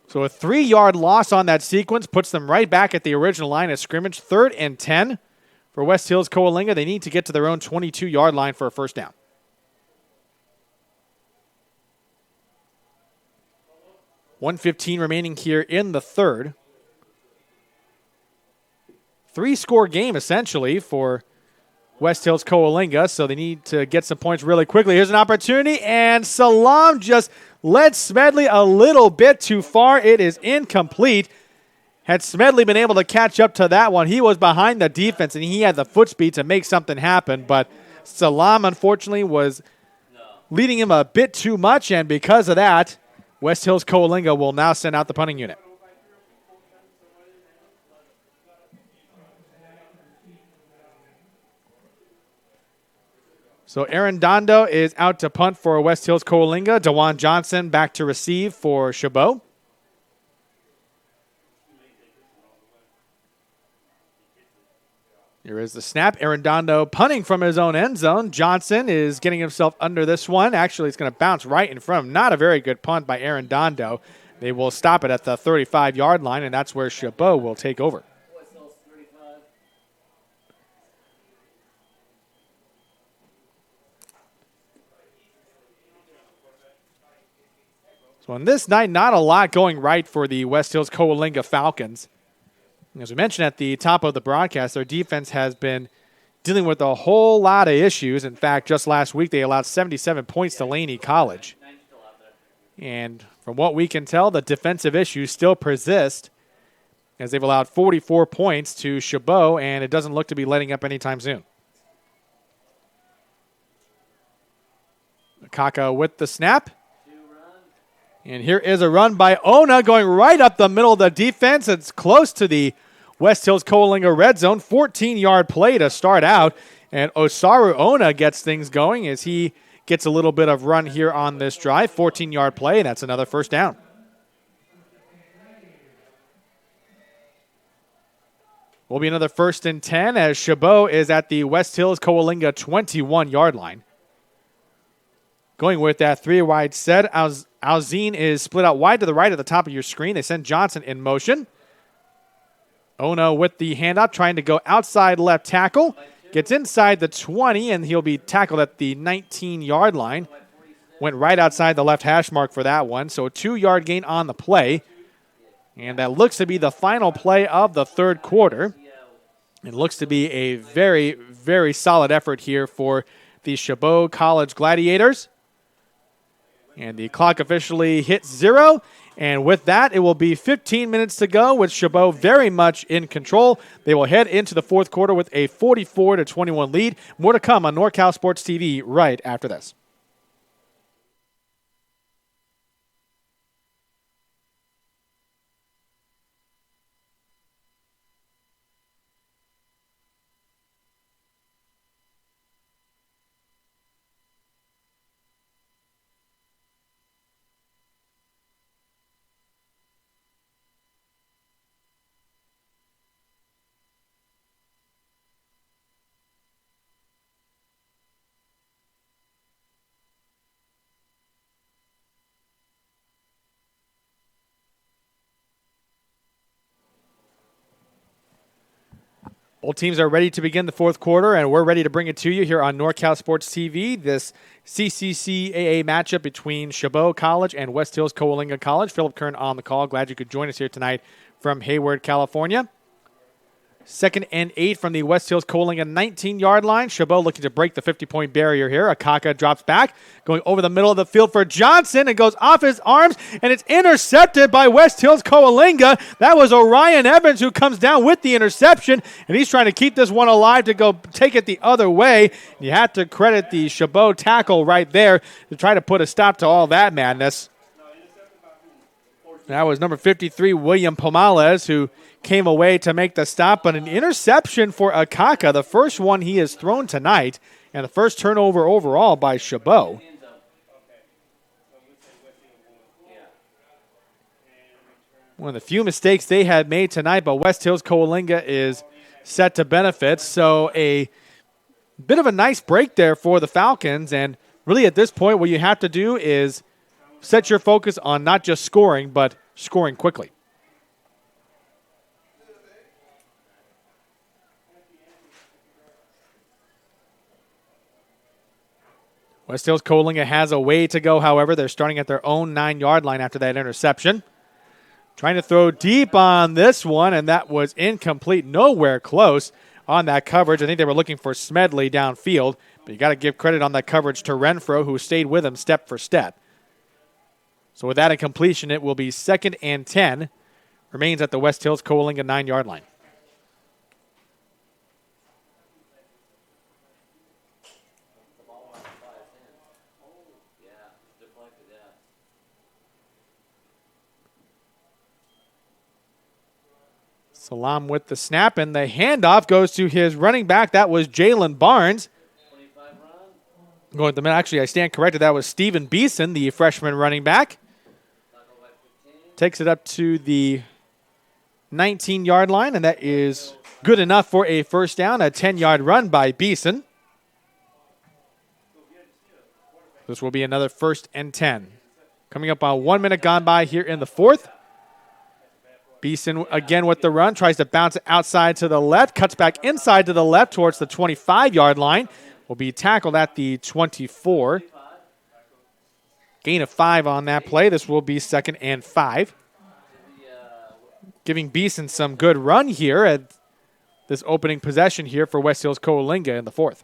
So a 3-yard loss on that sequence puts them right back at the original line of scrimmage. 3rd and 10 for West Hills Coalinga. They need to get to their own 22-yard line for a first down. .115 remaining here in the third. 3-score game, essentially, for West Hills Coalinga, so they need to get some points really quickly. Here's an opportunity, and Salam just led Smedley a little bit too far. It is incomplete. Had Smedley been able to catch up to that one, he was behind the defense, and he had the foot speed to make something happen, but Salam, unfortunately, was leading him a bit too much, and because of that, West Hills Coalinga will now send out the punting unit. So Aaron Dondo is out to punt for West Hills Coalinga. DeJuan Johnson back to receive for Chabot. Here is the snap. Aaron Dondo punting from his own end zone. Johnson is getting himself under this one. Actually, it's going to bounce right in front of him. Not a very good punt by Aaron Dondo. They will stop it at the 35-yard line, and that's where Chabot will take over. West Hill's 35. So on this night, not a lot going right for the West Hills Coalinga Falcons. As we mentioned at the top of the broadcast, their defense has been dealing with a whole lot of issues. In fact, just last week they allowed 77 points to Laney College. And from what we can tell, the defensive issues still persist as they've allowed 44 points to Chabot, and it doesn't look to be letting up anytime soon. Kaka with the snap. And here is a run by Ona going right up the middle of the defense. It's close to the West Hills Coalinga red zone. 14-yard play to start out. And Osaru Ona gets things going as he gets a little bit of run here on this drive. 14-yard play, and that's another first down. Will be another 1st and 10 as Chabot is at the West Hills Coalinga 21-yard line. Going with that 3-wide set, Alzine is split out wide to the right at the top of your screen. They send Johnson in motion. Ono with the handoff, trying to go outside left tackle. Gets inside the 20, and he'll be tackled at the 19-yard line. Went right outside the left hash mark for that one. So a 2-yard gain on the play. And that looks to be the final play of the third quarter. It looks to be a very, very solid effort here for the Chabot College Gladiators. And the clock officially hits 0. And with that, it will be 15 minutes to go with Chabot very much in control. They will head into the fourth quarter with a 44-21 lead. More to come on NorCal Sports TV right after this. Both teams are ready to begin the fourth quarter, and we're ready to bring it to you here on NorCal Sports TV. This CCCAA matchup between Chabot College and West Hills Coalinga College. Philip Kern on the call. Glad you could join us here tonight from Hayward, California. 2nd and 8 from the West Hills Coalinga 19-yard line. Chabot looking to break the 50-point barrier here. Akaka drops back, going over the middle of the field for Johnson. It goes off his arms, and it's intercepted by West Hills Coalinga. That was Orion Evans who comes down with the interception, and he's trying to keep this one alive to go take it the other way. You have to credit the Chabot tackle right there to try to put a stop to all that madness. That was number 53, William Pomales, who came away to make the stop, but an interception for Akaka, the first one he has thrown tonight, and the first turnover overall by Chabot. One of the few mistakes they had made tonight, but West Hills Coalinga is set to benefit. So a bit of a nice break there for the Falcons, and really at this point what you have to do is set your focus on not just scoring, but scoring quickly. West Hills Coalinga has a way to go, however. They're starting at their own 9-yard line after that interception. Trying to throw deep on this one, and that was incomplete, nowhere close on that coverage. I think they were looking for Smedley downfield, but you got to give credit on that coverage to Renfro, who stayed with him step for step. So with that incompletion, it will be 2nd and 10. Remains at the West Hills Coalinga 9-yard line. Salam with the snap, and the handoff goes to his running back. That was Jalen Barnes. Going to the middle. Actually, I stand corrected. That was Stephen Beeson, the freshman running back. Takes it up to the 19-yard line, and that is good enough for a first down. A 10-yard run by Beeson. This will be another 1st and 10. Coming up on 1 minute gone by here in the fourth. Beeson again with the run. Tries to bounce it outside to the left. Cuts back inside to the left towards the 25-yard line. Will be tackled at the 24. Gain of 5 on that play. This will be 2nd and 5. Giving Beeson some good run here at this opening possession here for West Hills Coalinga in the 4th.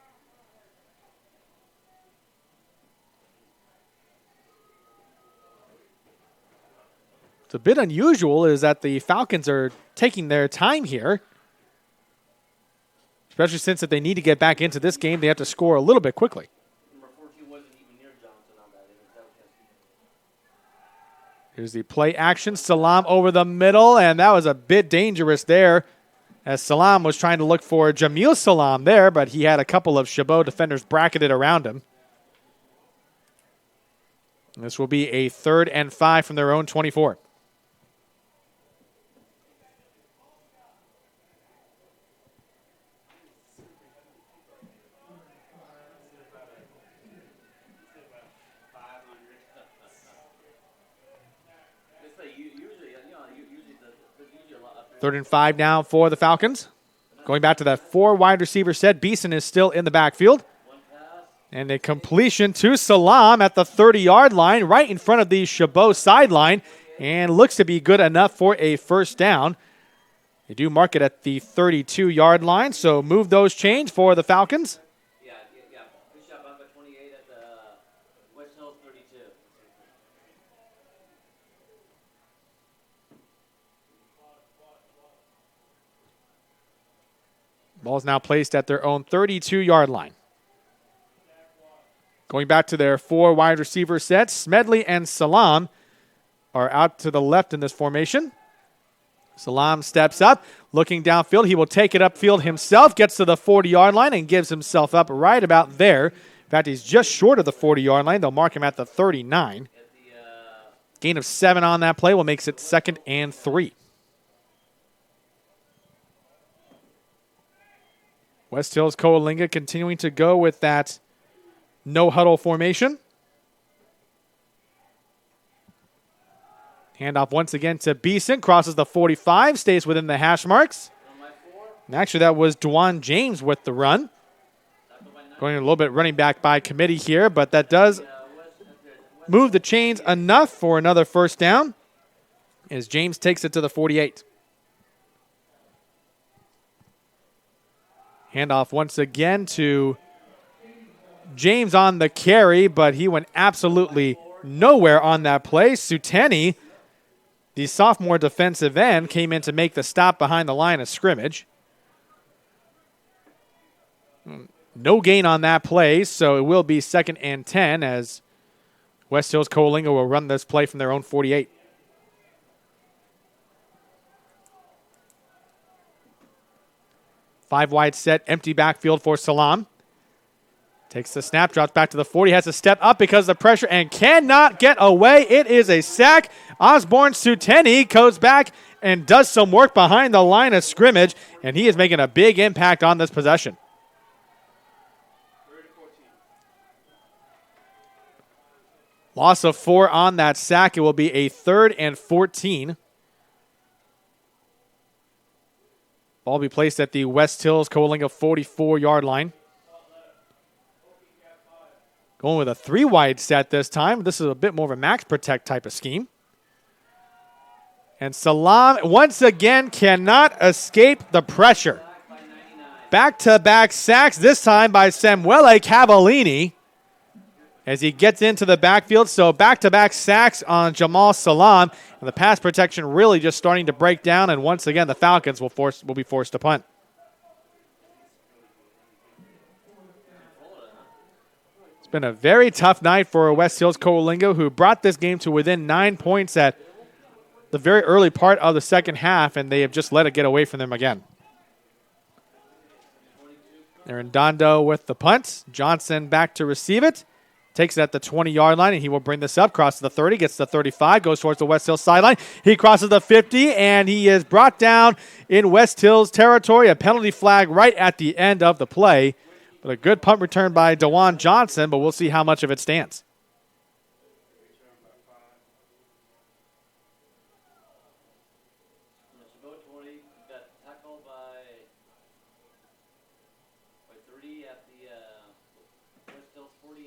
What's a bit unusual is that the Falcons are taking their time here. Especially since if they need to get back into this game, they have to score a little bit quickly. Number 14 wasn't even near Johnson on that. Here's the play action. Salam over the middle, and that was a bit dangerous there as Salam was trying to look for Jamil Salam there, but he had a couple of Chabot defenders bracketed around him. And this will be a 3rd and 5 from their own 24. Third and 5 now for the Falcons. Going back to that 4 wide receiver set. Beeson is still in the backfield. And a completion to Salam at the 30-yard line, right in front of the Chabot sideline. And looks to be good enough for a first down. They do mark it at the 32-yard line, so move those chains for the Falcons. Yeah. Good shot by 28 at the West Hills 32. Ball is now placed at their own 32-yard line. Going back to their 4 wide receiver sets, Smedley and Salam are out to the left in this formation. Salam steps up, looking downfield. He will take it upfield himself, gets to the 40-yard line, and gives himself up right about there. In fact, he's just short of the 40-yard line. They'll mark him at the 39. Gain of 7 on that play will make it 2nd and 3. West Hills Coalinga continuing to go with that no-huddle formation. Handoff once again to Beeson. Crosses the 45. Stays within the hash marks. And actually, that was Dwan James with the run. Going a little bit running back by committee here, but that does move the chains enough for another first down as James takes it to the 48. Handoff once again to James on the carry, but he went absolutely nowhere on that play. Suteni, the sophomore defensive end, came in to make the stop behind the line of scrimmage. No gain on that play, so it will be 2nd and 10 as West Hills Coalinga will run this play from their own 48. Five wide set, empty backfield for Salam. Takes the snap, drops back to the 40, has to step up because of the pressure and cannot get away. It is a sack. Osborne Suteni goes back and does some work behind the line of scrimmage, and he is making a big impact on this possession. Loss of 4 on that sack. It will be a 3rd and 14. Ball will be placed at the West Hills Coalinga 44-yard line. Going with a 3 wide set this time. This is a bit more of a max protect type of scheme. And Salam once again cannot escape the pressure. Back-to-back sacks, this time by Samuele Cavallini as he gets into the backfield. So back-to-back sacks on Jamal Salam. And the pass protection really just starting to break down. And once again, the Falcons will be forced to punt. It's been a very tough night for West Hills Coalinga, who brought this game to within 9 points at the very early part of the second half, and they have just let it get away from them again. Aaron Dondo with the punt. Johnson back to receive it. Takes it at the 20-yard line, and he will bring this up. Crosses the 30, gets the 35, goes towards the West Hills sideline. He crosses the 50, and he is brought down in West Hills territory. A penalty flag right at the end of the play. But a good punt return by DeJuan Johnson, but we'll see how much of it stands. Chabot 20 got tackled by 3 at the West Hills 48.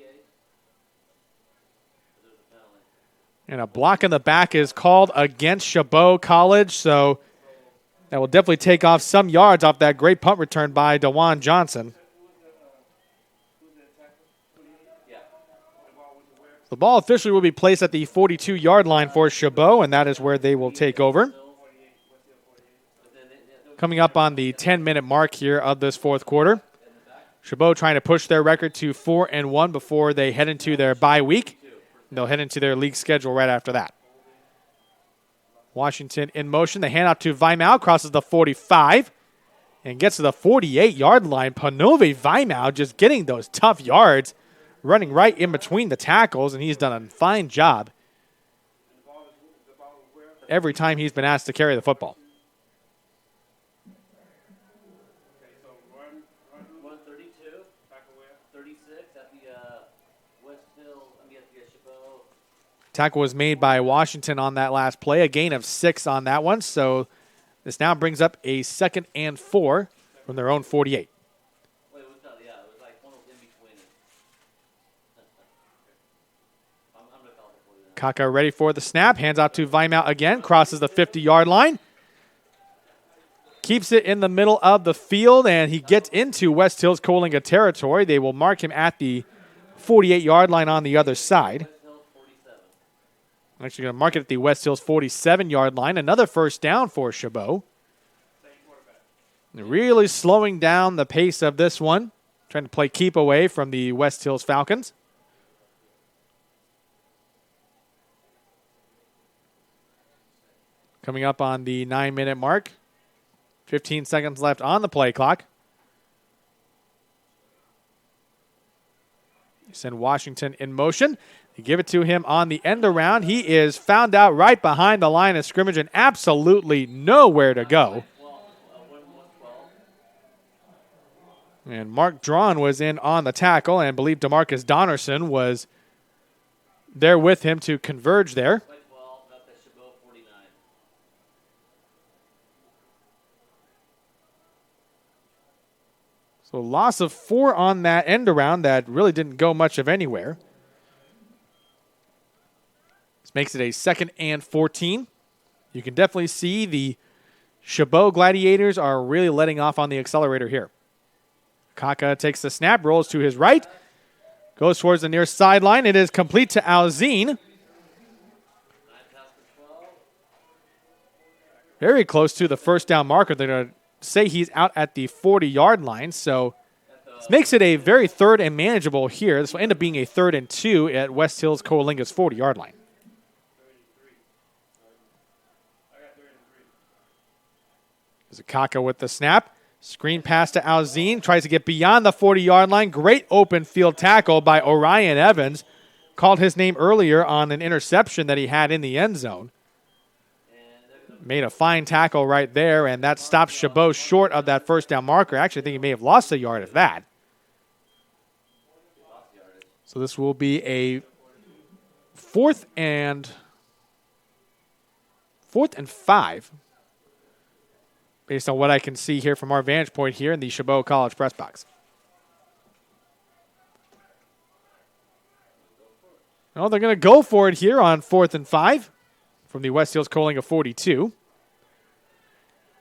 There's a penalty. And a block in the back is called against Chabot College, so that will definitely take off some yards off that great punt return by DeJuan Johnson. The ball officially will be placed at the 42-yard line for Chabot, and that is where they will take over. Coming up on the 10-minute mark here of this fourth quarter. Chabot trying to push their record to 4-1 before they head into their bye week. They'll head into their league schedule right after that. Washington in motion. The handoff to Weimau, crosses the 45 and gets to the 48-yard line. Panove Weimau just getting those tough yards, running right in between the tackles, and he's done a fine job every time he's been asked to carry the football. 132, 36 at the West Hill, at the Chabot. Tackle was made by Washington on that last play, a gain of 6 on that one. So this now brings up a 2nd and 4 from their own 48. Wait, it was like one of in between it. I'm going to call it 49. Kaka ready for the snap, hands out to Weimau again, crosses the 50-yard line. Keeps it in the middle of the field, and he gets into West Hills Coalinga territory. They will mark him at the 48-yard line on the other side. I'm actually going to mark it at the West Hills 47-yard line. Another first down for Chabot. Really slowing down the pace of this one. Trying to play keep away from the West Hills Falcons. Coming up on the 9-minute mark. 15 seconds left on the play clock. Send Washington in motion. They give it to him on the end around. He is found out right behind the line of scrimmage and absolutely nowhere to go. And Mark Drawn was in on the tackle, and I believe DeMarcus Donnerson was there with him to converge there. So loss of 4 on that end around that really didn't go much of anywhere. This makes it a 2nd and 14. You can definitely see the Chabot Gladiators are really letting off on the accelerator here. Kaka takes the snap, rolls to his right, goes towards the near sideline. It is complete to Alzine. Very close to the first down marker. They're going to say he's out at the 40-yard line, so this makes it a very 3rd and manageable here. This will end up being a 3rd and 2 at West Hills Coalinga's 40-yard line. There's a Kaka with the snap. Screen pass to Alzine. Tries to get beyond the 40-yard line. Great open field tackle by Orion Evans. Called his name earlier on an interception that he had in the end zone. Made a fine tackle right there, and that stops Chabot short of that first down marker. Actually, I think he may have lost a yard at that. So this will be a 4th and 5, based on what I can see here from our vantage point here in the Chabot College press box. Well, they're going to go for it here on 4th and 5 from the West Hills Coalinga 42.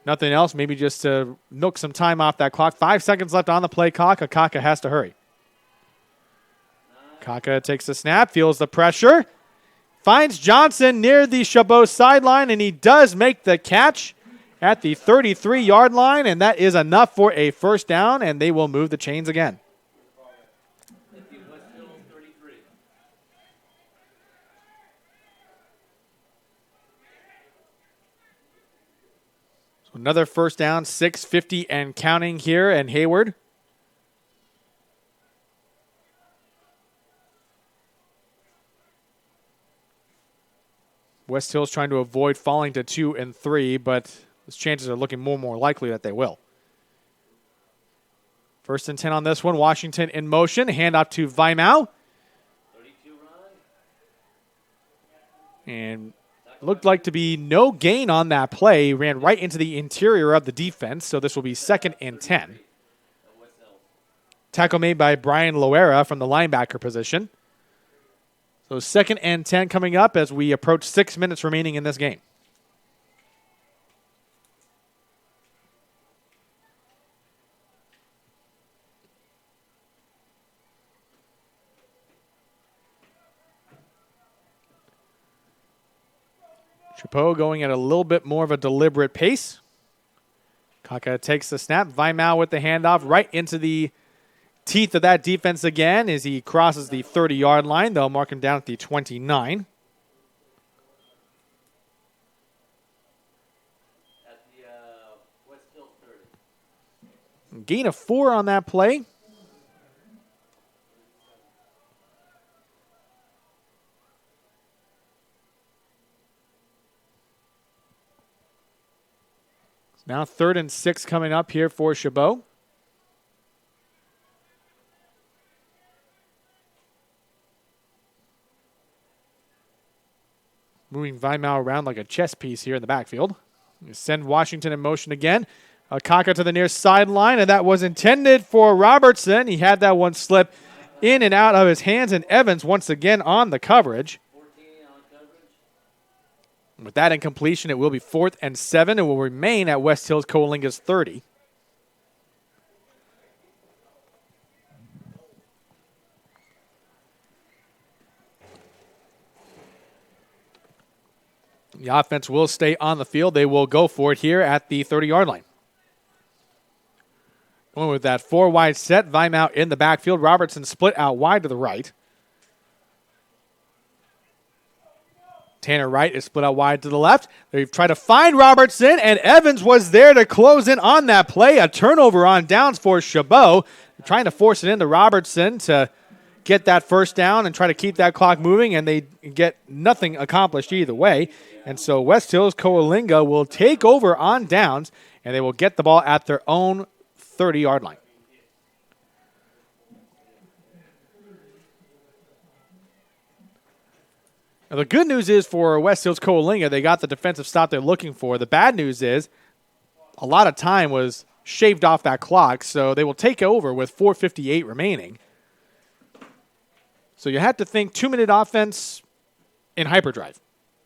Nothing else, maybe just to milk some time off that clock. 5 seconds left on the play clock. Kaka has to hurry. Kaka takes the snap, feels the pressure, finds Johnson near the Chabot sideline, and he does make the catch at the 33-yard line, and that is enough for a first down, and they will move the chains again. So another first down, 6:50 and counting here, and Hayward. West Hill's trying to avoid falling to 2 and 3, but his chances are looking more and more likely that they will. 1st and 10 on this one. Washington in motion. Handoff to Weimau. 32 run. And looked like to be no gain on that play. He ran right into the interior of the defense, so this will be 2nd and 10. Tackle made by Brian Loera from the linebacker position. So 2nd and 10 coming up as we approach 6 minutes remaining in this game. Chabot going at a little bit more of a deliberate pace. Kaka takes the snap. Weimau with the handoff right into the teeth of that defense again as he crosses the 30-yard line. They'll mark him down at the 29. At the West Hills 30. Gain of 4 on that play. Now 3rd and 6 coming up here for Chabot. Moving Weimau around like a chess piece here in the backfield. You send Washington in motion again. Kaka to the near sideline, and that was intended for Robertson. He had that one slip in and out of his hands, and Evans once again on the coverage. 14 on coverage. With that incompletion, it will be 4th and 7. It will remain at West Hills Coalinga's 30. The offense will stay on the field. They will go for it here at the 30-yard line. Going with that 4-wide set. Weimau in the backfield. Robertson split out wide to the right. Tanner Wright is split out wide to the left. They've tried to find Robertson, and Evans was there to close in on that play. A turnover on downs for Chabot. They're trying to force it into Robertson to get that first down and try to keep that clock moving, and they get nothing accomplished either way. And so West Hills Coalinga will take over on downs, and they will get the ball at their own 30-yard line. Now, the good news is for West Hills Coalinga, they got the defensive stop they're looking for. The bad news is a lot of time was shaved off that clock, so they will take over with 4:58 remaining. So you have to think 2-minute offense in hyperdrive.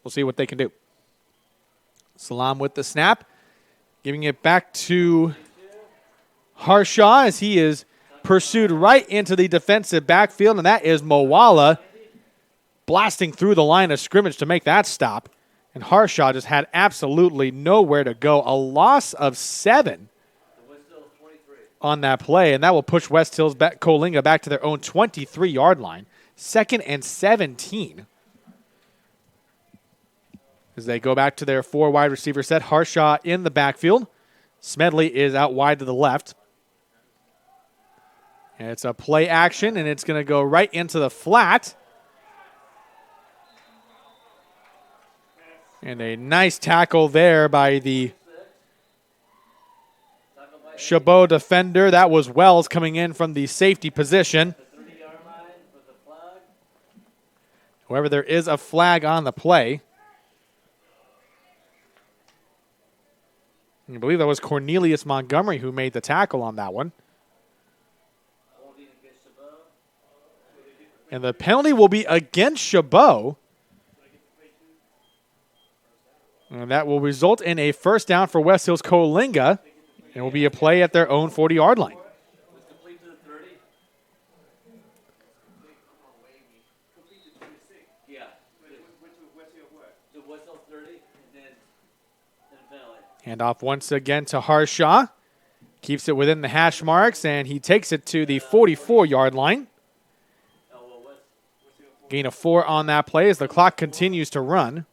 We'll see what they can do. Salam with the snap, giving it back to Harshaw as he is pursued right into the defensive backfield, and that is Moala blasting through the line of scrimmage to make that stop. And Harshaw just had absolutely nowhere to go. A loss of 7 on that play, and that will push West Hills Coalinga back to their own 23-yard line. 2nd and 17. As they go back to their 4-wide receiver set. Harshaw in the backfield. Smedley is out wide to the left. And it's a play action, and it's going to go right into the flat. And a nice tackle there by the Chabot defender. That was Wells coming in from the safety position. However, there is a flag on the play. I believe that was Cornelius Montgomery who made the tackle on that one. And the penalty will be against Chabot. And that will result in a first down for West Hills Coalinga. And will be a play at their own 40-yard line. Handoff once again to Harshaw. Keeps it within the hash marks, and he takes it to the 44-yard line. Gain of 4 on that play as the clock continues to run.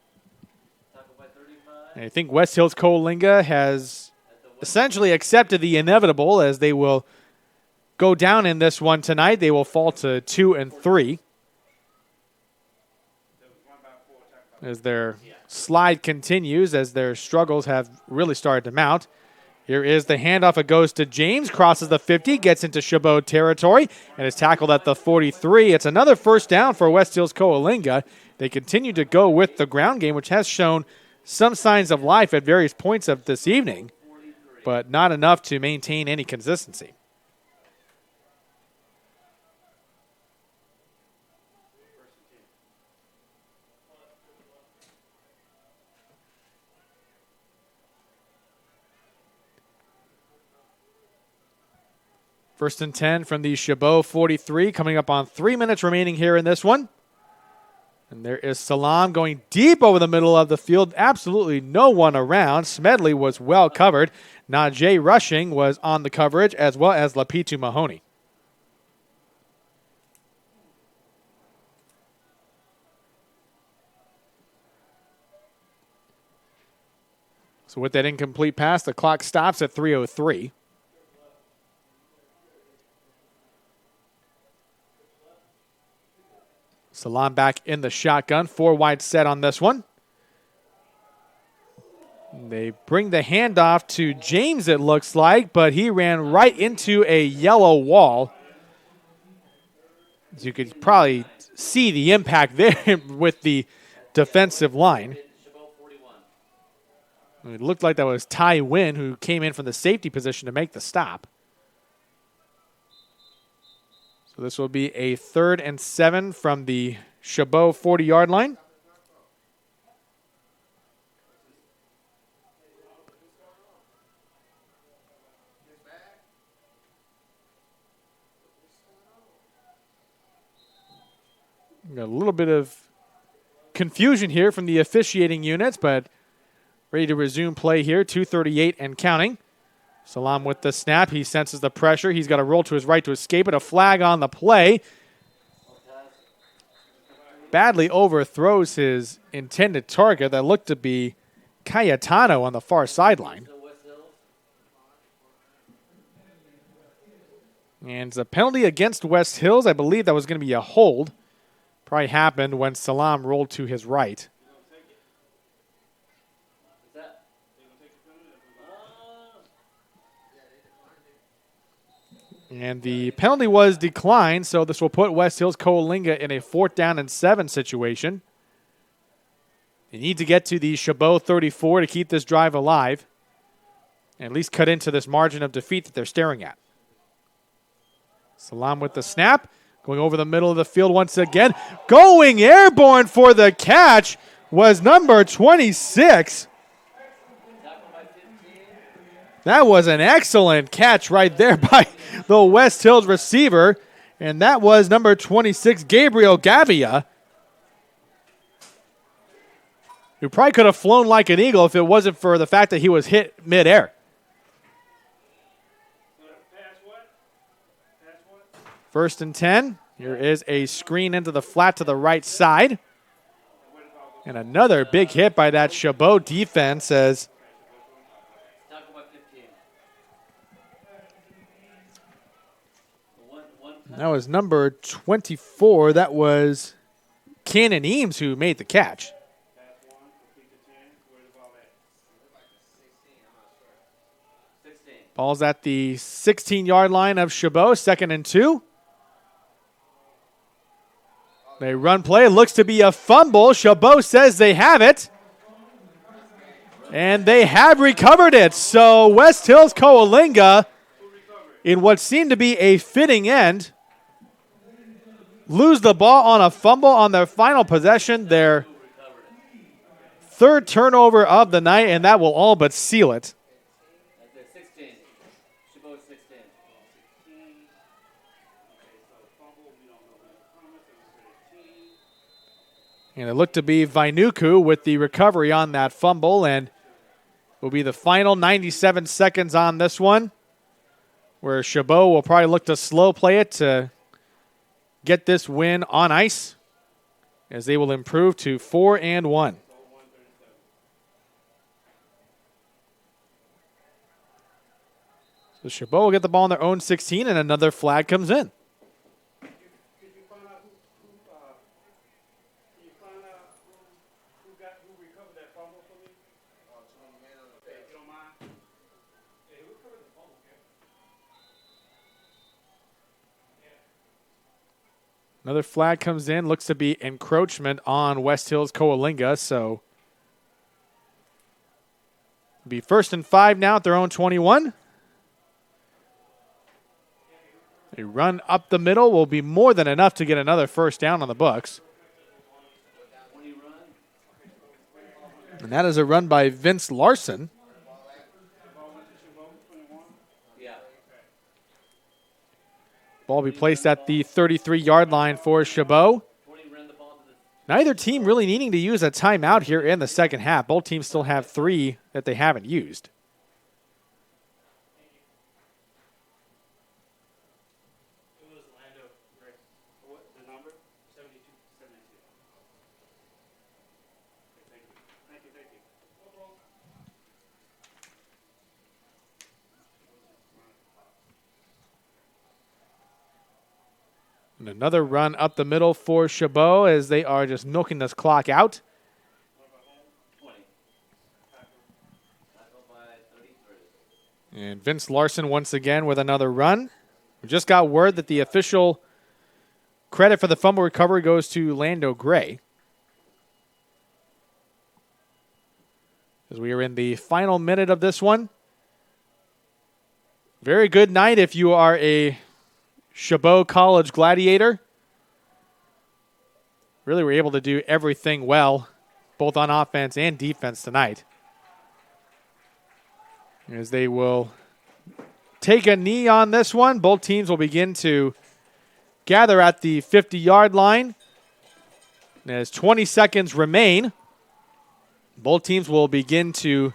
And I think West Hills Coalinga has essentially accepted the inevitable as they will go down in this one tonight. They will fall to 2 and 3. As their slide continues, as their struggles have really started to mount. Here is the handoff. It goes to James, crosses the 50, gets into Chabot territory, and is tackled at the 43. It's another first down for West Hills Coalinga. They continue to go with the ground game, which has shown some signs of life at various points of this evening, but not enough to maintain any consistency. First and 10 from the Chabot 43, coming up on 3 minutes remaining here in this one. And there is Salam going deep over the middle of the field. Absolutely no one around. Smedley was well covered. Najee Rushing was on the coverage, as well as Lapitu Mahoney. So with that incomplete pass, the clock stops at 3:03. Salam back in the shotgun. 4 wide set on this one. They bring the handoff to James, it looks like, but he ran right into a yellow wall. As you could probably see the impact there with the defensive line. It looked like that was Ty Wynn, who came in from the safety position to make the stop. So this will be a 3rd and 7 from the Chabot 40-yard line. Got a little bit of confusion here from the officiating units, but ready to resume play here. 2:38 and counting. Salam with the snap. He senses the pressure. He's got to roll to his right to escape it. A flag on the play. Badly overthrows his intended target. That looked to be Cayetano on the far sideline. And it's a penalty against West Hills. I believe that was going to be a hold. Probably happened when Salam rolled to his right. And the penalty was declined, so this will put West Hills Coalinga in a 4th down and 7 situation. They need to get to the Chabot 34 to keep this drive alive, and at least cut into this margin of defeat that they're staring at. Salam with the snap, going over the middle of the field once again. Going airborne for the catch was number 26. That was an excellent catch right there by the West Hills receiver, and that was number 26, Gabriel Gavia, who probably could have flown like an eagle if it wasn't for the fact that he was hit midair. First and 10. Here is a screen into the flat to the right side. And another big hit by that Chabot defense as that was number 24. That was Cannon Eames who made the catch. Ball's at the 16-yard line of Chabot, 2nd and 2. They run play. It looks to be a fumble. Chabot says they have it. And they have recovered it. So West Hills Coalinga, in what seemed to be a fitting end, lose the ball on a fumble on their final possession, their 3rd turnover of the night, and that will all but seal it. And it looked to be Vainuku with the recovery on that fumble, and will be the final 97 seconds on this one, where Chabot will probably look to slow play it to get this win on ice, as they will improve to 4-1. So Chabot will get the ball on their own 16, and another flag comes in. Another flag comes in. Looks to be encroachment on West Hills Coalinga. So it'll be 1st and 5 now at their own 21. A run up the middle will be more than enough to get another 1st down on the books. And that is a run by Vince Larson. Ball will be placed at the 33-yard line for Chabot. 20 ran the ball to the Neither team really needing to use a timeout here in the second half. Both teams still have 3 that they haven't used. It was Lando. What the number? 72, 72. Thank you. Thank you. Thank you. And another run up the middle for Chabot as they are just milking this clock out. 20. Tackled by 33. And Vince Larson once again with another run. We just got word that the official credit for the fumble recovery goes to Lando Gray. As we are in the final minute of this one. Very good night if you are a Chabot College Gladiator. Really were able to do everything well, both on offense and defense tonight. As they will take a knee on this one, both teams will begin to gather at the 50-yard line. And as 20 seconds remain, both teams will begin to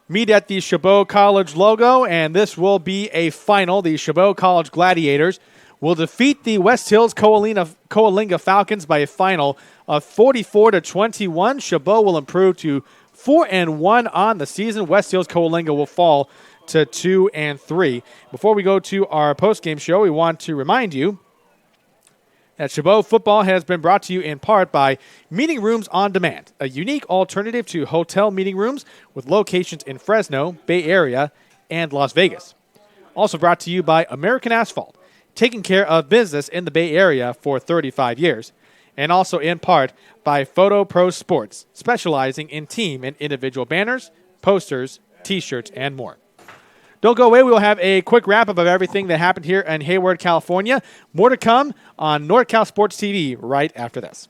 meet at the Chabot College logo, and this will be a final. The Chabot College Gladiators will defeat the West Hills Coalinga Falcons by a final of 44-21. Chabot will improve to 4-1 on the season. West Hills Coalinga will fall to 2-3. Before we go to our postgame show, we want to remind you that Chabot football has been brought to you in part by Meeting Rooms on Demand, a unique alternative to hotel meeting rooms with locations in Fresno, Bay Area, and Las Vegas. Also brought to you by American Asphalt, taking care of business in the Bay Area for 35 years. And also in part by Photo Pro Sports, specializing in team and individual banners, posters, T-shirts, and more. Don't go away. We will have a quick wrap-up of everything that happened here in Hayward, California. More to come on NorCal Sports TV right after this.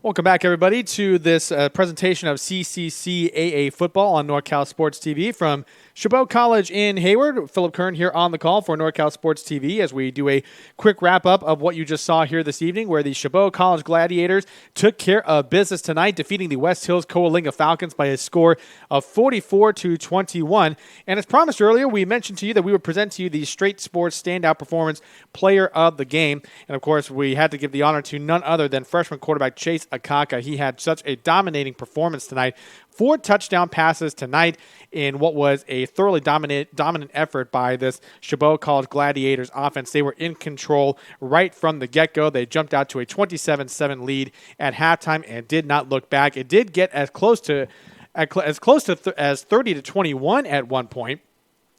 Welcome back, everybody, to this presentation of CCCAA football on NorCal Sports TV from Chabot College in Hayward. Philip Kern here on the call for NorCal Sports TV as we do a quick wrap-up of what you just saw here this evening, where the Chabot College Gladiators took care of business tonight, defeating the West Hills Coalinga Falcons by a score of 44-21. And as promised earlier, we mentioned to you that we would present to you the Straight Sports Standout Performance Player of the Game. And, of course, we had to give the honor to none other than freshman quarterback Chase Akaka. He had such a dominating performance tonight. 4 touchdown passes tonight in what was a thoroughly dominant effort by this Chabot College Gladiators offense. They were in control right from the get-go. They jumped out to a 27-7 lead at halftime and did not look back. It did get as close to as 30-21 at one point,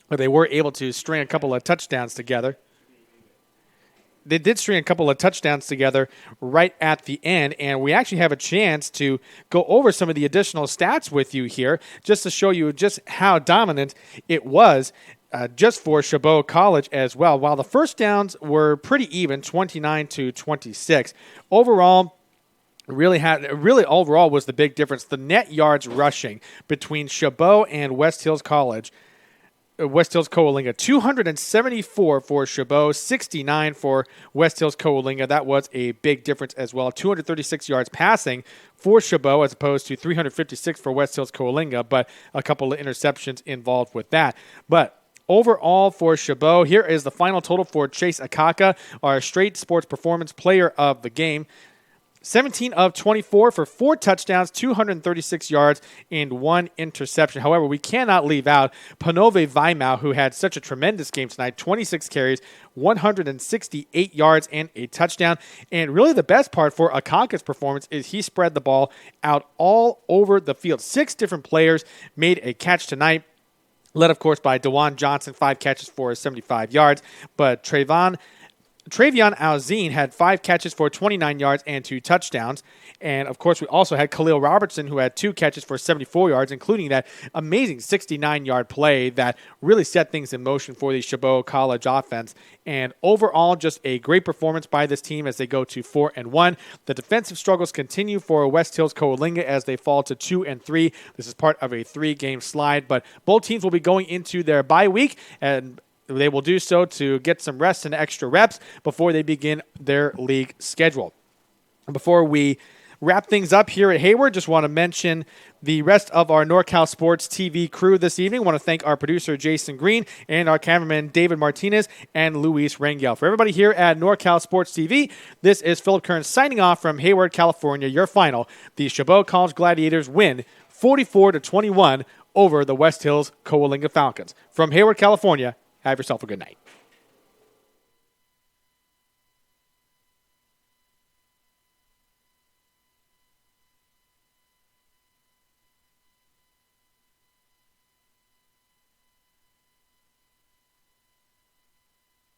but they were able to string a couple of touchdowns together. They did string a couple of touchdowns together right at the end, and we actually have a chance to go over some of the additional stats with you here just to show you just how dominant it was just for Chabot College as well. While the first downs were pretty even, 29-26, overall, overall was the big difference. The net yards rushing between Chabot and West Hills Coalinga, 274 for Chabot, 69 for West Hills Coalinga. That was a big difference as well. 236 yards passing for Chabot as opposed to 356 for West Hills Coalinga, but a couple of interceptions involved with that. But overall for Chabot, here is the final total for Chase Akaka, our Straight Sports Performance Player of the Game. 17 of 24 for 4 touchdowns, 236 yards, and 1 interception. However, we cannot leave out Panove Vaimau, who had such a tremendous game tonight, 26 carries, 168 yards, and a touchdown. And really the best part for Akaka's performance is he spread the ball out all over the field. 6 different players made a catch tonight, led, of course, by DeJuan Johnson, 5 catches for 75 yards, but Travion Alzine had 5 catches for 29 yards and 2 touchdowns. And, of course, we also had Khalil Robertson, who had 2 catches for 74 yards, including that amazing 69-yard play that really set things in motion for the Chabot College offense. And overall, just a great performance by this team as they go to 4-1. The defensive struggles continue for West Hills Coalinga as they fall to 2-3. This is part of a 3-game slide, but both teams will be going into their bye week, and they will do so to get some rest and extra reps before they begin their league schedule. Before we wrap things up here at Hayward, just want to mention the rest of our NorCal Sports TV crew this evening. I want to thank our producer, Jason Green, and our cameraman, David Martinez, and Luis Rangel. For everybody here at NorCal Sports TV, this is Philip Kern signing off from Hayward, California. Your final, the Chabot College Gladiators win 44-21 over the West Hills Coalinga Falcons. From Hayward, California, have yourself a good night.